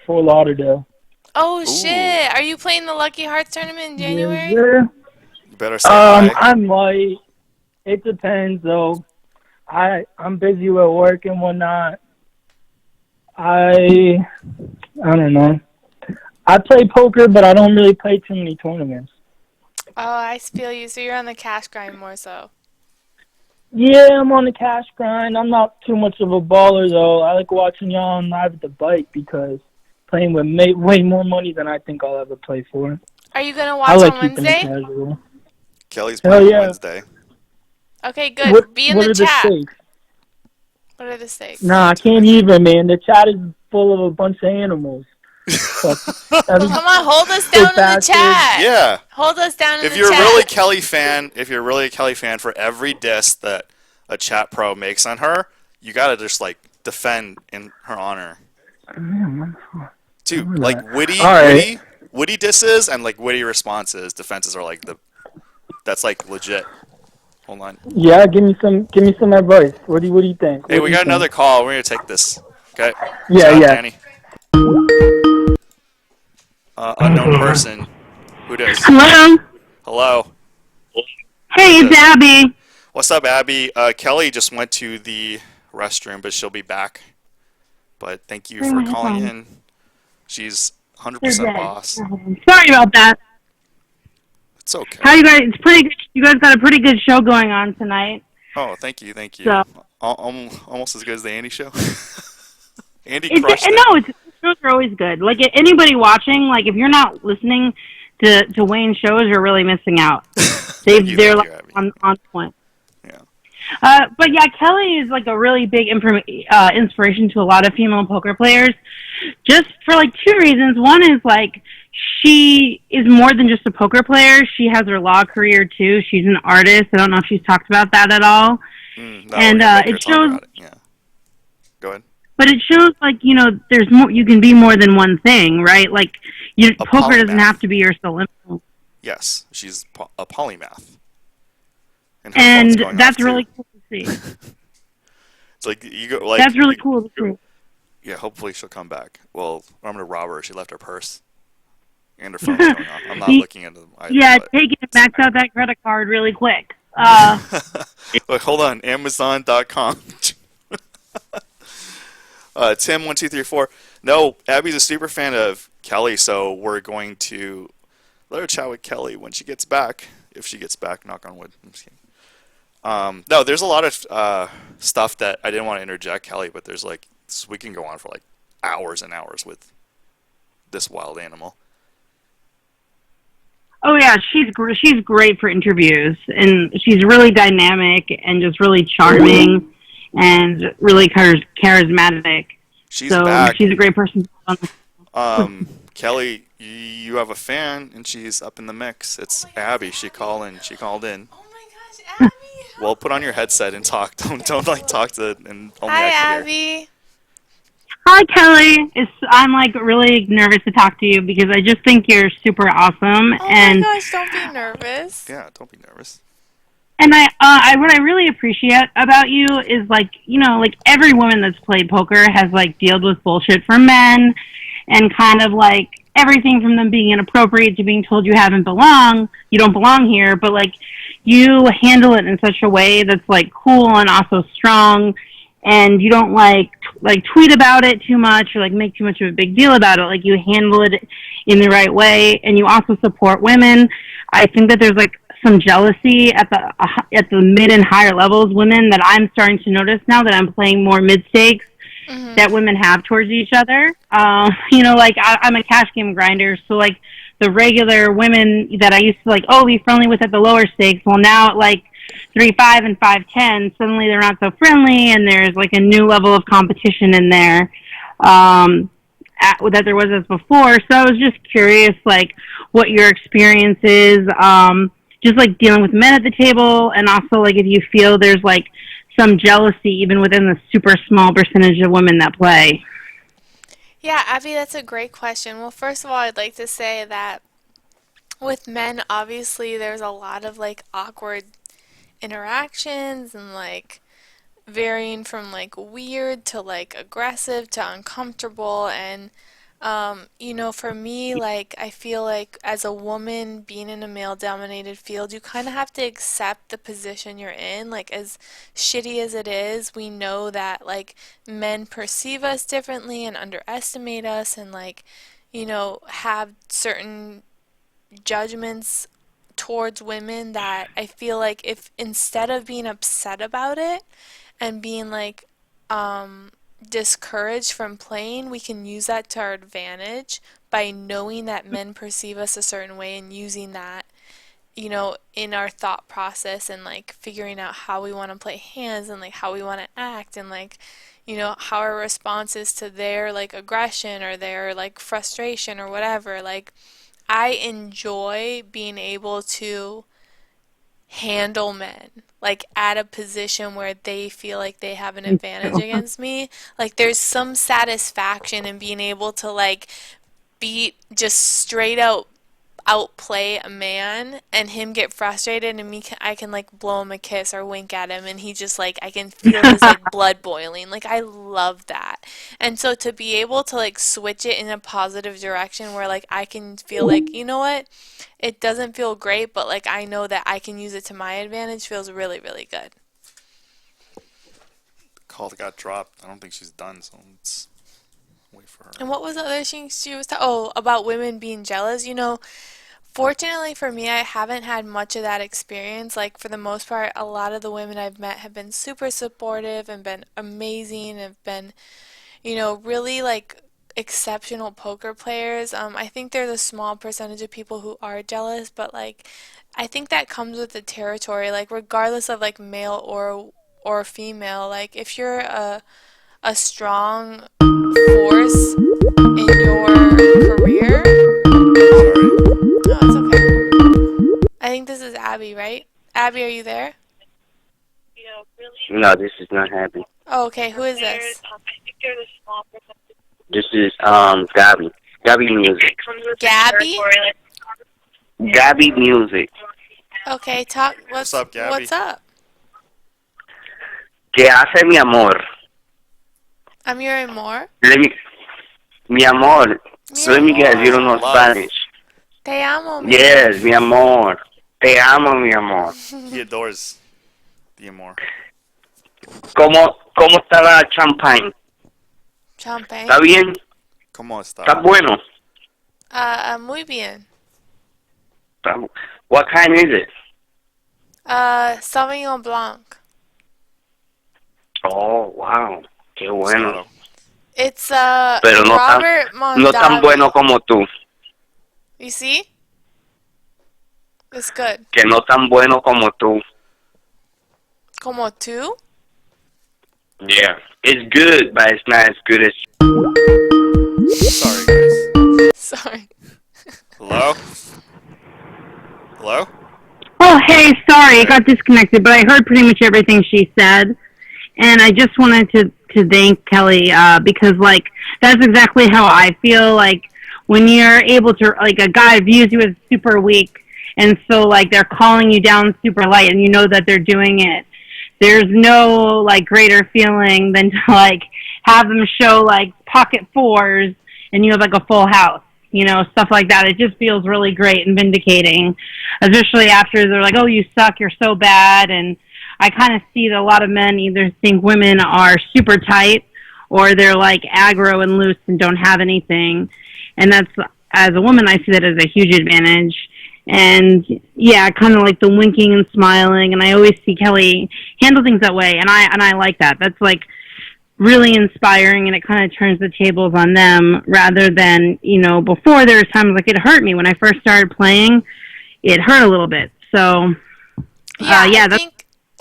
Fort Lauderdale. Oh, Ooh. shit. Are you playing the Lucky Hearts tournament in January? Yeah. You better say hi. I might. It depends, though. I'm busy with work and whatnot. I don't know. I play poker, but I don't really play too many tournaments. Oh, I feel you. So you're on the cash grind more so. Yeah, I'm on the cash grind. I'm not too much of a baller, though. I like watching y'all on live at the bike because playing with way more money than I think I'll ever play for. Are you going to I watch like on keeping it Wednesday? casual. Kelly's Hell playing yeah. Wednesday. Okay, good. What, Be in what the are chat. the stakes? What are the stakes? Nah, I can't even, man. The chat is full of a bunch of animals. Well, come on, hold us down in the bastards. chat. Yeah. Hold us down in If the you're chat. really Kelly fan, for every diss that a chat pro makes on her, you gotta just like defend in her honor. Dude, like witty disses and like witty responses, defenses are like that's like legit. Hold on. Yeah, give me some advice. What do you think? Hey, What we do you got another think? call. We're gonna take this. Okay. Yeah, Shout out, yeah. Danny. Unknown person. Who dis? Hello. Hello. Hey, Who's it's this? Abby. What's up, Abby? Kelly just went to the restroom, but she'll be back. But thank you for calling in. She's 100% boss. Sorry about that. It's okay. How you guys? It's pretty good. You guys got a pretty good show going on tonight. Oh, thank you. So- Almost as good as the Andy show. Andy It's, crushed it. no, shows are always good. Like anybody watching, like if you're not listening to Wayne's shows, you're really missing out. Thank you, They're Abby. like on point. Yeah. But yeah, Kelly is like a really big inspiration to a lot of female poker players, just for like two reasons. One is like she is more than just a poker player. She has her law career too. She's an artist. I don't know if she's talked about that at all. No, we're And gonna make her it talk shows, about it. Yeah, go ahead. but it shows like there's more. You can be more than one thing, right? Like A poker doesn't have polymath. to be your sole. Yes, she's a polymath, and her phone's And going off that's too. really cool to see. It's like you go That's really cool to see. yeah. Hopefully she'll come back. Well, I'm gonna rob her. She left her purse and her phone's going off. I'm not looking into them either, Yeah, but take it, max out that credit card really quick. Wait, hold on. Amazon.com. Tim1234. No, Abby's a super fan of Kelly, so we're going to let her chat with Kelly when she gets back. If she gets back, knock on wood. I'm just kidding. No, there's a lot of stuff that I didn't want to interject, Kelly, but there's like we can go on for like hours and hours with this wild animal. Oh yeah, she's great for interviews, and she's really dynamic and just really charming and really charismatic. She's So back. she's a great person. Kelly, you have a fan, and she's up in the mix. It's Abby. She called in. She called in. Oh my gosh, Abby! Well, put on your headset and talk. Don't like talk to and only Hi, I can hear. Abby. Hi Kelly, I'm like really nervous to talk to you because I just think you're super awesome, Oh my and gosh, don't be nervous. Yeah, don't be nervous. I what I really appreciate about you is like like every woman that's played poker has like dealt with bullshit from men, and kind of like everything from them being inappropriate to being told you don't belong here, but like you handle it in such a way that's like cool and also strong, and you don't like tweet about it too much or like make too much of a big deal about it. Like you handle it in the right way, and you also support women. I think that there's like some jealousy at the mid and higher levels women that I'm starting to notice now that I'm playing more mid stakes Mhm. that women have towards each other. Like I'm a cash game grinder, so like the regular women that I used to like, be friendly with at the lower stakes, well now at like 3-5 and 5-10, suddenly they're not so friendly, and there's like a new level of competition in there that there was as before. So I was just curious, like what your experience is, just like dealing with men at the table, and also like if you feel there's like some jealousy even within the super small percentage of women that play. Yeah, Abby, that's a great question. Well, first of all, I'd like to say that with men, obviously, there's a lot of like awkward interactions and like varying from like weird to like aggressive to uncomfortable. And for me, like I feel like as a woman being in a male dominated field, you kind of have to accept the position you're in. Like as shitty as it is, we know that like men perceive us differently and underestimate us and like have certain judgments towards women that I feel like if instead of being upset about it and being like discouraged from playing, we can use that to our advantage by knowing that men perceive us a certain way and using that, in our thought process and like figuring out how we want to play hands and like how we want to act and like, how our response is to their like aggression or their like frustration or whatever. Like, I enjoy being able to handle men like at a position where they feel like they have an advantage against me. Like there's some satisfaction in being able to like beat just straight out outplay a man and him get frustrated and I can like blow him a kiss or wink at him and he just like I can feel his like blood boiling. Like I love that. And so to be able to like switch it in a positive direction where like I can feel like, you know what? It doesn't feel great, but like I know that I can use it to my advantage feels really, really good. Call got dropped. I don't think she's done, so let's wait for her. And what was the other thing she was oh, about women being jealous? Fortunately for me, I haven't had much of that experience. Like, for the most part, a lot of the women I've met have been super supportive and been amazing, have been, really like exceptional poker players. I think there's a small percentage of people who are jealous, but like, I think that comes with the territory. Like, regardless of like male or or female. Like if you're a strong force in your career. Sorry. Oh, it's okay. I think this is Abby, right? Abby, are you there? No, this is not happening. Oh, okay. Who is this? This is Gabby. Gabby Music. Gabby? Gabby Music. Okay, talk. What's up, Gabby? What's up? ¿Qué hace mi amor? I'm hearing more. Let me, mi amor. Mi Let me guess, you don't know Love. Spanish. Te amo, mi Yes, mi amor. Te amo, mi amor. He adores the amor. ¿Cómo está la champagne? Champagne. ¿Está bien? ¿Cómo está? ¿Está bueno? Muy bien. What kind is it? Sauvignon Blanc. Oh, wow. Qué bueno. Moscato. It's Pero no Robert no tan Mondavi. bueno como tú. You see? It's good. Que no tan bueno como tú. Como tú? Yeah. It's good, but it's not as good as... Sorry, guys. Sorry. Hello? Hello? Oh, hey, sorry, I got disconnected, but I heard pretty much everything she said. And I just wanted to thank Kelly, because, like, that's exactly how I feel. Like, when you're able to, like, a guy views you as super weak, and so, like, they're calling you down super light, and you know that they're doing it. There's no, like, greater feeling than to, like, have them show, like, pocket fours, and you have, like, a full house. You know, stuff like that. It just feels really great and vindicating, especially after they're like, oh, you suck, you're so bad. And I kind of see that a lot of men either think women are super tight or they're like aggro and loose and don't have anything. And that's, as a woman, I see that as a huge advantage. And yeah, kind of like the winking and smiling. And I always see Kelly handle things that way. And I like that. That's like really inspiring, and it kind of turns the tables on them rather than, you know, before there was times like it hurt me when I first started playing. It hurt a little bit. So Yeah, that's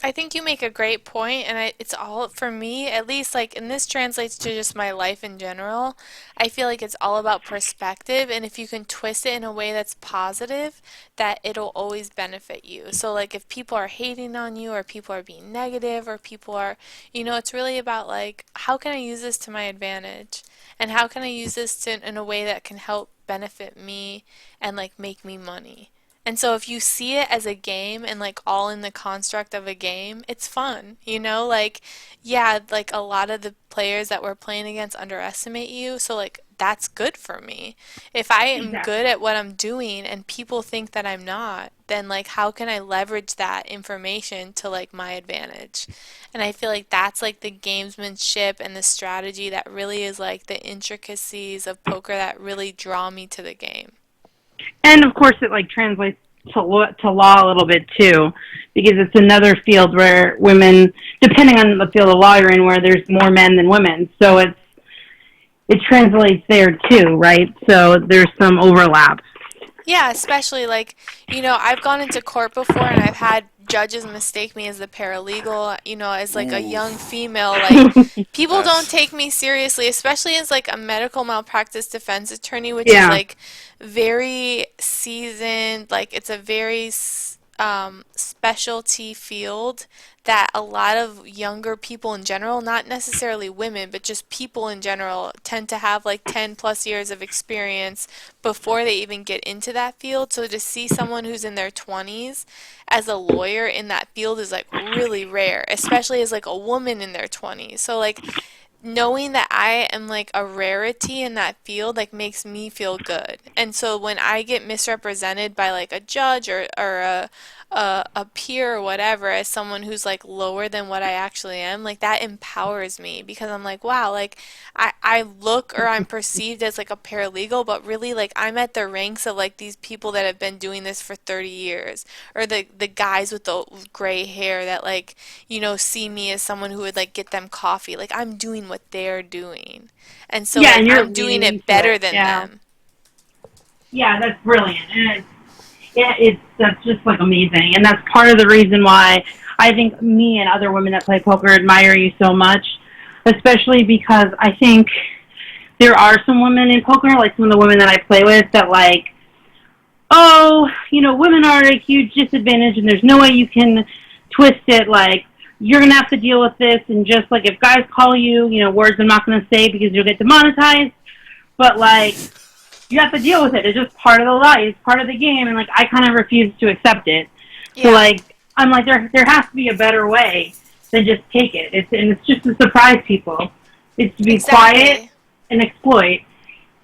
I think you make a great point, and it's all, for me, at least, like, and this translates to just my life in general. I feel like it's all about perspective, and if you can twist it in a way that's positive, that it'll always benefit you. So, like, if people are hating on you, or people are being negative, or people are, you know, it's really about, like, how can I use this to my advantage? And how can I use this in a way that can help benefit me and, like, make me money? And so if you see it as a game and like all in the construct of a game, it's fun, you know? Like, yeah, like a lot of the players that we're playing against underestimate you, so like that's good for me. If I am good at what I'm doing and people think that I'm not, then like how can I leverage that information to like my advantage? And I feel like that's like the gamesmanship and the strategy that really is like the intricacies of poker that really draw me to the game. and of course it like translates to law a little bit too, because it's another field where women, depending on the field of law you're in, where there's more men than women. So it translates there too, right? So there's some overlap. Yeah, especially like, you know, I've gone into court before and I've had judges mistake me as the paralegal, you know, as like a young female. Like, people don't take me seriously, especially as like a medical malpractice defense attorney, which is like very seasoned. Like, it's a very specialty field that a lot of younger people in general, not necessarily women, but just people in general, tend to have like 10 plus years of experience before they even get into that field. So to see someone who's in their 20s as a lawyer in that field is like really rare, especially as like a woman in their 20s. So like knowing that I am like a rarity in that field like makes me feel good. And so when I get misrepresented by like a judge or a peer or whatever as someone who's like lower than what I actually am, like that empowers me, because I'm like, wow, like I look, or I'm perceived as like a paralegal, but really like I'm at the ranks of like these people that have been doing this for 30 years, or the guys with the gray hair that like, you know, see me as someone who would like get them coffee. Like I'm doing what they're doing, and so like, and I'm doing it better than them. Yeah, that's brilliant. And that's just like amazing, and that's part of the reason why I think me and other women that play poker admire you so much, especially because I think there are some women in poker, like some of the women that I play with, that like, oh, women are at a huge disadvantage and there's no way you can twist it. Like, you're going to have to deal with this. And just like if guys call you, words I'm not going to say because you'll get demonetized. But like, you have to deal with it. It's just part of the life. It's part of the game. And like, I kind of refuse to accept it. So Yeah, like, I'm like, there has to be a better way than just take it. It's just to surprise people. It's to be quiet exactly. and exploit.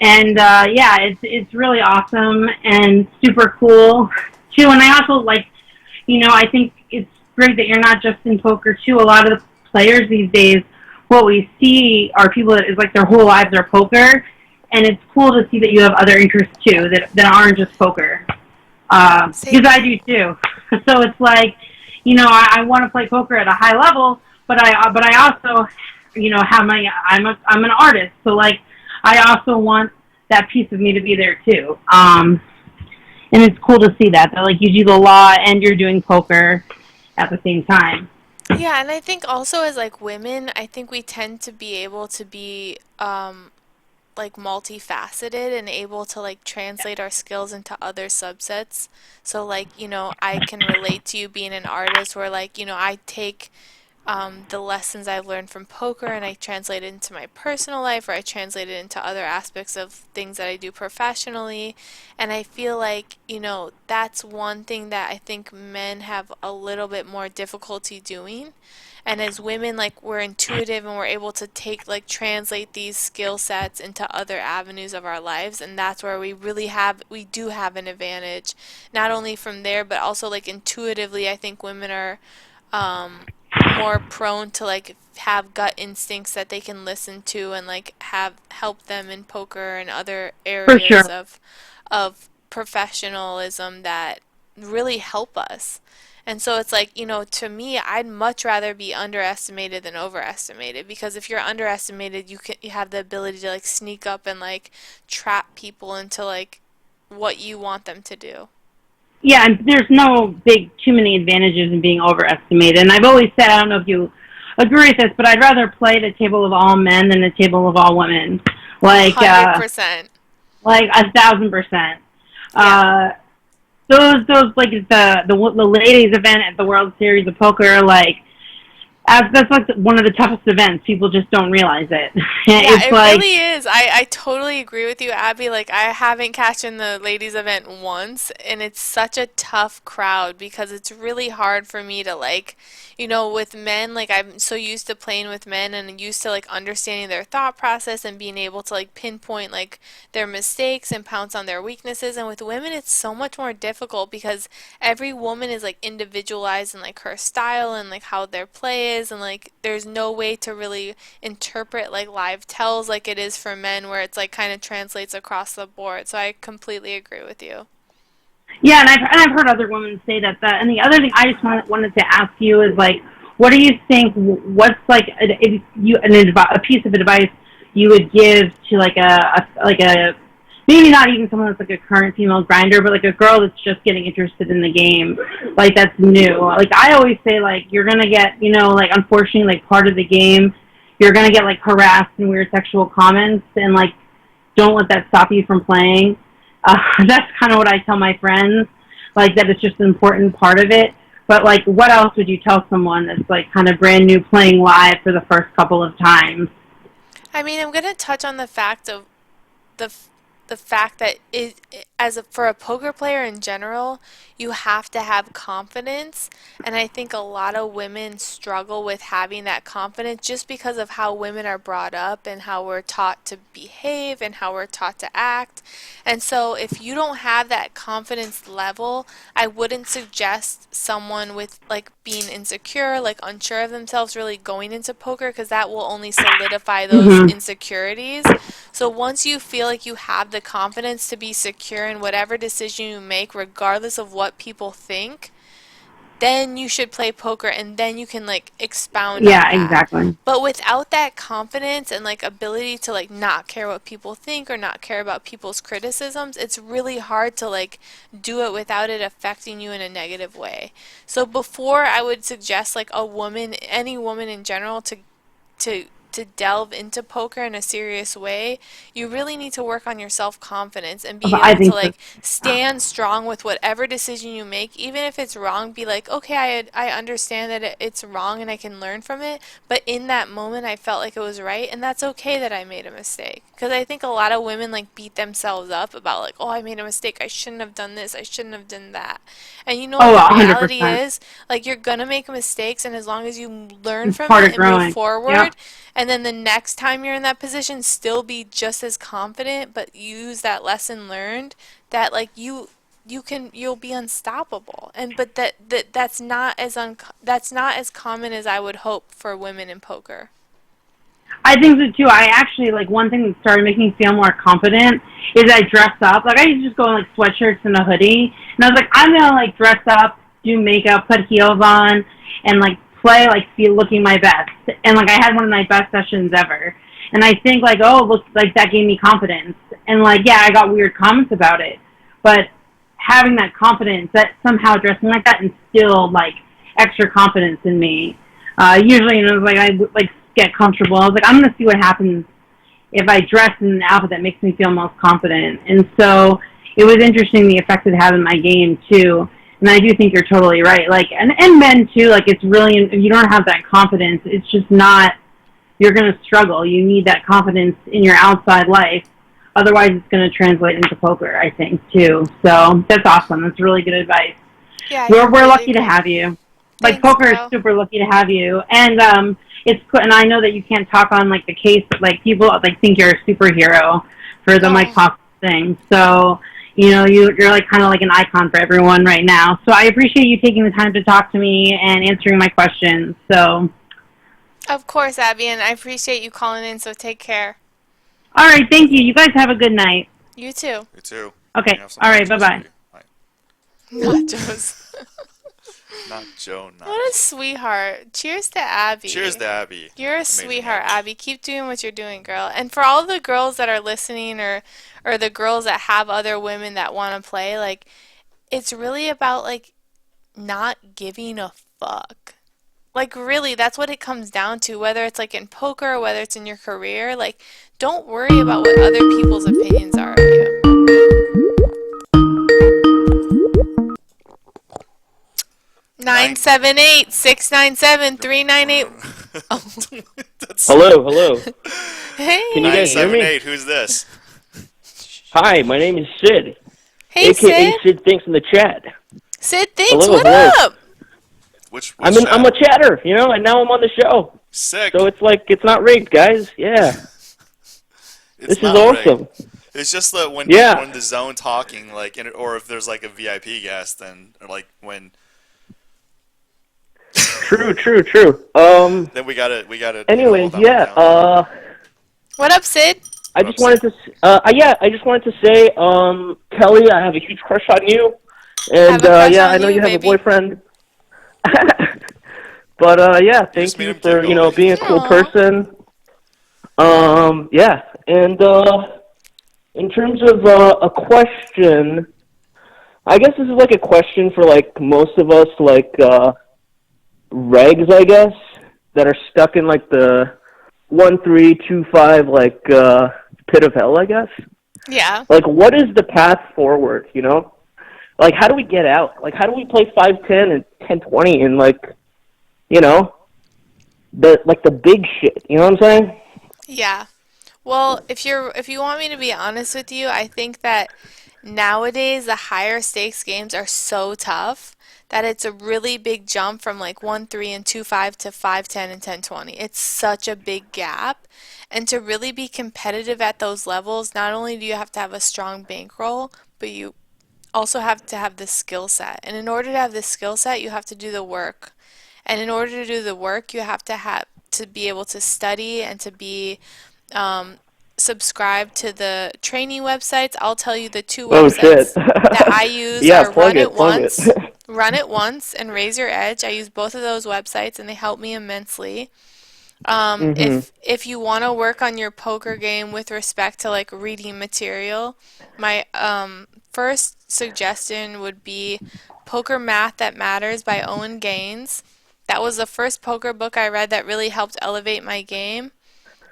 And yeah, it's really awesome and super cool too. And I also like, I think it's great that you're not just in poker too. A lot of the players these days, what we see are people that is like their whole lives are poker, and it's cool to see that you have other interests too that aren't just poker. Because Same. I do too. So it's like, I want to play poker at a high level, but I also, have I'm an artist, so like I also want that piece of me to be there too. And it's cool to see that like you do the law and you're doing poker at the same time. Yeah, and I think also as like women, I think we tend to be able to be like multifaceted and able to like translate our skills into other subsets. So like, I can relate to you being an artist where like, I take the lessons I've learned from poker and I translate it into my personal life or I translate it into other aspects of things that I do professionally. And I feel like, that's one thing that I think men have a little bit more difficulty doing. And as women, like we're intuitive and we're able to take, like, translate these skill sets into other avenues of our lives. And that's where we do have an advantage, not only from there, but also like intuitively. I think women are more prone to like have gut instincts that they can listen to and like have help them in poker and other For areas sure. of professionalism that really help us. And so it's like, to me, I'd much rather be underestimated than overestimated because if you're underestimated, you have the ability to like sneak up and like trap people into like what you want them to do. Yeah, and there's no too many advantages in being overestimated. And I've always said, I don't know if you agree with this, but I'd rather play at a table of all men than a table of all women. Like, 100%. like 1,000%. Yeah. Uh, those like the ladies event at the World Series of Poker, like, that's like one of the toughest events. People just don't realize it. Yeah, It's it like, really is. I totally agree with you, Abby. Like, I haven't catched in the ladies' event once, and it's such a tough crowd because it's really hard for me to, like, with men, like, I'm so used to playing with men and used to, like, understanding their thought process and being able to, like, pinpoint, like, their mistakes and pounce on their weaknesses. And with women, it's so much more difficult because every woman is, like, individualized in, like, her style and, like, how their play is, and, like, there's no way to really interpret like live tells like it is for men where it's like kind of translates across the board. So I completely agree with you. yeah, and I've heard other women say that. And the other thing I just wanted to ask you is like, what do you think? What's like a piece of advice you would give to like a maybe not even someone that's like a current female grinder, but like a girl that's just getting interested in the game, like that's new. Like I always say, like you're gonna get, like unfortunately, like part of the game, you're gonna get like harassed and weird sexual comments, and like don't let that stop you from playing. That's kind of what I tell my friends, like that it's just an important part of it. But like, what else would you tell someone that's like kind of brand new playing live for the first couple of times? I mean, I'm gonna touch on the fact of the the fact that for a poker player in general, you have to have confidence, and I think a lot of women struggle with having that confidence just because of how women are brought up and how we're taught to behave and how we're taught to act. And so if you don't have that confidence level, I wouldn't suggest someone with like being insecure, like unsure of themselves really going into poker because that will only solidify those Mm-hmm. insecurities. So once you feel like you have the confidence to be secure in whatever decision you make, regardless of what people think, then you should play poker and then you can like expound on Yeah, that. exactly. But without that confidence and like ability to like not care what people think or not care about people's criticisms, it's really hard to like do it without it affecting you in a negative way. So before I would suggest like a woman, any woman in general to to delve into poker in a serious way, you really need to work on your self-confidence and be I able to think so. like stand strong with whatever decision you make, even if it's wrong, be like, okay, I understand that it's wrong and I can learn from it, but in that moment I felt like it was right and that's okay that I made a mistake. Because I think a lot of women like beat themselves up about like, oh, I made a mistake, I shouldn't have done this, I shouldn't have done that. And you know what Oh, the reality 100%. is? Like you're gonna make mistakes and as long as you learn It's from part it of and move growing. Yep. forward, and then the next time you're in that position, still be just as confident, but use that lesson learned that like you'll be unstoppable. And but that's not as common as I would hope for women in poker. I think so too. I actually like one thing that started making me feel more confident is I dress up. Like I used to just go in like sweatshirts and a hoodie, and I was like, I'm gonna like dress up, do makeup, put heels on, and like play like feel looking my best. And like I had one of my best sessions ever. And I think like oh look like that gave me confidence. And like yeah, I got weird comments about it, but having that confidence, that somehow dressing like that instilled like extra confidence in me. Usually, you know, like I like get comfortable. I was like, I'm gonna see what happens if I dress in an outfit that makes me feel most confident. And so it was interesting the effect it had in my game too. And I do think you're totally right. Like, and men too. Like, it's really if you don't have that confidence, it's just not. You're gonna struggle. You need that confidence in your outside life. Otherwise, it's gonna translate into poker. I think too. So that's awesome. That's really good advice. Yeah, I We're completely lucky to agree. have you. Like Thanks, poker is bro. super lucky to have you, and it's and I know that you can't talk on like the case, but like people like think you're a superhero for the like Oh, talk thing. So you know you're like kind of like an icon for everyone right now. So I appreciate you taking the time to talk to me and answering my questions. So of course, Abby, and I appreciate you calling in, so take care. all right, thank you. You guys have a good night. You too. You too. Let me Okay, have some all right, bye nachos for bye. you. Like, Nachos. not Joe What a Nachos. sweetheart. Cheers to Abby. Cheers to Abby. You're a Amazing sweetheart, man. Abby. Keep doing what you're doing, girl. And for all the girls that are listening or the girls that have other women that want to play, like it's really about like not giving a fuck. Like really, that's what it comes down to, whether it's like in poker or whether it's in your career, like don't worry about what other people's opinions are of you. 978-697-3998. Oh, That's Hello, hello. Can you hey. guys hear me? 978. Who's this? Hi, my name is Sid, Hey, aka Sid. Sid Thinks in the chat. Sid, thanks. Hello, What hello. up? Which I'm a chat? chatter, you know, and now I'm on the show. Sick. So it's like it's not rigged, guys. Yeah, It's this is not rigged. awesome. It's just that Yeah, when the zone talking like or if there's like a VIP guest, then or like when true, true, true. then we gotta hold Anyways, them yeah. accountable. What up, Sid? I What up, just wanted Sid? to, yeah, I just wanted to say, Kelly, I have a huge crush on you, Have and a crush yeah, I on know you, you have a baby. boyfriend. But yeah, You just thank made you him for giggle. being a cool Aw. person. Yeah, and in terms of a question, I guess this is like a question for like most of us, like regs, I guess, that are stuck in like the 1-3-2-5 like pit of hell, I guess. Yeah. Like, what is the path forward? You know, like how do we get out? Like, how do we play 5-10 and 10-20 and like, you know, the big shit? You know what I'm saying? Yeah. Well, if you want me to be honest with you, I think that nowadays the higher stakes games are so tough that it's a really big jump from like 1-3 and 2-5 to 5-10 and 10-20. It's such a big gap. And to really be competitive at those levels, not only do you have to have a strong bankroll, but you also have to have the skill set. And in order to have the skill set, you have to do the work. And in order to do the work, you have to be able to study and to be um, subscribe to the training websites. I'll tell you the two Oh shit. websites that I use Yeah, are Run plug It it, plug it. Once. Run It Once and Raise Your Edge. I use both of those websites, and they help me immensely. Mhm. If you want to work on your poker game with respect to like reading material, my first suggestion would be Poker Math That Matters by Owen Gaines. That was the first poker book I read that really helped elevate my game.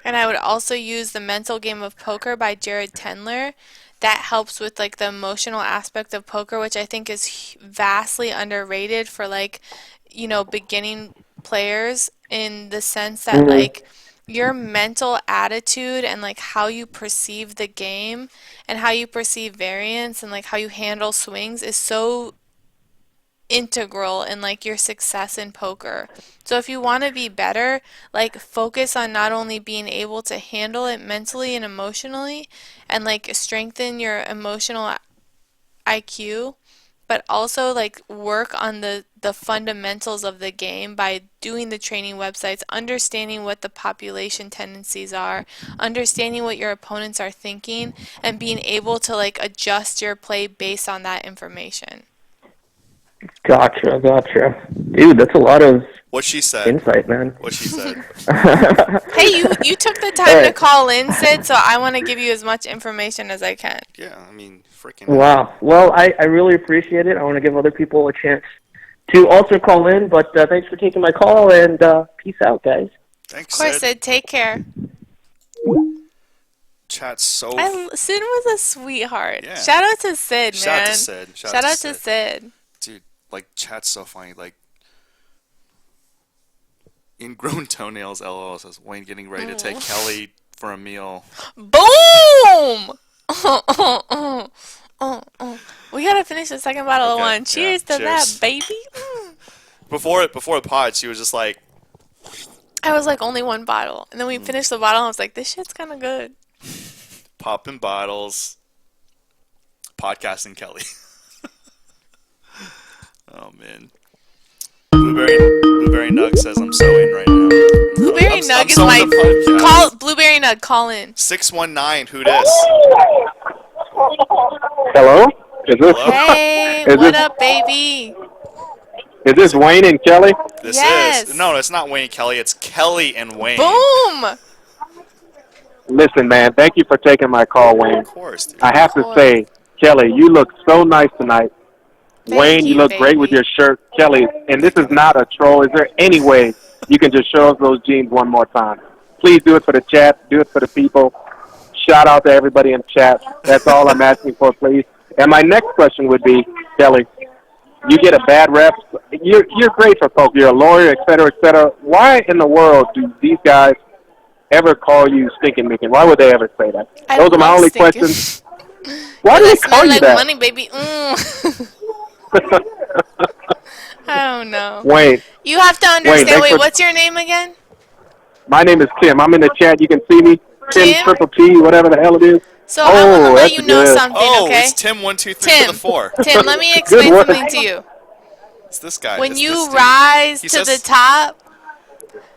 And I would also use The Mental Game of Poker by Jared Tendler. That helps with like the emotional aspect of poker, which I think is vastly underrated for like, beginning players in the sense that Mhm. like your mental attitude and like how you perceive the game and how you perceive variance and like how you handle swings is so integral in like your success in poker. So if you want to be better, like focus on not only being able to handle it mentally and emotionally and like strengthen your emotional IQ, but also like work on the fundamentals of the game by doing the training websites, understanding what the population tendencies are, understanding what your opponents are thinking, and being able to like adjust your play based on that information. Gotcha. Dude, that's a lot of What she said. insight, man. What she said. Hey, you took the All time to right. call in, Sid, so I want to give you as much information as I can. Yeah, I mean, freaking A. Wow. Well, I really appreciate it. I want to give other people a chance to also call in, but thanks for taking my call, and peace out, guys. Of Thanks, course, Sid. Sid, take care. Chat's so. Sid was a sweetheart. Yeah. Shout out to Sid, Shout out man. to Sid. Shout out to Sid. Dude, like, chat's so funny. Like, ingrown toenails, LOL says, Wayne getting ready to take Kelly for a meal. Boom! We gotta finish the second bottle of Okay, wine. yeah, Cheers to that, cheers. baby. Before the pod, she was just like, I was like, only one bottle. And then we finished the bottle, and I was like, this shit's kind of good. popping bottles, podcasting Kelly. Oh, man. Blueberry Nug says, I'm so in right now. Blueberry I'm Nug is so my... in the podcast. Call Blueberry Nug, call in. 619, who dis? Hello? Is this Hello? Hey, Is what this- up, baby? is this Wayne and Kelly? This Yes. is. No, it's not Wayne and Kelly. It's Kelly and Wayne. Boom! Listen, man, thank you for taking my call, Wayne. Of course, dude. I have to say, Kelly, you look so nice tonight. Thank Wayne, you you, look great with baby. your shirt. Kelly, and this is not a troll. Is there any way you can just show us those jeans one more time? Please do it for the chat. Do it for the people. Shout out to everybody in chat. That's all I'm asking for, please. And my next question would be, Kelly, you get a bad rep. You're great for poker. You're a lawyer, et cetera, et cetera. Why in the world do these guys ever call you Stinking Minkin? Why would they ever say that? I Those are my love only stinking. questions. Why do I they smell call you like that? money, baby. I don't know. Wayne, You have to understand. thanks Wait, for- what's your name again? my name is Tim. I'm in the chat. You can see me. Tim Tim? Triple P, whatever the hell it is. So I want to let that's you know good. something, Oh, okay? it's Tim 123 Tim. to the 4. Tim, let me explain work. something to you. It's this guy. When It's you this dude. rise He to the says- top,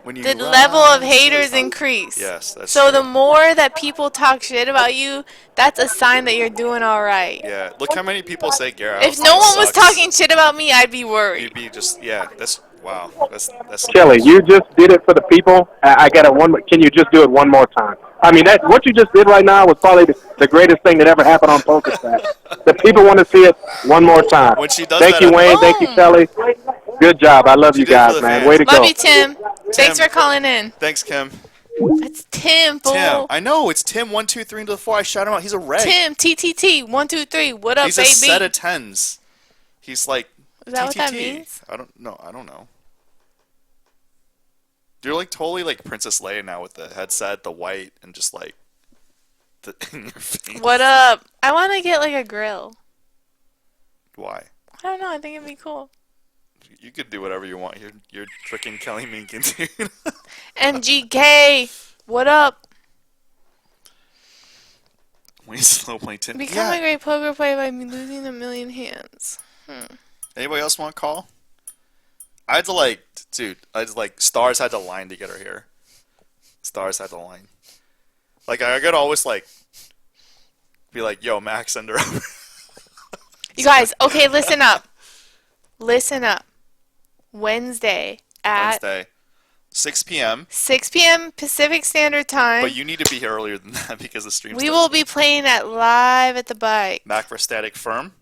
When you the rise level of to the haters top. increase. Yes, that's So true. the more that people talk shit about you, that's a sign that you're doing all right. Yeah, look how many people say Garrett. If no one was talking shit about me, I'd be worried. You'd be just, yeah, that's, wow. That's Kelly, you just did it for the people. I got one. Can you just do it one more time? I mean, what you just did right now was probably the greatest thing that ever happened on PokerCraft. The people want to see it one more time. When she does Thank that you, at the- Wayne. Thank you, Boom. Kelly. Good job. I love She you did it for guys, the man. fans. Way to Love go. you, Tim. Thanks for calling in. Thanks, Kim. It's Tim, fool. Tim. I know, it's Tim 123 to the 4. I shout him out. He's a reg. Tim, TTT, 1, 2, 3. What up, He's baby? a set of 10s. He's like, Is that what that TTT. means? I don't know. You're like totally like Princess Leia now with the headset, the white, and just like the in your face. What up? I want to get like a grill. Why? I don't know. I think it'd be cool. You could do whatever you want. You're freaking Kelly Minkin, dude. MGK, what up? When he's slow playing Tim. Become a great poker player by losing a million hands. Anybody else want to call? I had to like, dude. Stars had to line to get her here. Stars had to line. Like I could always like be like, "Yo, Max, send her over." You guys, okay, listen up. Listen up. Wednesday at Wednesday, 6 p.m. 6 p.m. Pacific Standard Time. But you need to be here earlier than that because the stream We starts will be playing at Live at the Bike. Back for Static Firm.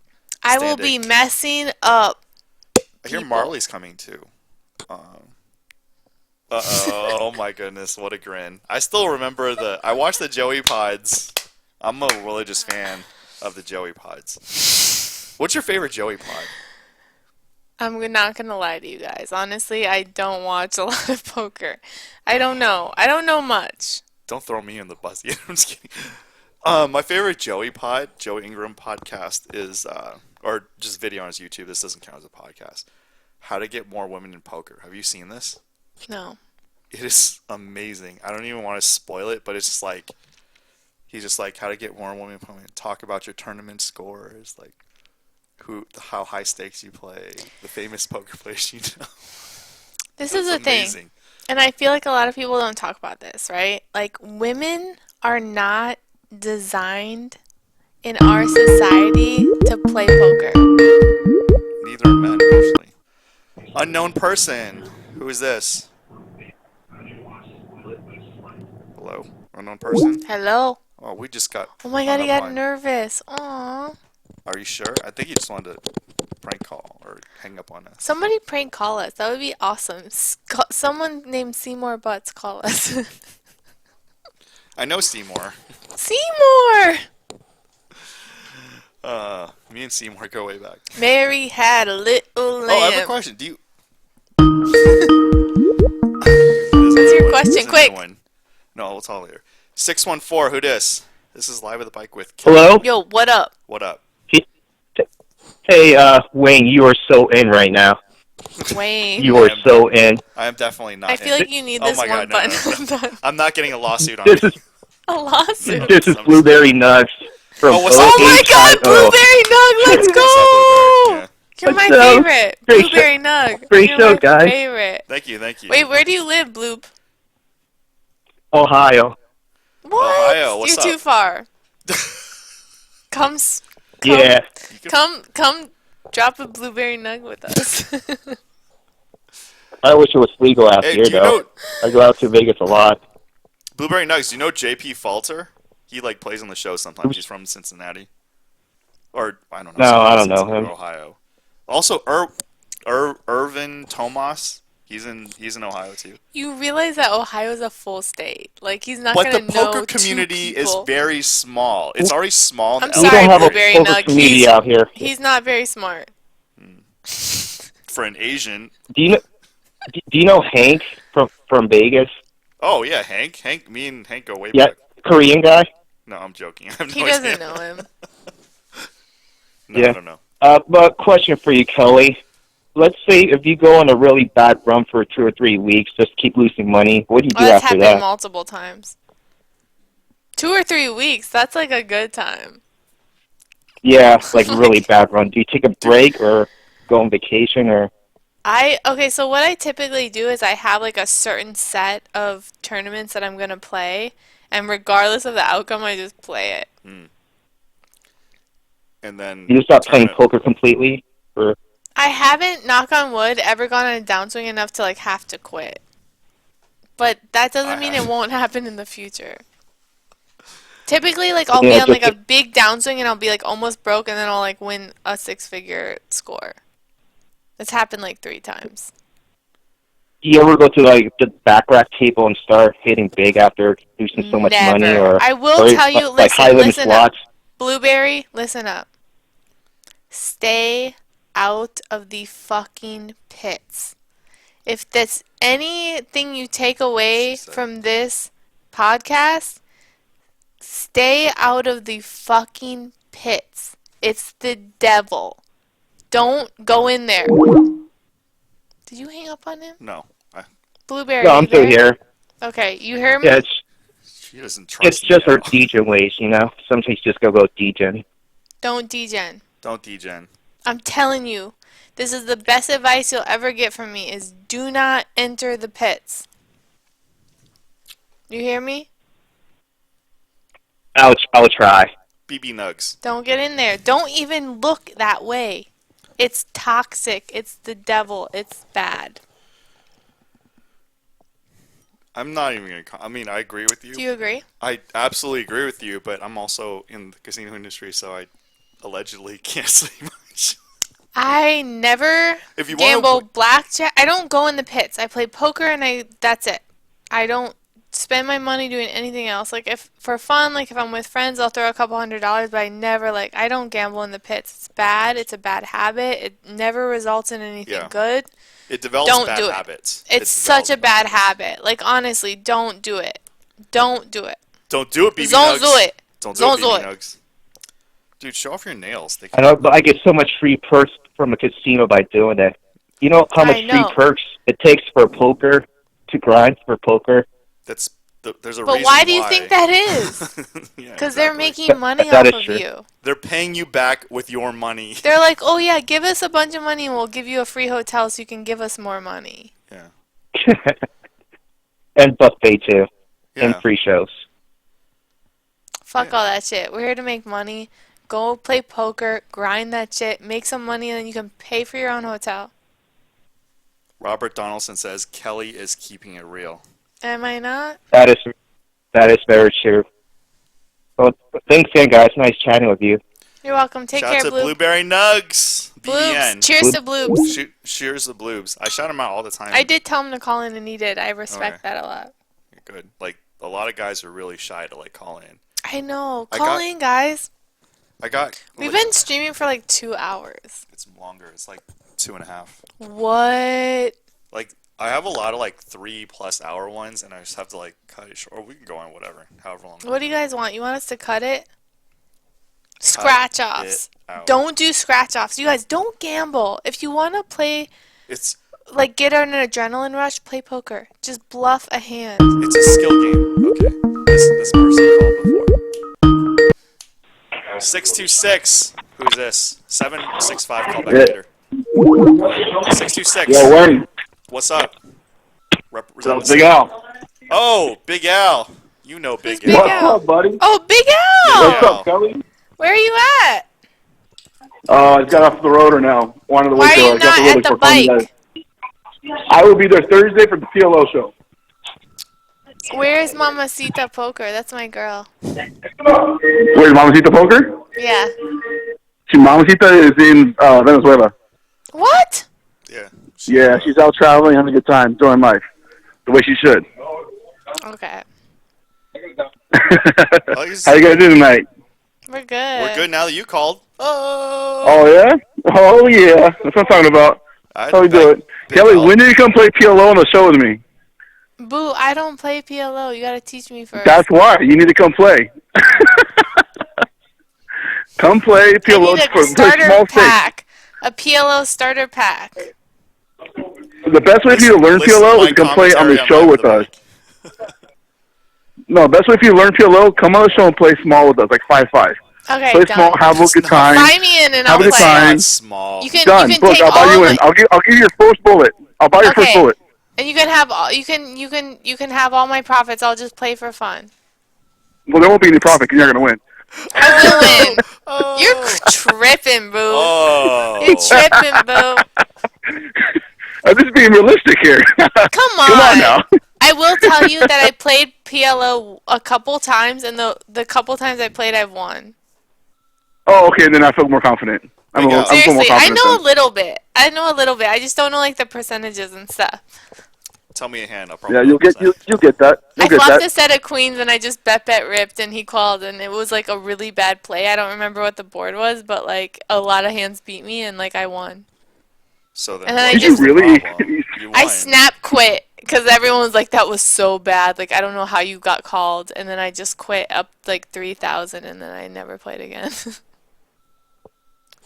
I will be messing up. I hear Marley's coming too. Oh my goodness, what a grin. I still remember I watched the Joey Pods. I'm a religious fan of the Joey Pods. What's your favorite Joey Pod? I'm not going to lie to you guys. Honestly, I don't watch a lot of poker. I don't know. I don't know much. Don't throw me in the bus. Yeah, I'm just kidding. My favorite Joey Ingram podcast is, or just video on his YouTube. This doesn't count as a podcast. How to Get More Women in Poker. Have you seen this? No. It is amazing. I don't even want to spoil it, but it's just like, he's just like, how to get more women in poker. Talk about your tournament scores, like how high stakes you play, the famous poker players you know. This is the thing. And I feel like a lot of people don't talk about this, right? Like, women are not designed in our society to play poker. Neither are men, actually. Unknown person. Who is this? Hello? Unknown person? Hello? Oh, we just got... Oh my god, he got nervous. Aww. Are you sure? I think he just wanted to prank call or hang up on us. Somebody prank call us. That would be awesome. Someone named Seymour Butts call us. I know Seymour. Seymour! Me and Seymour go way back. Mary had a little lamb. Oh, I have a question. Do you... What's your question? Quick. No, we'll tell later. 614, who dis? This is Live at the Bike with Kim. Hello? Yo, what up? What up? Hey, Wayne, you are so in right now. Wayne. You are so in. I am definitely not I feel like you need this one button. No. I'm not getting a lawsuit on me. A lawsuit? This is Blueberry Nugs from Oh my god, Blueberry Nug, let's go! You're my favorite. Blueberry Nug. Great show, guys. Favorite. Thank you. Wait, where do you live, Bloop? Ohio. What? Ohio, what's You're too far. Come, yeah. Come drop a Blueberry Nug with us. I wish it was legal out here, though. I go out to Vegas a lot. Blueberry Nugs, do you know JP Falter? He plays on the show sometimes. He's from Cincinnati. Or, I don't know. No, I don't know him. Ohio. Also, Irvin Tomas. He's in Ohio too. You realize that Ohio is a full state. Like, he's not going to know. But the poker community is very small. It's already small. I'm sorry, Blueberry Nug. Community out here. He's not very smart. For an Asian. Do you know Hank from Vegas? Oh yeah, Hank. Me and Hank go way back. Yeah, Korean guy. No, I'm joking. He doesn't know him. No, I don't know. But question for you, Kelly. Let's say if you go on a really bad run for 2 or 3 weeks, just keep losing money. What do you do that's after that? happened multiple times. 2 or 3 weeks. That's like a good time. Yeah, like really bad run. Do you take a break or go on vacation or? Okay, so what I typically do is I have like a certain set of tournaments that I'm gonna play, and regardless of the outcome, I just play it. And then you just stop playing poker completely, or? I haven't, knock on wood, ever gone on a downswing enough to like have to quit. But that doesn't mean it won't happen in the future. Typically, like I'll be on like a big downswing and I'll be like almost broke, and then I'll like win a 6-figure score. It's happened like 3 times. Do you ever go to like the backrack table and start hitting big after losing so much money? Or I will tell you, listen up. Blueberry, listen up. Stay out of the fucking pits. If there's anything you take away from this podcast, stay out of the fucking pits. It's the devil. Don't go in there. Did you hang up on him? No. Blueberry. No, I'm still here. Okay, you hear me? Yeah, she doesn't trust it's just her DJ ways, you know. Sometimes you just go DJ. Don't DJ. Don't DJ. I'm telling you, this is the best advice you'll ever get from me: is do not enter the pits. You hear me? I'll try. BB Nugs. Don't get in there. Don't even look that way. It's toxic. It's the devil. It's bad. I'm not even gonna. I mean, I agree with you. Do you agree? I absolutely agree with you, but I'm also in the casino industry, so I allegedly can't say much. I never If you gamble want blackjack. I don't go in the pits. I play poker and that's it. I don't spend my money doing anything else. Like if for fun, like if I'm with friends, I'll throw a couple $100, but I don't gamble in the pits. It's bad. It's a bad habit. It never results in anything good. it develops Don't bad do it. habits. It's such a bad habit. Like honestly, don't do it. Don't do it. Don't do it, BB Don't Nugs. do it. Don't do Don't it, do BB it. Nugs. Dude, show off your nails. They I know, but I get so much free perks from a casino by doing that. You know how much I free know. perks it takes for poker to grind for poker? There's a But reason why do you think that is? Yeah, Because they're exactly. making money That off is of true. you. They're paying you back with your money. They're like, oh yeah, give us a bunch of money and we'll give you a free hotel so you can give us more money. Yeah. And buffet too, Yeah. and free shows. Fuck all that shit. We're here to make money. Go play poker, grind that shit, make some money, and then you can pay for your own hotel. Robert Donaldson says Kelly is keeping it real. Am I not? That is very true. Well, thanks again, guys. Nice chatting with you. You're welcome. Take Shout care, out to Blue. Blueberry Nugs. BBN. Bloobs. Cheers to Bloobs. Cheers to Bloobs. I shout him out all the time. I did tell him to call in, and he did. I respect that a lot. Good. Like a lot of guys are really shy to like call in. I know. Call in, guys. We've been streaming for like 2 hours. It's longer. It's like 2.5. What? Like I have a lot of like 3+ hour ones, and I just have to like cut it short. Or we can go on whatever, however long. What do you guys want? You want us to cut it? Scratch offs. out. Don't do scratch offs. You guys don't gamble. If you want to play, It's like get an adrenaline rush, play poker. Just bluff a hand. it's a skill game. Okay. This person called before. 626. Who's this? 765. Call back later. 626. Yo, Wayne. What's up? Represent What's up, Big Al? Oh, Big Al. You know Big Al. What's up, buddy? Oh, Big Al! What's up, Kelly? Where are you at? I just got off the rotor now. Wanted to Why wait are till you I got not the at rotor the for fun, bike? guys. I will be there Thursday for the PLO show. Where's Mamacita Poker? That's my girl. Where's Mamacita Poker? Yeah. Mamacita is in Venezuela. What? Yeah, she's out traveling, having a good time, enjoying life. The way she should. Okay. How you guys doing tonight? We're good. We're good now that you called. Oh, yeah? Oh, yeah. That's what I'm talking about. How we do it? Kelly, when did you come play PLO on the show with me? Boo, I don't play PLO. You gotta teach me first. That's why. You need to come play. Come play PLO I need for a a starter small stake. pack. A PLO starter pack. The best way for you to learn PLO is to come play on the show with us. No, best way for you to learn PLO, come on the show and play small with us, like 5-5. Okay, play done. small, have a good time. Buy me in and have I'll a good play. time. Small. You can, Done. you can Look, take I'll buy all you my, in. I'll give you your first bullet. I'll buy your first Okay. bullet. And you can have all, you can have all my profits. I'll just play for fun. Well, there won't be any profit because you're not going to win. I will win. You're tripping, boo. Oh. You're tripping, boo. I'm just being realistic here. Come on. Come on now. I will tell you that I played PLO a couple times, and the couple times I played, I've won. Oh, okay, then I feel more confident. I'm more Seriously, I confident know then. a little bit. I know a little bit. I just don't know like the percentages and stuff. Tell me a hand. I'll probably Yeah, you'll get that. You'll I get flopped that. a set of queens and I just bet ripped and he called and it was like a really bad play. I don't remember what the board was, but like a lot of hands beat me and like I won. So then, And then I Did just you really? I snap quit because everyone was like that was so bad. Like I don't know how you got called and then I just quit up like 3,000 and then I never played again.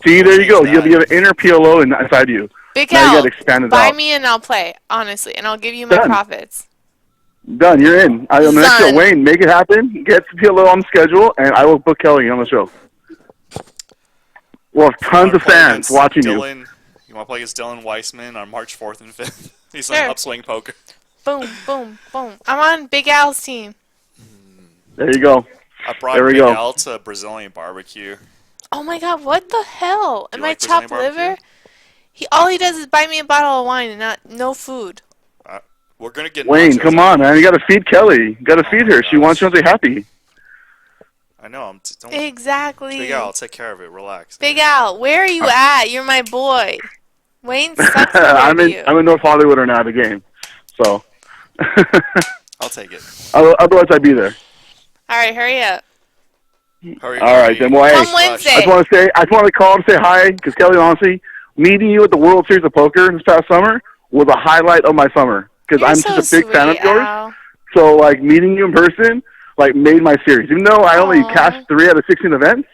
See, there you go. You have an inner PLO inside you. Big Now you L, got to expand it buy out. me and I'll play honestly and I'll give you my Done. profits. Done. You're in. On the next show, Done. Wayne, make it happen. Get the PLO on the schedule, and I will book Kelly on the show. We'll have tons of fans watching you. You want to play against Dylan Weissman on March 4th and 5th? He's Sure. on Upswing Poker. Boom, boom, boom. I'm on Big Al's team. There you go. I brought There we Big go. Al to Brazilian barbecue. Oh my god, what the hell? Am I like Brazilian chopped liver? barbecue? All he does is buy me a bottle of wine and no food. We're gonna get Wayne, nachos come out. on, man. You gotta feed Kelly. You gotta feed her. She wants you to be happy. I know. Exactly. Big Al, I'll take care of it. Relax. Big Al, where are you at? You're my boy. Wayne sucks compared to you. I'm in North Hollywood right now at the game, so. I'll take it. Otherwise, I'd be there. All right, hurry up. Hurry. All right, then. Well, hey, Come Wednesday. I just want to call to say hi because Kelly, honestly, meeting you at the World Series of Poker this past summer was a highlight of my summer because I'm so such a big fan of sweet, yours. Al. So, like, meeting you in person, like, made my series. Even though I only cashed 3 out of 16 events,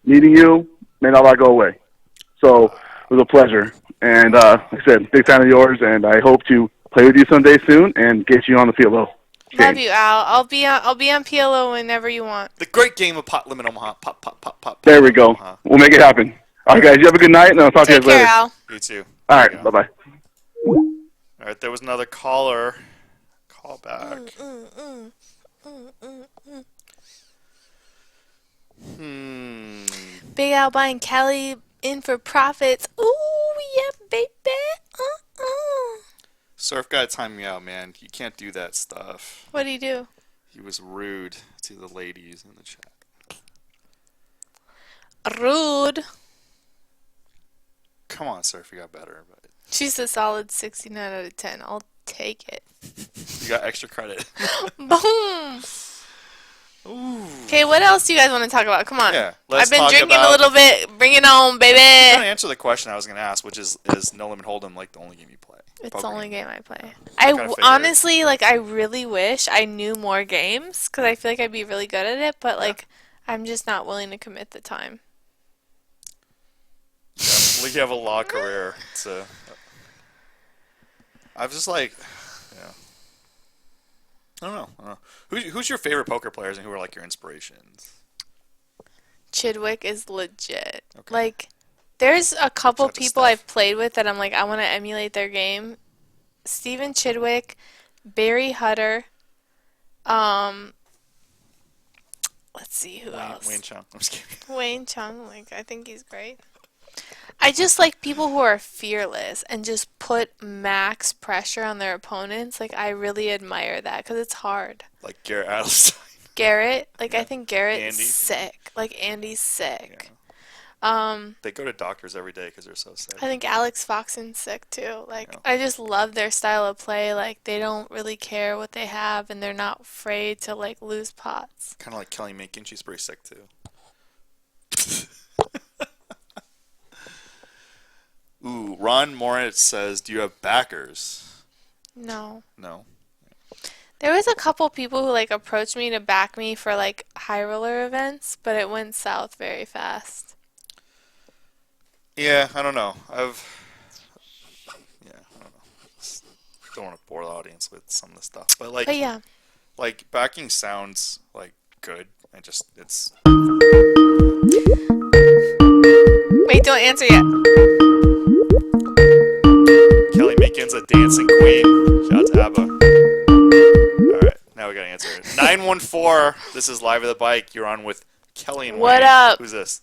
meeting you made all that go away. So, it was a pleasure. And, like I said, big fan of yours, and I hope to play with you someday soon and get you on the PLO. Love you, Al. I'll be on PLO whenever you want. The great game of Pot Limit Omaha. Pop. There we go. We'll make it happen. All right, guys, you have a good night, and I'll talk to you guys later. Take care, Al. You too. All right, bye-bye. All right, there was another caller. Call back. Big Al buying Kelly in for profits. Ooh, yeah, baby. Surf guy timed me out, man. You can't do that stuff. What'd he do? He was rude to the ladies in the chat. Rude. Come on, Surf, you got better. But She's a solid 69 out of 10. I'll take it. you got extra credit. Boom. Okay, what else do you guys want to talk about? Come on. Yeah, I've been drinking a little bit. Bring it on, baby. I'm gonna answer the question I was gonna ask, which is No Limit Hold'em like the only game you play? It's the only game I play. Honestly, like, I really wish I knew more games because I feel like I'd be really good at it, but, like, I'm just not willing to commit the time. Yeah, you have a law career. I'm just like, yeah. I don't know. Who's your favorite poker players and who are like your inspirations? Chidwick is legit. Okay. Like, there's a couple people I've played with that I'm like, I want to emulate their game. Steven Chidwick, Barry Hutter, let's see who else. Wayne Chung. I'm just kidding. Wayne Chung, like, I think he's great. I just like people who are fearless and just put max pressure on their opponents. Like, I really admire that because it's hard. Like Garrett Adelstein. Garrett, like, I think Garrett's Andy. sick. Like, Andy's sick. They go to doctors every day because they're so sick. I think Alex Foxen's sick too. Like, I just love their style of play. Like, they don't really care what they have and they're not afraid to, like, lose pots. Kind of like Kelly Minkin. She's pretty sick too. Ooh, Ron Moritz says, do you have backers? No. No. There was a couple people who, like, approached me to back me for, like, high roller events, but it went south very fast. Yeah, I don't know. I don't know. Don't want to bore the audience with some of the stuff, but yeah, like backing sounds like good. It's. Wait, don't answer yet. Kelly Minkin's a dancing queen. Shout out to ABBA. All right, now we gotta answer it. 914. This is Live at the Bike. You're on with Kelly and What Wayne. up? Who's this?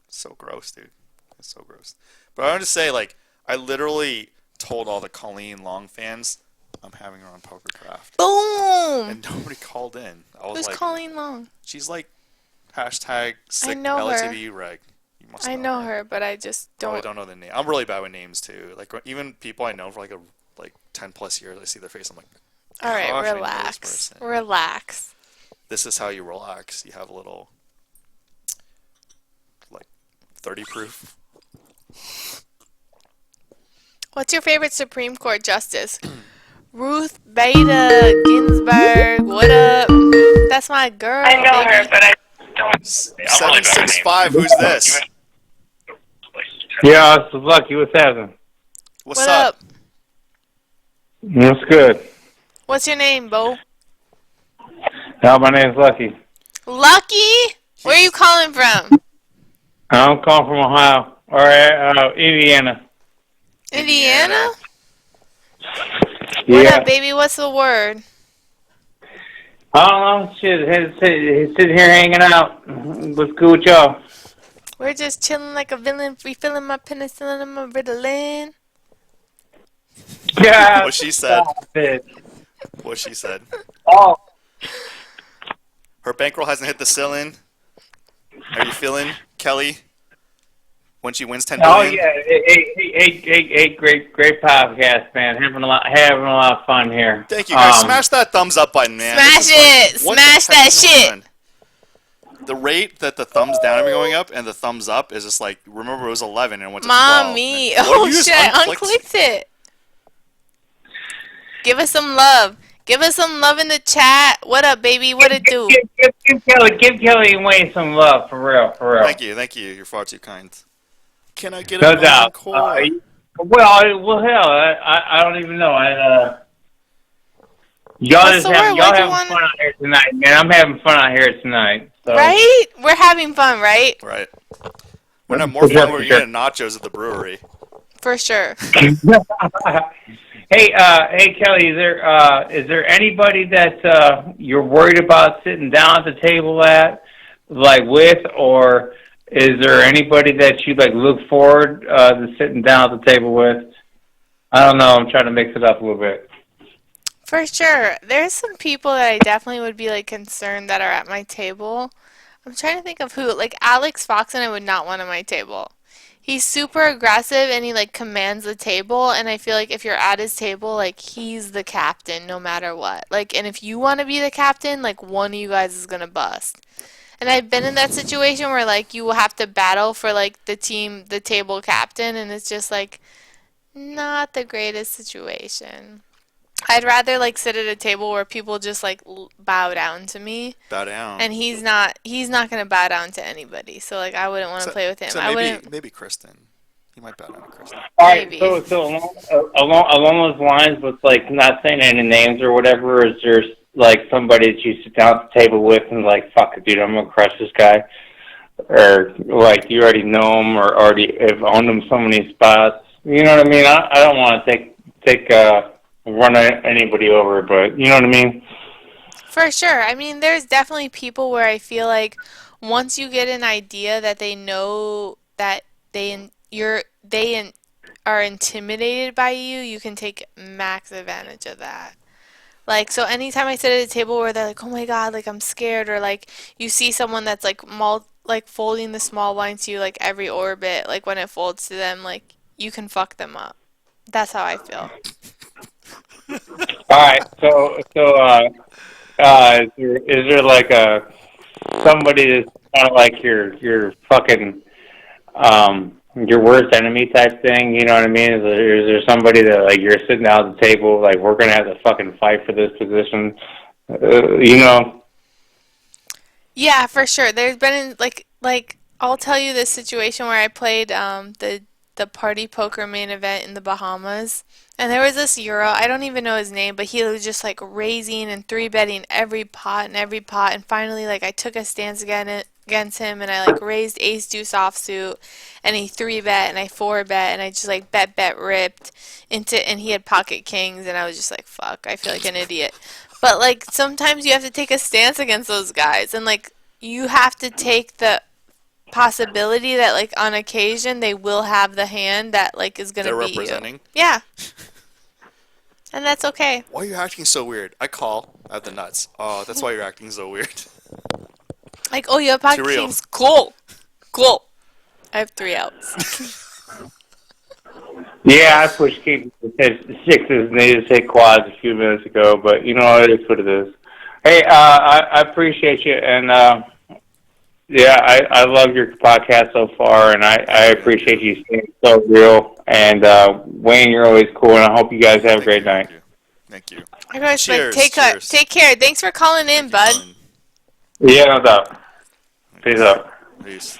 So gross, dude. It's so gross. But I want to say, like, I literally told all the Colleen Long fans I'm having her on PokerCraft. Boom! And nobody called in. I was Who's like, Colleen Long? she's like hashtag sick know her. LTV reg. You must I know her, but I just don't. I don't know the name. I'm really bad with names too. Like even people I know for like 10 plus years, I see their face. I'm like, all right, gosh, I know this relax. person. Relax. This is how you relax. You have a little 30 proof. What's your favorite Supreme Court justice? Ruth Bader Ginsburg. What up? That's my girl. I know baby. her, but I don't. 765. Who's this? Yeah, this is Lucky. What's happening? What's up? What's good? What's your name, Bo? My name's Lucky. Lucky? Where are you calling from? I'm calling from Ohio, or Indiana. Indiana? What Yeah. up, baby? What's the word? I don't know. Shit, he's sitting here hanging out. What's good with y'all? We're just chilling like a villain, refilling my penicillin and my Ritalin. Yeah, What she said. stop it. What she said. Oh, Her bankroll hasn't hit the ceiling. How are you feeling, Kelly? When she wins 10 oh billion? yeah, great podcast, man. Having a lot of fun here. Thank you, guys. Smash that thumbs up button, man. Smash it! What the Smash heck that is going shit! on? The rate that the thumbs down are going up and the thumbs up is just like, remember it was 11 and it went to 12. Mommy! What, Oh you just shit! Unclicked it. Give us some love. Give us some love in the chat. What up, baby? What it do? Give Kelly and Wayne some love, for real. Thank you. You're far too kind. Can I get No an doubt. encore? Well, hell, I don't even know. Y'all What's the word? y'all What'd you having wanna- fun out here tonight, man. I'm having fun out here tonight. So. Right? We're having fun, right? Right. We're gonna have more fun when we're eating nachos at the brewery. For sure. Hey, Kelly, is there anybody that you're worried about sitting down at the table with, or is there anybody that you look forward to sitting down at the table with? I don't know. I'm trying to mix it up a little bit. For sure. There's some people that I definitely would be concerned that are at my table. I'm trying to think of who. Alex Fox and I would not want at my table. He's super aggressive and he commands the table, and I feel like if you're at his table, he's the captain no matter what. And if you want to be the captain, one of you guys is gonna bust. And I've been in that situation where you will have to battle for the table captain, and it's just not the greatest situation. I'd rather sit at a table where people just bow down to me. Bow down. And he's not gonna bow down to anybody. So I wouldn't want to play with him. So I wouldn't. maybe Kristen. He might bow down to Kristen. All right. Maybe. So along those lines, with not saying any names or whatever, is there somebody that you sit down at the table with and fuck it, dude, I'm gonna crush this guy, or you already know him or already have owned him so many spots. You know what I mean? I don't want to run anybody over, but you know what I mean? For sure. I mean, there's definitely people where I feel once you get an idea that they know that they are intimidated by you, you can take max advantage of that. So anytime I sit at a table where they're oh my god, I'm scared, or you see someone that's folding the small blind to you every orbit, when it folds to them, you can fuck them up. That's how I feel. All right. So is there somebody that's kind of your fucking your worst enemy type thing? You know what I mean? Is there somebody that you're sitting down at the table we're gonna have to fucking fight for this position? You know? Yeah, for sure. There's been I'll tell you this situation where I played the party poker main event in the Bahamas, and there was this Euro. I don't even know his name, but he was just raising and three betting every pot, and finally I took a stance against him, and I raised ace deuce offsuit, and he three bet, and I four bet, and I just bet ripped into, and he had pocket kings, and I was just fuck, I feel like an idiot. But sometimes you have to take a stance against those guys, and you have to take the possibility that on occasion they will have the hand that is gonna They're beat representing? you. Yeah. And that's okay. Why are you acting so weird? I call out the nuts. Oh, that's why you're acting so weird. Oh, you have pocket Too real. kings. Cool. I have 3 outs. Yeah, I pushed king sixes and they just hit quads a few minutes ago, but it is what it is. Hey, I appreciate you, and yeah, I love your podcast so far, and I appreciate you staying so real. And Wayne, you're always cool, and I hope you guys have a great night. Thank you. All right, Cheers. take care. Thanks for calling in, bud. Yeah, no doubt. Peace out. Peace.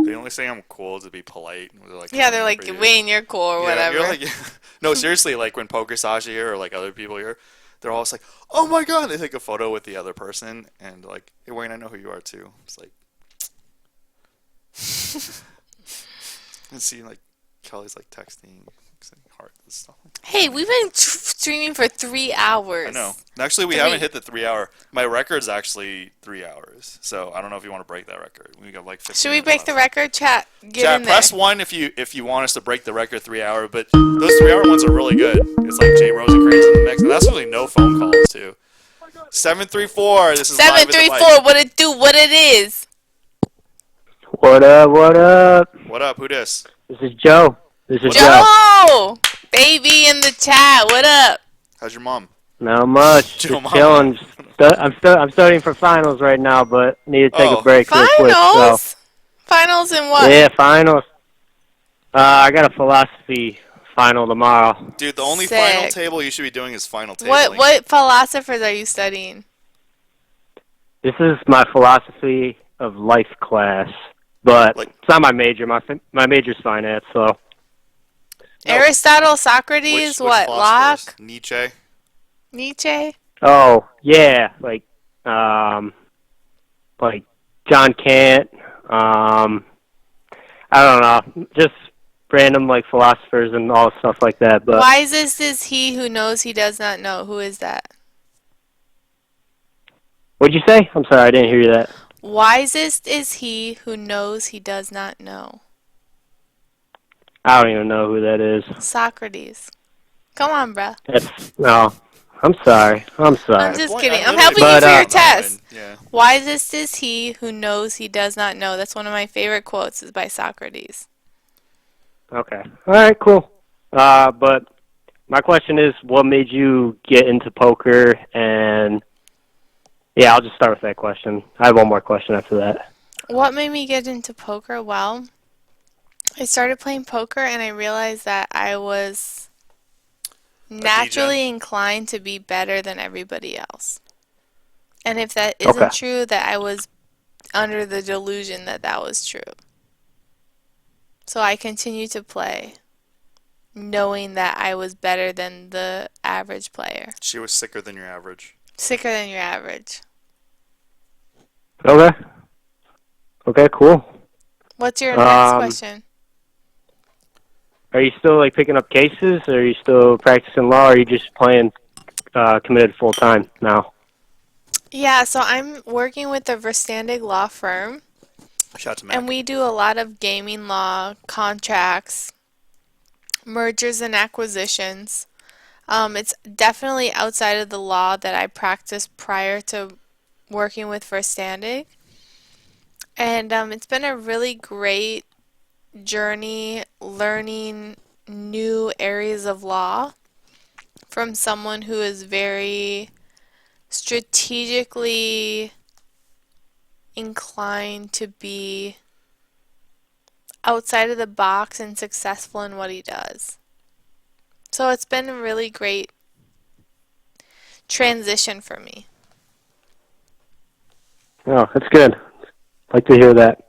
They only say I'm cool to be polite. They're Wayne, you're cool or whatever. You're no, seriously, when PokerSasha here or other people here, they're all just oh my god, they take a photo with the other person and hey Wayne, I know who you are too. It's and see Kelly's texting any heart and stuff. Hey, we've been streaming for 3 hours. I know. Actually, we haven't hit the 3 hour. My record's actually 3 hours, so I don't know if you want to break that record. We got like 15 Should we break the record? Chat, get Chat, in press there. 1 if you want us to break the record 3 hour, but those 3 hour ones are really good. It's like Jay Rosencrantz in the mix, and that's really no phone calls too. 734. This is live at the 734. What it do? What it is? What up? What up? What up? Who dis? This is Joe. This is Joe. Joe, baby in the chat. What up? How's your mom? Not much. Joe, Just chilling. I'm studying for finals right now, but need to take a break real quick. Finals? So. Finals in what? Yeah, finals. I got a philosophy final tomorrow. Dude, the only Sick. final table you should be doing is final tabling. What philosophers are you studying? This is my philosophy of life class, but it's not my major. My major's finance, so. Aristotle, Socrates, Which what? philosophers? Locke? Nietzsche? Oh yeah, like John Kant. I don't know, just random like philosophers and all stuff like that. But Wisest is he who knows he does not know. Who is that? what'd you say? I'm sorry, I didn't hear you that. Wisest is he who knows he does not know. I don't even know who that is. Socrates. Come on, bruh. No, I'm sorry. I'm sorry. I'm just kidding. I'm helping you for your test. Yeah. Wisest is he who knows he does not know. That's one of my favorite quotes, is by Socrates. Okay. All right. Cool. But my question is, what made you get into poker? And yeah, I'll just start with that question. I have one more question after that. What made me get into poker? Well, I started playing poker and I realized that I was naturally inclined to be better than everybody else. And if that isn't true, that I was under the delusion that that was true. So I continued to play, knowing that I was better than the average player. She was sicker than your average. Sicker than your average. Okay. Okay, cool. What's your next question? Are you still like picking up cases? Or are you still practicing law? Or are you just playing committed full time now? Yeah, so I'm working with the Verstandig law firm. Shout out to Matt. And we do a lot of gaming law, contracts, mergers and acquisitions. It's definitely outside of the law that I practiced prior to working with Verstandig. And it's been a really great journey learning new areas of law from someone who is very strategically inclined to be outside of the box and successful in what he does. So it's been a really great transition for me. Oh, that's good. Like to hear that.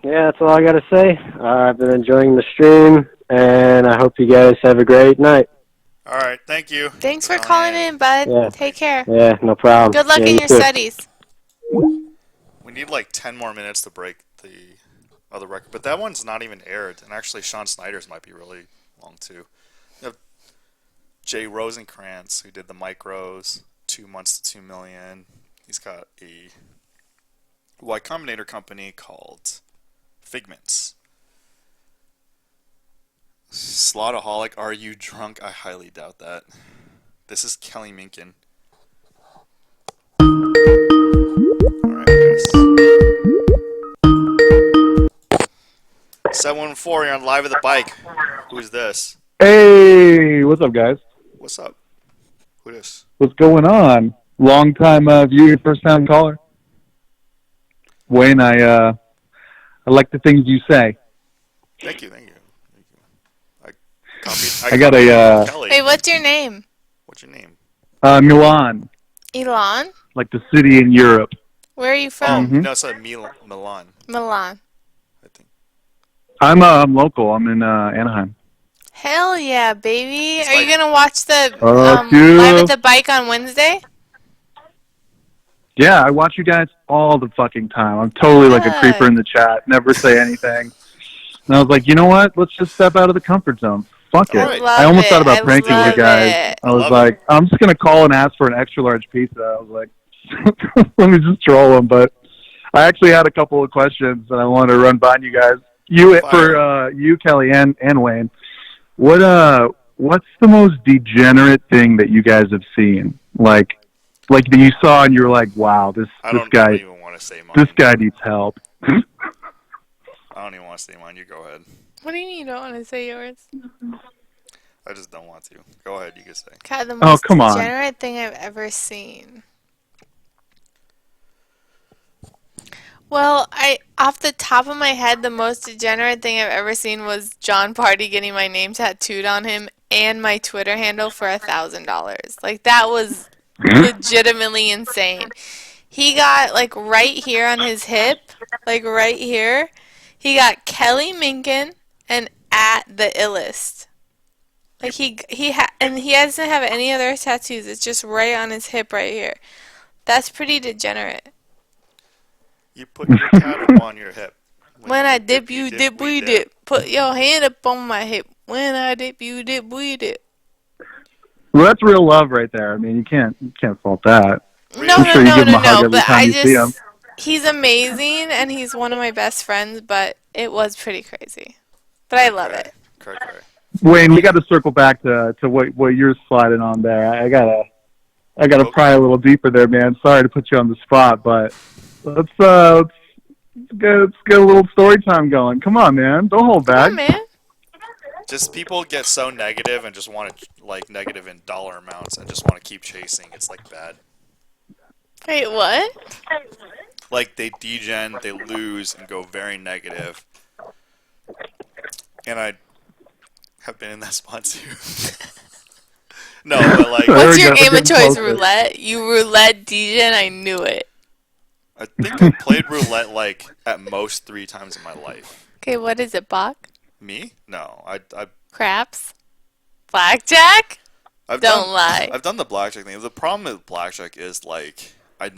Yeah, that's all I got to say. I've been enjoying the stream, and I hope you guys have a great night. All right, thank you. Thanks for calling in, bud. Yeah. Take care. Yeah, no problem. Good luck Yeah, in you your too. studies. We need like 10 more minutes to break the other record, but that one's not even aired. And actually, Sean Snyder's might be really long too. You have Jay Rosencrantz, who did the micros, 2 months to 2 million. He's got a Y Combinator company called Figments. Slotaholic, are you drunk? I highly doubt that. This is Kelly Minkin. Alright, guys. 714, you're on live at the bike. Who's this? Hey, what's up, guys? What's up? Who this? What's going on? Long time viewer, first time caller. Wayne, I like the things you say. Thank you. I got a Kelly. Hey, what's your name? What's your name? Milan, Elon? like the city in Europe. Where are you from? No, it's Milan. Milan. I'm local. I'm in Anaheim. Hell yeah, baby. Are you going to watch the dude. Live at the Bike on Wednesday? Yeah, I watch you guys all the fucking time. I'm totally like a creeper in the chat. Never say anything. And I was like, you know what? Let's just step out of the comfort zone. Fuck it. I love I almost it. thought about I pranking you love guys. it. I was love like, I'm just gonna call and ask for an extra large pizza. I was like, let me just troll them. But I actually had a couple of questions that I wanted to run by you guys. You, Kelly, and Wayne. What's the most degenerate thing that you guys have seen? Like that you saw and you were like, wow, this I don't even want to say mine. this guy needs help. I don't even want to say mine. You go ahead. What do you mean you don't want to say yours? I just don't want to. Go ahead. You can say. God, the Oh, most come on. degenerate thing I've ever seen. Well, off the top of my head, the most degenerate thing I've ever seen was John Party getting my name tattooed on him and my Twitter handle for $1,000. Like, that was legitimately insane. He got, like, right here on his hip, like, right here, he got Kelly Minkin and at the illest. Like, and he doesn't have any other tattoos. It's just right on his hip right here. That's pretty degenerate. You put your tattoo on your hip. When I dip, you dip, we dip. Put your hand up on my hip. When I dip, you dip, we dip. Well, that's real love right there. I mean, you can't fault that. No, I'm sure you give him a hug every but time you see him. he's amazing, and he's one of my best friends, but it was pretty crazy. But I love it. Correct. Wayne, we got to circle back to what you're sliding on there. I gotta pry a little deeper there, man. Sorry to put you on the spot, but let's get a little story time going. Come on, man. Don't hold back. Come on, man. Just people get so negative and just want to, like, negative in dollar amounts and just want to keep chasing. It's, like, bad. Wait, what? Like, they degen, they lose, and go very negative. And I have been in that spot, too. No, but, like... What's your game of choice, roulette? You roulette degen? I knew it. I think I played roulette, like, at most 3 times in my life. Okay, what is it, Bach? Me? No. Craps? Blackjack? Don't lie. I've done the blackjack thing. The problem with blackjack is, like, I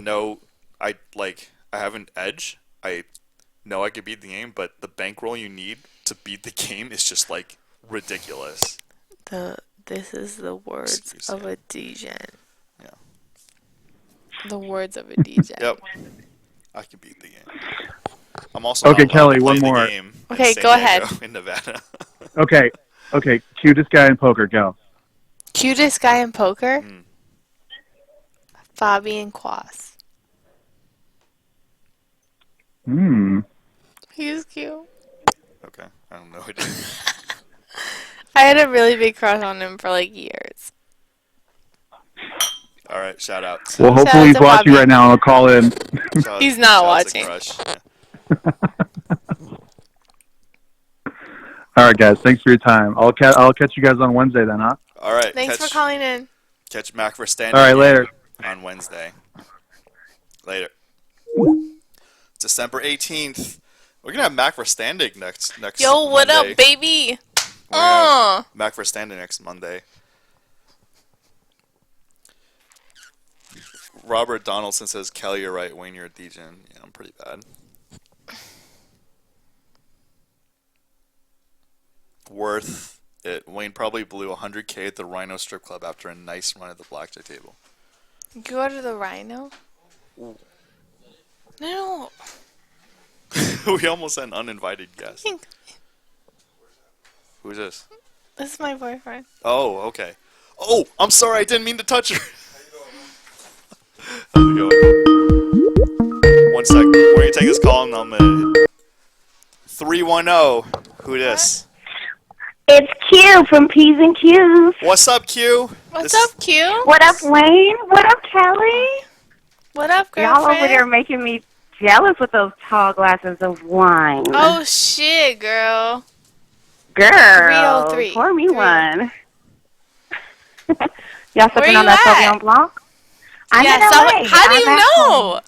have an edge. I know I could beat the game, but the bankroll you need to beat the game is just, like, ridiculous. This is the words of a degen. Yeah. The words of a degen. Yep. I can beat the game. I'm also Okay, not allowed Kelly, to play one the more. game Okay, in San go ahead. Diego in Nevada. Okay. Cutest guy in poker, go. Cutest guy in poker? Fabian Quas. He's cute. Okay, I don't know. I had a really big crush on him for like years. All right, shout out. Well, hopefully he's watching right now, and I'll call in. He's not watching. All right, guys. Thanks for your time. I'll catch you guys on Wednesday then, huh? All right. Thanks for calling in. Catch Mac for standing. All right, later. On Wednesday. Later. December 18th. We're gonna have Mac for standing next. Yo, what Monday. up, baby? We're gonna have Mac for standing next Monday. Robert Donaldson says, Kelly, you're right. Wayne, you're a degen. Yeah, I'm pretty bad. Worth it. Wayne probably blew $100K at the Rhino Strip Club after a nice run at the blackjack table. You go to the Rhino? Ooh. No. We almost had an uninvited guest. Who's this? This is my boyfriend. Oh, okay. Oh, I'm sorry. I didn't mean to touch her. How's it going? 1 sec. We're going to take this call in a minute. 310. Who this? It's Q from P's and Q's. What's up, Q? What's up, Q? What up, Wayne? What up, Kelly? What up, girlfriend? Y'all over there making me jealous with those tall glasses of wine. Oh, shit, girl. Girl, 303. pour me one. Y'all sipping on you that at? Sauvignon Blanc? I'm Yeah, in LA. how do you I'm at know? home.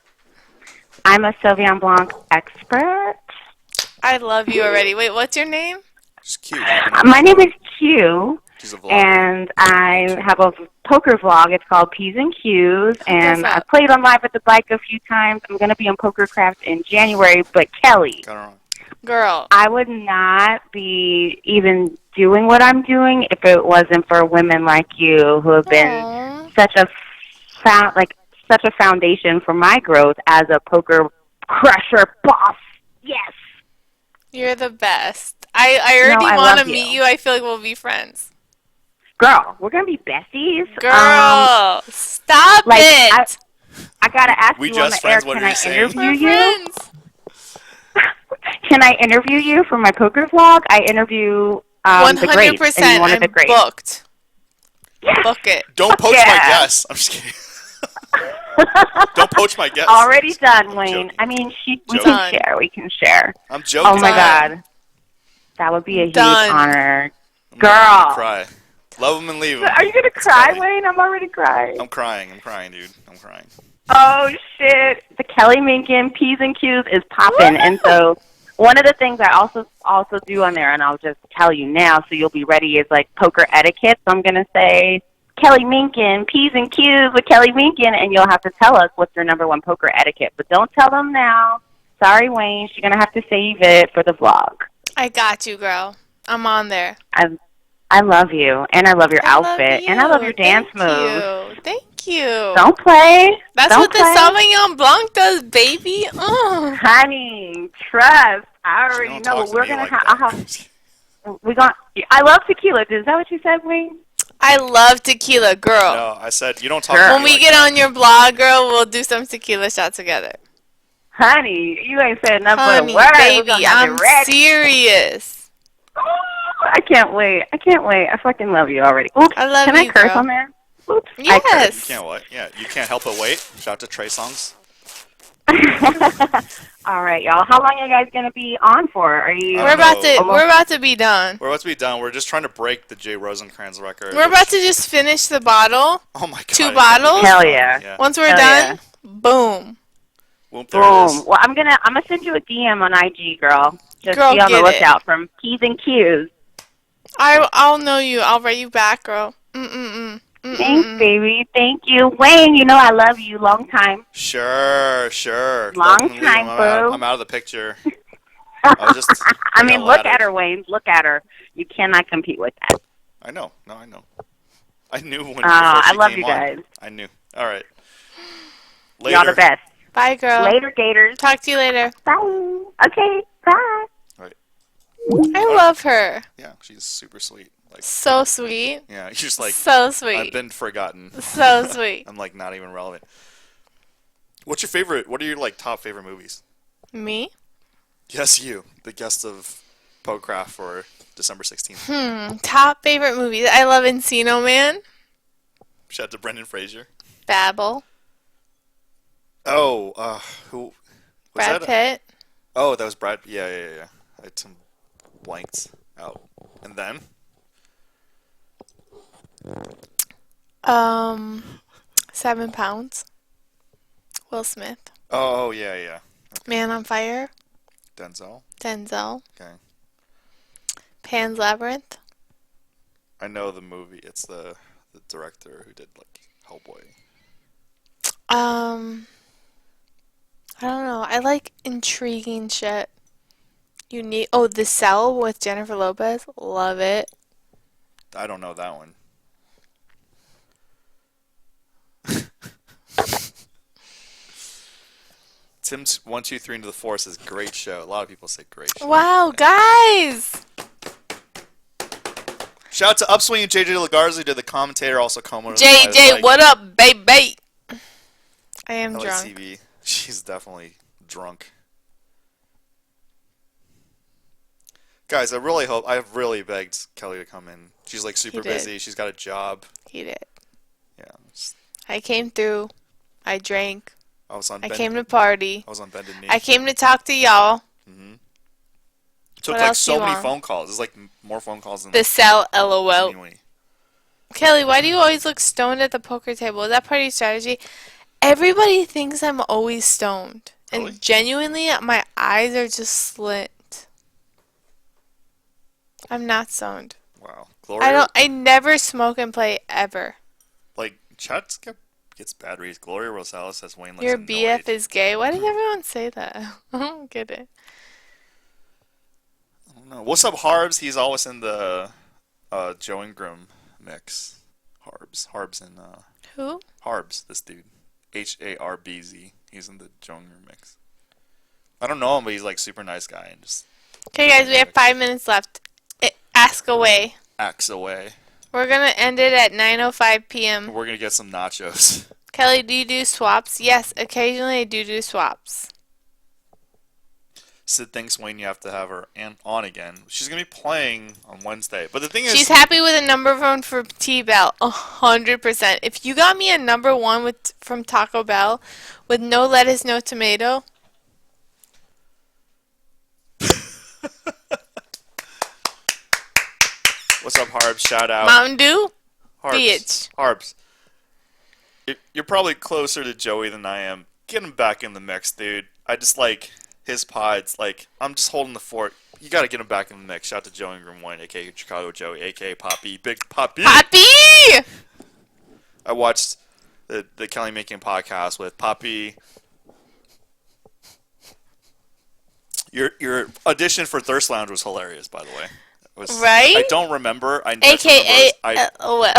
I'm a Sauvignon Blanc expert. I love you already. Wait, what's your name? She's cute. My name is Q, She's a vlogger. and I have a poker vlog. It's called P's and Q's, and I played on Live at the Bike a few times. I'm going to be on PokerCraft in January, but Kelly, Girl. I would not be even doing what I'm doing if it wasn't for women like you who have been Aww. such a foundation for my growth as a poker crusher boss. Yes. You're the best. I No, already I want to love meet you. you. I feel like we'll be friends. Girl, we're gonna be besties. Girl, stop like it. I gotta ask We you on just the air. friends. What Can are I you saying? interview We're you? friends. Can I interview you for my poker vlog? I interview the greats, and 100%. you're one of the I'm greats. booked. Yes. Book it. Don't poach my guess. I'm just kidding. Don't poach my guess. Already done, I'm Wayne. joking. I mean, we Joking. can share. We can share. I'm joking. Oh my Done. God, that would be a huge Done. honor, I'm girl. gonna cry. Love him and leave him. Are you gonna It's cry, Kelly. Wayne? I'm already crying. I'm crying, dude. I'm crying. Oh shit! The Kelly Minkin P's and Q's is popping, and so one of the things I also do on there, and I'll just tell you now, so you'll be ready, is like poker etiquette. So I'm gonna say Kelly Minkin P's and Q's with Kelly Minkin, and you'll have to tell us what's your number one poker etiquette. But don't tell them now. Sorry, Wayne. You're gonna have to save it for the vlog. I got you, girl. I'm on there. I love you, and I love your I love outfit, you. and I love your dance Thank moves. you. Thank you. Don't play. That's Don't what the play. Sauvignon Blanc does, baby. Honey, trust. I already Don't know, talk but to we're me gonna like have. that. I love tequila. Is that what you said, Wayne? I love tequila, girl. No, I said you don't talk Girl. to When me we like get that. on your blog, girl, we'll do some tequila shots together. Honey, you ain't said nothing Honey, but a word. We're baby, gonna have I'm it ready. serious. I can't wait. I fucking love you already. Oops. I love Can you, I curse girl. on there? Oops. Yes. You can't what? Yeah, you can't help but wait. Shout out to Trey Songs. All right, y'all. How long are you guys gonna be on for? Are you? We're about to be done. We're about to be done. We're just trying to break the Jay Rosencrantz record. We're about to just finish the bottle. Oh my god. 2 bottles. Hell yeah. Once we're Hell done, yeah. boom. Boom. There it is. Well, I'm gonna send you a DM on IG, girl. Just Girl, be on the get it. lookout from P's and Q's. I'll know you. I'll write you back, girl. Thanks, baby. Thank you, Wayne. You know I love you. Long time. Sure. Long Love him and leave time, him. boo. I'm out of the picture. I was just. I mean, got look laddered. at her, Wayne. Look at her. You cannot compete with that. I know. No, I know. I knew when before I she love came you on. guys. I knew. All right. Later. Y'all the best. Bye, girl. Later, Gators. Talk to you later. Bye. Okay. Bye. I love her. Yeah, she's super sweet. Like So sweet. Yeah, she's just like so sweet. I've been forgotten. So sweet. I'm like not even relevant. What's your favorite? What are your like top favorite movies? Me? Yes, you, the guest of PokerCraft for December 16th. Top favorite movies. I love Encino Man. Shout out to Brendan Fraser. Babel. Oh, who? Was Brad that Pitt. Oh, that was Brad. Yeah. I had some blanks out, and then 7 pounds. Will Smith. Oh yeah. Man on Fire. Denzel. Denzel. Okay. Pan's Labyrinth. I know the movie. It's the director who did like Hellboy. I don't know. I like intriguing shit. Unique. Oh, The Cell with Jennifer Lopez. Love it. I don't know that one. Tim's 1, 2, 3 into the Force is a great show. A lot of people say great show. Wow, guys! Shout out to Upswing and JJ Lagarza, who did the commentator, also Como. JJ, what up, baby? I am drunk. LATV. She's definitely drunk. Guys, I have really begged Kelly to come in. She's like super busy. She's got a job. He did. Yeah. I came through. I drank. I came to party. I was on bended knee. I came to talk to y'all. It took What like else so you many want? phone calls. It's like more phone calls than The Cell, LOL. genuinely. Kelly, why do you always look stoned at the poker table? Is that part of your strategy? Everybody thinks I'm always stoned. Really? And genuinely, my eyes are just slit. I'm not stoned. Wow. Gloria, I never smoke and play ever. like chat gets bad reads. Gloria Rosales says Wayne looks Your annoyed. BF is gay. Why does everyone say that? I don't get it. don't know. What's up, Harbs? He's always in the Joe Ingram mix. Harbs and Who? Harbs, this dude. HARBZ. He's in the Joe Ingram mix. I don't know him, but he's like super nice guy and just Okay, guys, we have 5 minutes left. Ask away. acts away. We're gonna end it at 9:05 p.m. We're gonna get some nachos. Kelly, do you do swaps? Yes, occasionally I do swaps. Sid thinks Wayne, you have to have her on again. She's gonna be playing on Wednesday, but the thing is, She's happy with a number one for T-Bell, 100%. If you got me a number one from Taco Bell with no lettuce, no tomato. What's up, Harbs? Shout out. Mountain Dew? Harbs. Bitch. Harbs. You're probably closer to Joey than I am. Get him back in the mix, dude. I just like his pods. Like, I'm just holding the fort. You gotta get him back in the mix. Shout out to Joey Ingram 1, aka Chicago Joey, aka Poppy. Big Poppy! Poppy! I watched the Kelly Minkin podcast with Poppy. Your audition for Thirst Lounge was hilarious, by the way. Right? I don't remember. AKA LOL.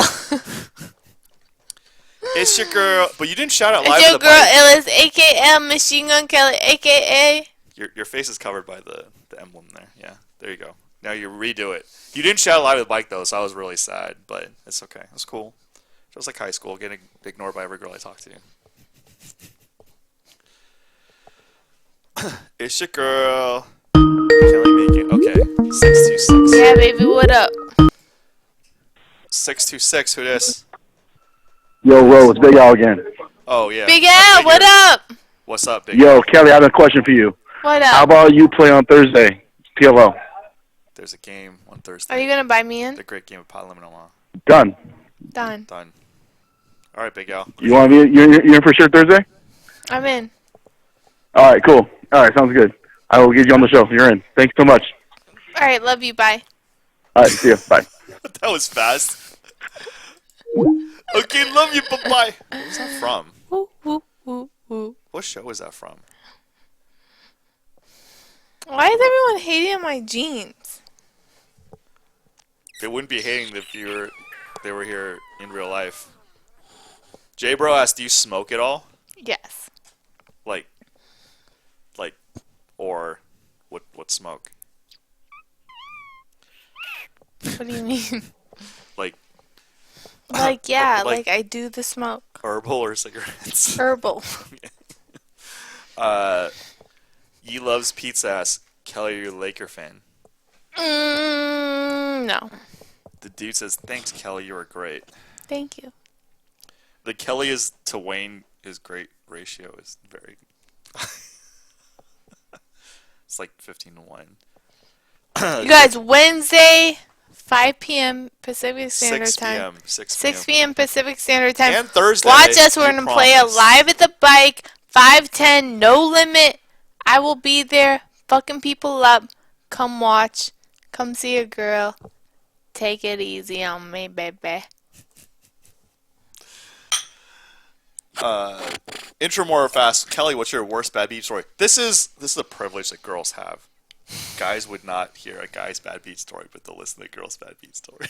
It's your girl, but you didn't shout out live. It's your girl Ellis, AKA Machine Gun Kelly, AKA. Your face is covered by the emblem there. Yeah, there you go. Now you redo it. You didn't shout out live with Mike though, so I was really sad, but it's okay. It's cool. Just like high school, getting ignored by every girl I talk to. It's your girl. Kelly Minkin. Okay. 626. Yeah, baby, what up? 626. Who this? Yo, Rose, Big Al again. Oh yeah. Big Al, what up? What's up, Big Yo, Al? Kelly, I have a question for you. What up? How about you play on Thursday, PLO? There's a game on Thursday. Are you gonna buy me in? The great game of Pot Lemon Omaha. Done. Done. Done. All right, Big Al. You want to be? You're in for sure Thursday? I'm in. All right, cool. All right, sounds good. I will get you on the show. You're in. Thanks so much. All right, love you. Bye. All right, see you. Bye. That was fast. Okay, love you. Bye bye. What was that from? Woo, woo, woo, woo. What show is that from? Why is everyone hating on my jeans? They wouldn't be hating if they were here in real life. J Bro asked, "Do you smoke at all?" Yes. Or what smoke? What do you mean? Like Yeah, like I do the smoke. herbal or cigarettes? Herbal. Ye loves pizza. Asks, Kelly, are you a Laker fan? No. The dude says, "Thanks, Kelly. You were great." Thank you. The Kelly is to Wayne is great ratio is very. It's like 15-1. You guys, Wednesday, 5 p.m. Pacific Standard 6 Time. p.m. 6 p.m. Pacific Standard Time. And Thursday. Watch us. We're we going to play a promise. live at the bike. 5:10, no limit. I will be there. Fucking people up. Come watch. Come see a girl. Take it easy on me, baby. Intro more fast. Kelly, what's your worst bad beat story? This is a privilege that girls have. Guys would not hear a guy's bad beat story, but they'll listen to a girl's bad beat story.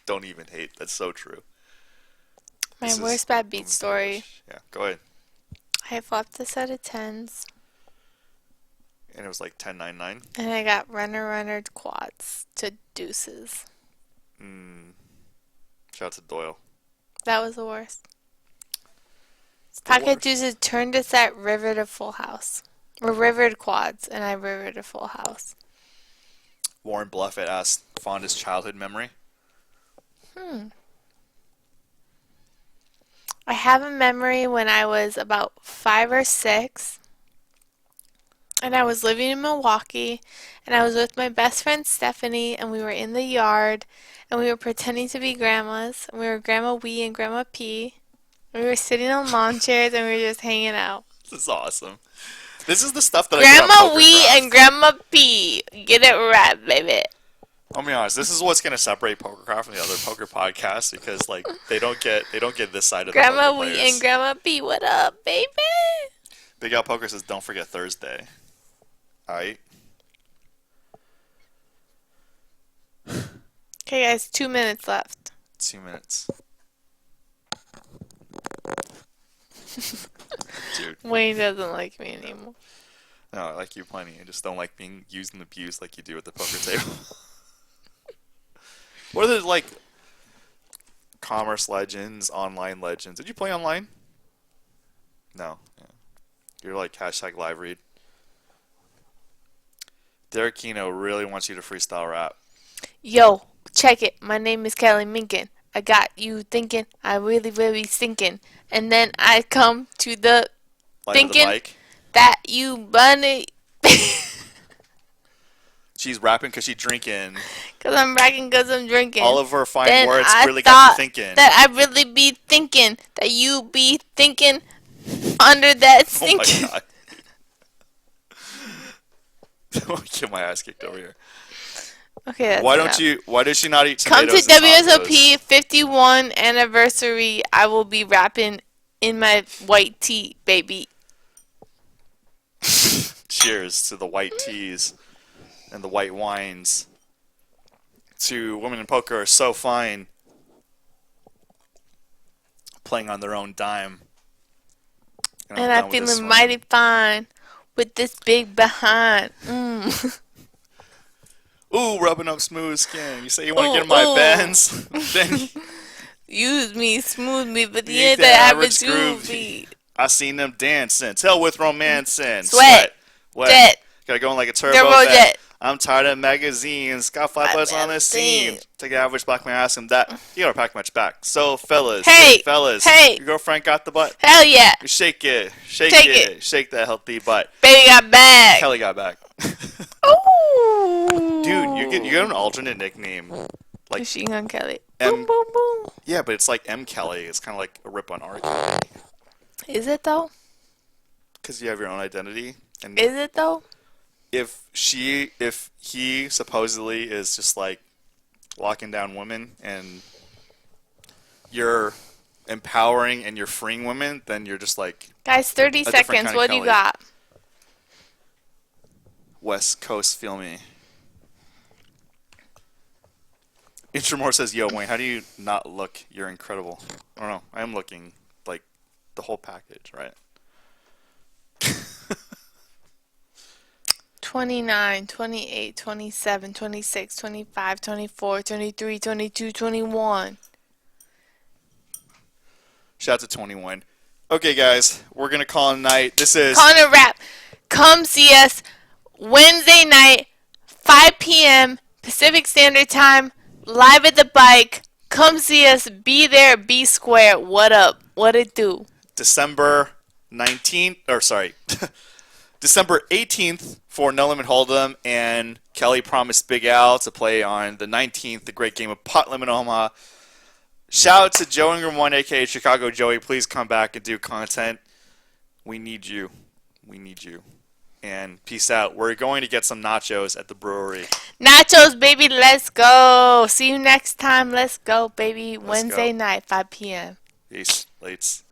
Don't even hate. That's so true. My worst bad beat story. Yeah, go ahead. I flopped a set of tens, And it was like 10-9-9. and I got runner quads to deuces. Shout out to Doyle. That was the worst. It's the Pocket worst. deuces turned a set river to full house. Or rivered quads, and I rivered a full house. Warren Bluffett asked, fondest childhood memory? I have a memory when I was about 5 or 6, and I was living in Milwaukee, and I was with my best friend Stephanie, and we were in the yard, and we were pretending to be grandmas, and we were Grandma Wee and Grandma P. We were sitting on lawn chairs, and we were just hanging out. This is awesome. This is the stuff that I get on Grandma Wee PokerCraft. and Grandma P. Get it right, baby. I'll be honest. This is what's gonna separate PokerCraft from the other poker podcasts because like they don't get this side of the Grandma poker Wee players. and Grandma P. What up, baby? Big Al Poker says, don't forget Thursday. Alright. Okay, guys, 2 minutes left. 2 minutes. Dude. Wayne doesn't like me anymore. No, I like you plenty. I just don't like being used and abused like you do at the poker table. What are the, like, commerce legends, online legends? Did you play online? No. Yeah. You're like hashtag live read. Derek Kino really wants you to freestyle rap. Yo, check it. My name is Kelly Minkin. I got you thinking. I really, really thinking. And then I come to the Light thinking the mic. that you bunny. She's rapping because she's drinking. Because I'm rapping because I'm drinking. All of her fine then words I really got you thinking. that I really be thinking. That you be thinking under that thinking. Oh my god. I'm gonna get my ass kicked over here. Okay, that's Why enough. don't you? Why does she not eat Come tomatoes? to and WSOP 51 anniversary. I will be rapping in my white tee, baby. tacos? Cheers to the white teas and the white wines. To women in poker are so fine, playing on their own dime. And I'm feeling mighty fine with this big behind. Ooh, rubbing up smooth skin. You say you want to get in my Benz? Then use me, smooth me, but the you ain't end the that average average groovy. I seen them dancing. Tell with romancing. Sweat. Wet. Jet. Gotta go in like a turbo Turbo jet. jet. I'm tired of magazines. Got flatbeds on the scene. Take the average black man, ask him that. You gotta pack much back. So fellas, Hey, fellas, hey. your girlfriend got the butt. Hell yeah. Shake it, shake Take it, shake that healthy butt. Baby got back. Kelly got back. Ooh. Dude, you get an alternate nickname. Like Machine Gun Kelly. M. Boom, boom, boom. Yeah, but it's like M Kelly. It's kind of like a rip on R Kelly. Is it though? Because you have your own identity. And Is it though? if he supposedly is just like locking down women and you're empowering and you're freeing women, then you're just like Guys, 30 a different seconds. kind of What do you Kelly. got? West Coast feel me. Intramore says, "Yo, Wayne, how do you not look? You're incredible." I don't know. I am looking like the whole package, right? 29, 28, 27, 26, 25, 24, 23, 22, 21. Shout out to 21. Okay, guys, we're gonna call it a night. This is Calling a wrap. Come see us Wednesday night, 5 p.m. Pacific Standard Time, live at the bike. Come see us. Be there. Be square. What up? What it do? December 19th, or sorry, December 18th for No Limit Hold'em, and Kelly promised Big Al to play on the 19th, the great game of Pot Limit Omaha. Shout out to Joe Ingram 1, aka Chicago Joey. Please come back and do content. We need you. We need you. And peace out. We're going to get some nachos at the brewery. Nachos, baby. Let's go. See you next time. Let's go, baby. Let's Wednesday go. night, 5 p.m. Peace. Lates.